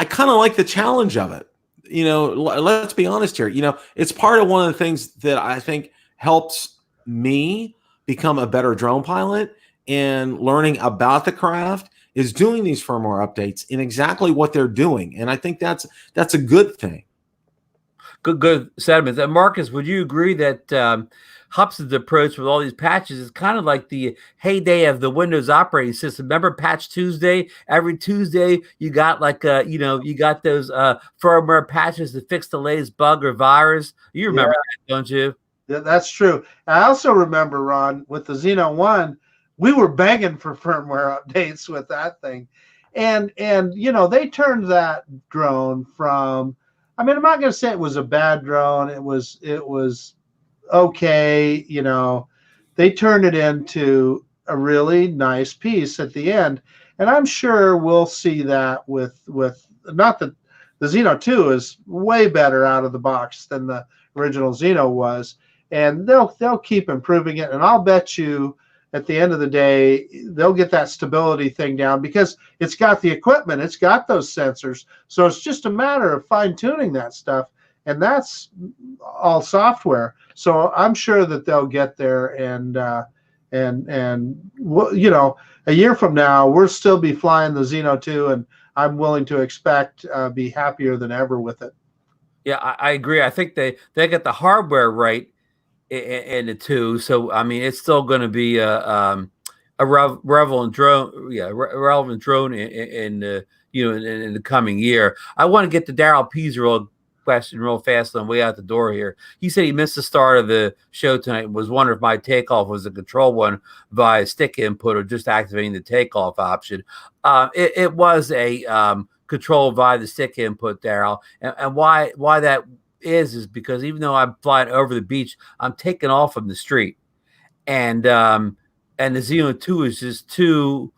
I kind of like the challenge of it. Let's be honest here. It's part of one of the things that I think helps me become a better drone pilot, and learning about the craft is doing these firmware updates in exactly what they're doing. And I think that's a good thing. Good sentiments. And Marcus, would you agree that Hubson's approach with all these patches is kind of like the heyday of the Windows operating system? Remember Patch Tuesday? Every Tuesday you got you got those firmware patches to fix the latest bug or virus. You remember that, don't you? Yeah, that's true. I also remember, Ron, with the Zino 1, we were begging for firmware updates with that thing. And they turned that drone from, I mean, I'm not going to say it was a bad drone. It was okay. They turned it into a really nice piece at the end. And I'm sure we'll see that with not that the Zino 2 is way better out of the box than the original Zino was. And they'll keep improving it. And I'll bet you at the end of the day, they'll get that stability thing down, because it's got the equipment, it's got those sensors. So it's just a matter of fine tuning that stuff. And that's all software. So I'm sure that they'll get there. And and you know, a year from now, we'll still be flying the Zino 2, and I'm willing to expect be happier than ever with it. Yeah, I agree. I think they got the hardware right in the two. So I mean, it's still going to be a relevant drone. Yeah, relevant drone in the in the coming year. I want to get to Daryl P's question real fast on the way out the door here. He said he missed the start of the show tonight and was wondering if my takeoff was a control one via stick input or just activating the takeoff option. It was a control via the stick input, Daryl, and why that is because even though I'm flying over the beach, I'm taking off from the street, and the Zino 2 is just too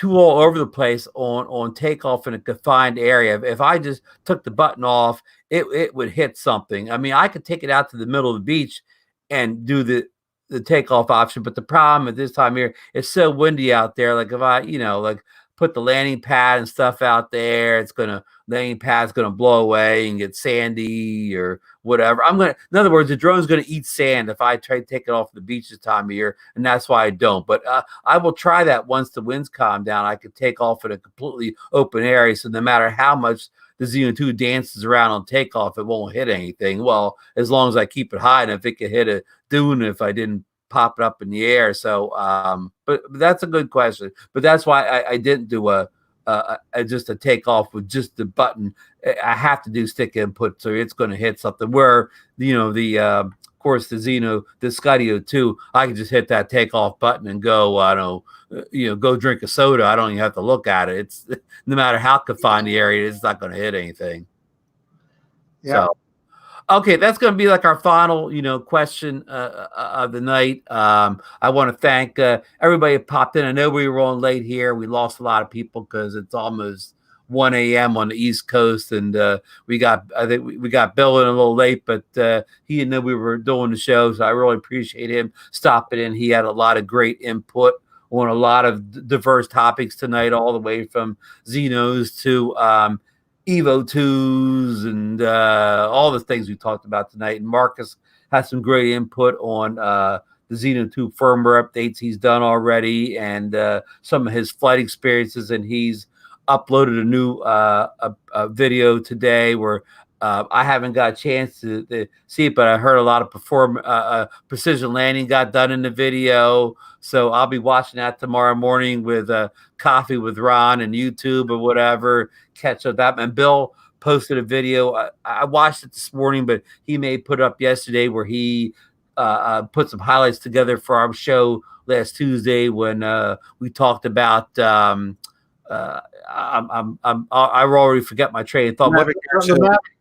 all over the place on takeoff in a confined area. If I just took the button off, it would hit something. I mean, I could take it out to the middle of the beach and do the takeoff option, but the problem at this time of year, it's so windy out there. Like if I, like put the landing pad and stuff out there, landing pad's gonna blow away and get sandy or whatever. In other words, the drone's gonna eat sand if I try to take it off the beach this time of year, and that's why I don't. But I will try that once the winds calm down. I could take off in a completely open area, so no matter how much the Zino 2 dances around on takeoff, it won't hit anything. Well, as long as I keep it high enough, it could hit a dune if I didn't pop it up in the air. So, but that's a good question. But that's why I didn't do just a takeoff with just the button. I have to do stick input, so it's going to hit something. Where of course the Zino, the Skydio 2, I can just hit that takeoff button and go. I don't know, go drink a soda. I don't even have to look at it. It's no matter how confined the area, it's not going to hit anything. Yeah. So, okay, that's going to be like our final, question of the night. I want to thank everybody who popped in. I know we were on late here. We lost a lot of people because it's almost 1 a.m. on the East Coast, and I think we got Bill in a little late, but he didn't know we were doing the show, so I really appreciate him stopping in. He had a lot of great input on a lot of diverse topics tonight, all the way from Xenos to Evo 2s and all the things we talked about tonight. And Marcus has some great input on the Zino 2 firmware updates he's done already, and some of his flight experiences. And he's uploaded a new video today where I haven't got a chance to see it, but I heard a lot of precision landing got done in the video. So I'll be watching that tomorrow morning with Coffee with Ron and YouTube or whatever. Catch up that. And Bill posted a video. I watched it this morning, but he may put it up yesterday where he put some highlights together for our show last Tuesday when we talked about I already forget my train of thought.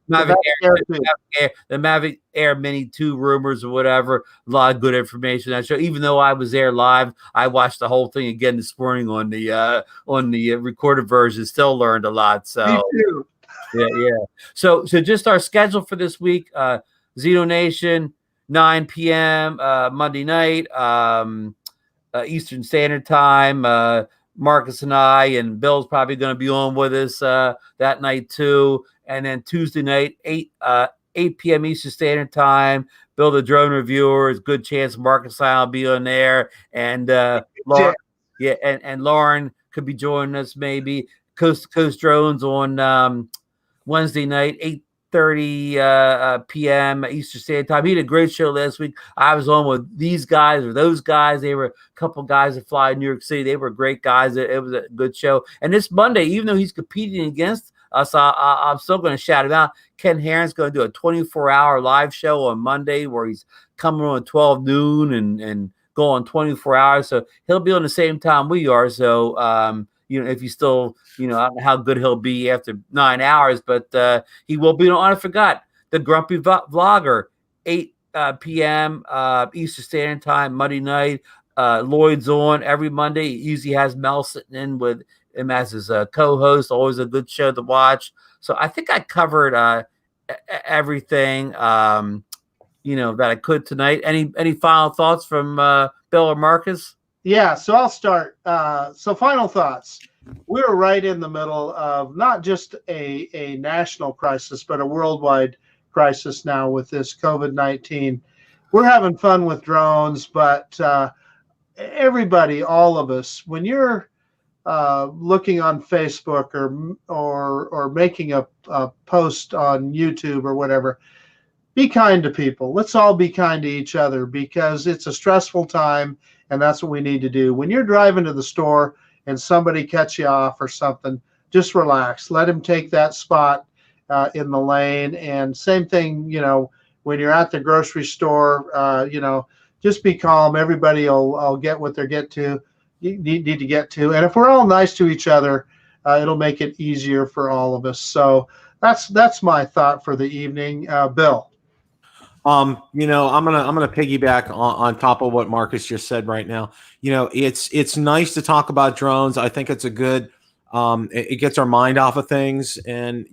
The Mavic Air Mini 2 rumors or whatever. A lot of good information on that show. Even though I was there live, I watched the whole thing again this morning on the recorded version. Still learned a lot. So me too. yeah. So just our schedule for this week. Zeno Nation, 9 p.m. Monday night, Eastern Standard Time. Marcus and I and Bill's probably going to be on with us that night too. And then Tuesday night, 8 p.m. Eastern Standard Time, Bill the Drone Reviewer. It's a good chance Marcus and I will be on there. And Lauren, and Lauren could be joining us maybe. Coast to Coast Drones on Wednesday night, 8:30 p.m. Eastern Standard Time. He had a great show last week. I was on with these guys or those guys. They were a couple guys that fly in New York City. They were great guys. It was a good show. And this Monday, even though he's competing against us, I'm still going to shout him out. Ken Herron's going to do a 24-hour live show on Monday where he's coming on 12 noon and go on 24 hours. So he'll be on the same time we are. So, if you still, I don't know how good he'll be after 9 hours, but he will be on. I forgot the Grumpy Vlogger, 8 p.m. Eastern Standard Time, Monday night. Lloyd's on every Monday. He usually has Mel sitting in with him as his co-host. Always a good show to watch. So I think I covered everything, that I could tonight. Any final thoughts from Bill or Marcus? Yeah, so I'll start. So final thoughts. We're right in the middle of not just a national crisis, but a worldwide crisis now with this COVID-19. We're having fun with drones, but everybody, all of us, when you're looking on Facebook or making a post on YouTube or whatever, be kind to people. Let's all be kind to each other, because it's a stressful time, and that's what we need to do. When you're driving to the store and somebody cuts you off or something, just relax. Let him take that spot in the lane. And same thing, when you're at the grocery store, just be calm. Everybody will get what they need to get to. And if we're all nice to each other, it'll make it easier for all of us. So that's my thought for the evening. Bill. I'm gonna piggyback on top of what Marcus just said right now. It's nice to talk about drones. I think it's a good it gets our mind off of things, and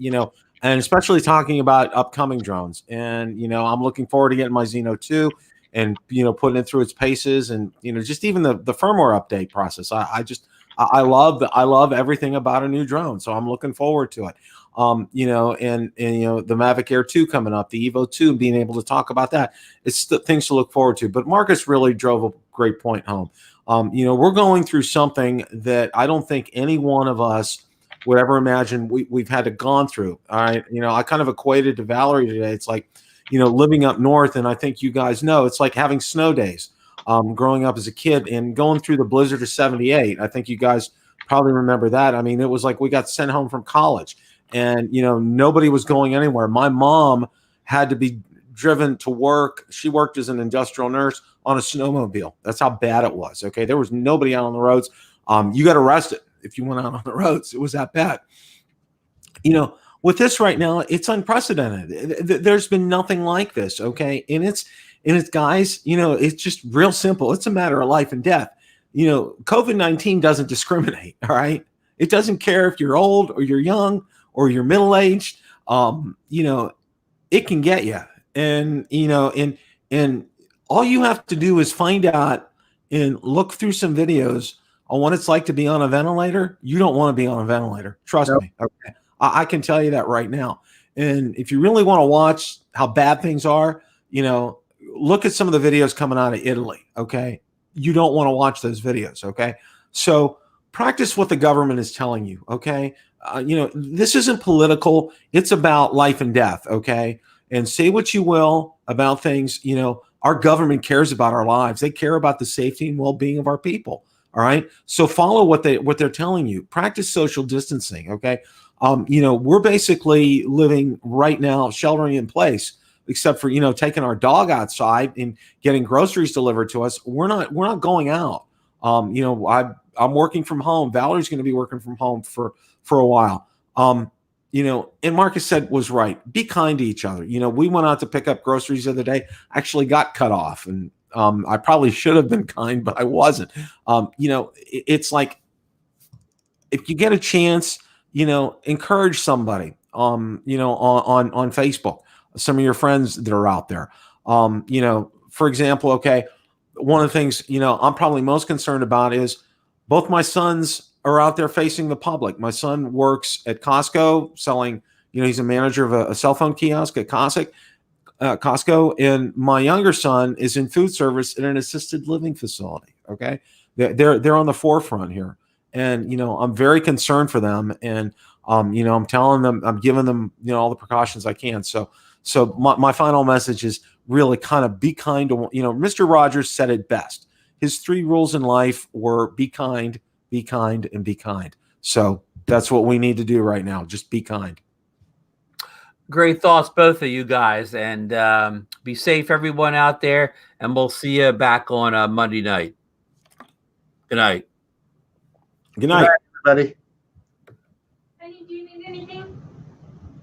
especially talking about upcoming drones. And I'm looking forward to getting my Zino 2 and putting it through its paces, and just even the firmware update process. I love everything about a new drone, so I'm looking forward to it. And the Mavic Air 2 coming up, the Evo 2, being able to talk about that. It's the things to look forward to. But Marcus really drove a great point home. We're going through something that I don't think any one of us would ever imagine we've had to gone through. All right. I kind of equated to Valerie today. It's like, living up north, and I think you guys know, it's like having snow days. Growing up as a kid and going through the blizzard of 78. I think you guys probably remember that. I mean, it was like we got sent home from college, and nobody was going anywhere. My mom had to be driven to work. She worked as an industrial nurse on a snowmobile. That's how bad it was. Okay, there was nobody out on the roads. You got arrested if you went out on the roads. It was that bad. With this right now, it's unprecedented. There's been nothing like this. Okay, and it's guys, it's just real simple. It's a matter of life and death. COVID-19 doesn't discriminate. All right, it doesn't care if you're old or you're young or you're middle-aged. It can get you. And, and all you have to do is find out and look through some videos on what it's like to be on a ventilator. You don't want to be on a ventilator. Trust me. Okay. I can tell you that right now. And if you really want to watch how bad things are, look at some of the videos coming out of Italy. Okay. You don't want to watch those videos. Okay. So practice what the government is telling you. Okay. This isn't political. It's about life and death. Okay. And say what you will about things. Our government cares about our lives. They care about the safety and well-being of our people. All right. So follow what they're telling you. Practice social distancing. Okay. We're basically living right now, sheltering in place, except for, taking our dog outside and getting groceries delivered to us. We're not going out. I'm working from home. Valerie's going to be working from home for a while. And Marcus said was right. Be kind to each other. We went out to pick up groceries the other day, actually got cut off, and I probably should have been kind, but I wasn't. It's like, if you get a chance, encourage somebody, on Facebook, some of your friends that are out there. For example, okay, one of the things, I'm probably most concerned about is both my sons are out there facing the public. My son works at Costco selling, he's a manager of a cell phone kiosk at Costco, and my younger son is in food service in an assisted living facility. Okay. They're on the forefront here. And, I'm very concerned for them. And, I'm telling them, I'm giving them, all the precautions I can. So my final message is really kind of be kind to, Mr. Rogers said it best. His 3 rules in life were be kind, and be kind. So that's what we need to do right now. Just be kind. Great thoughts, both of you guys. And be safe, everyone out there. And we'll see you back on Monday night. Good night. Good night, everybody. Honey, do you need anything?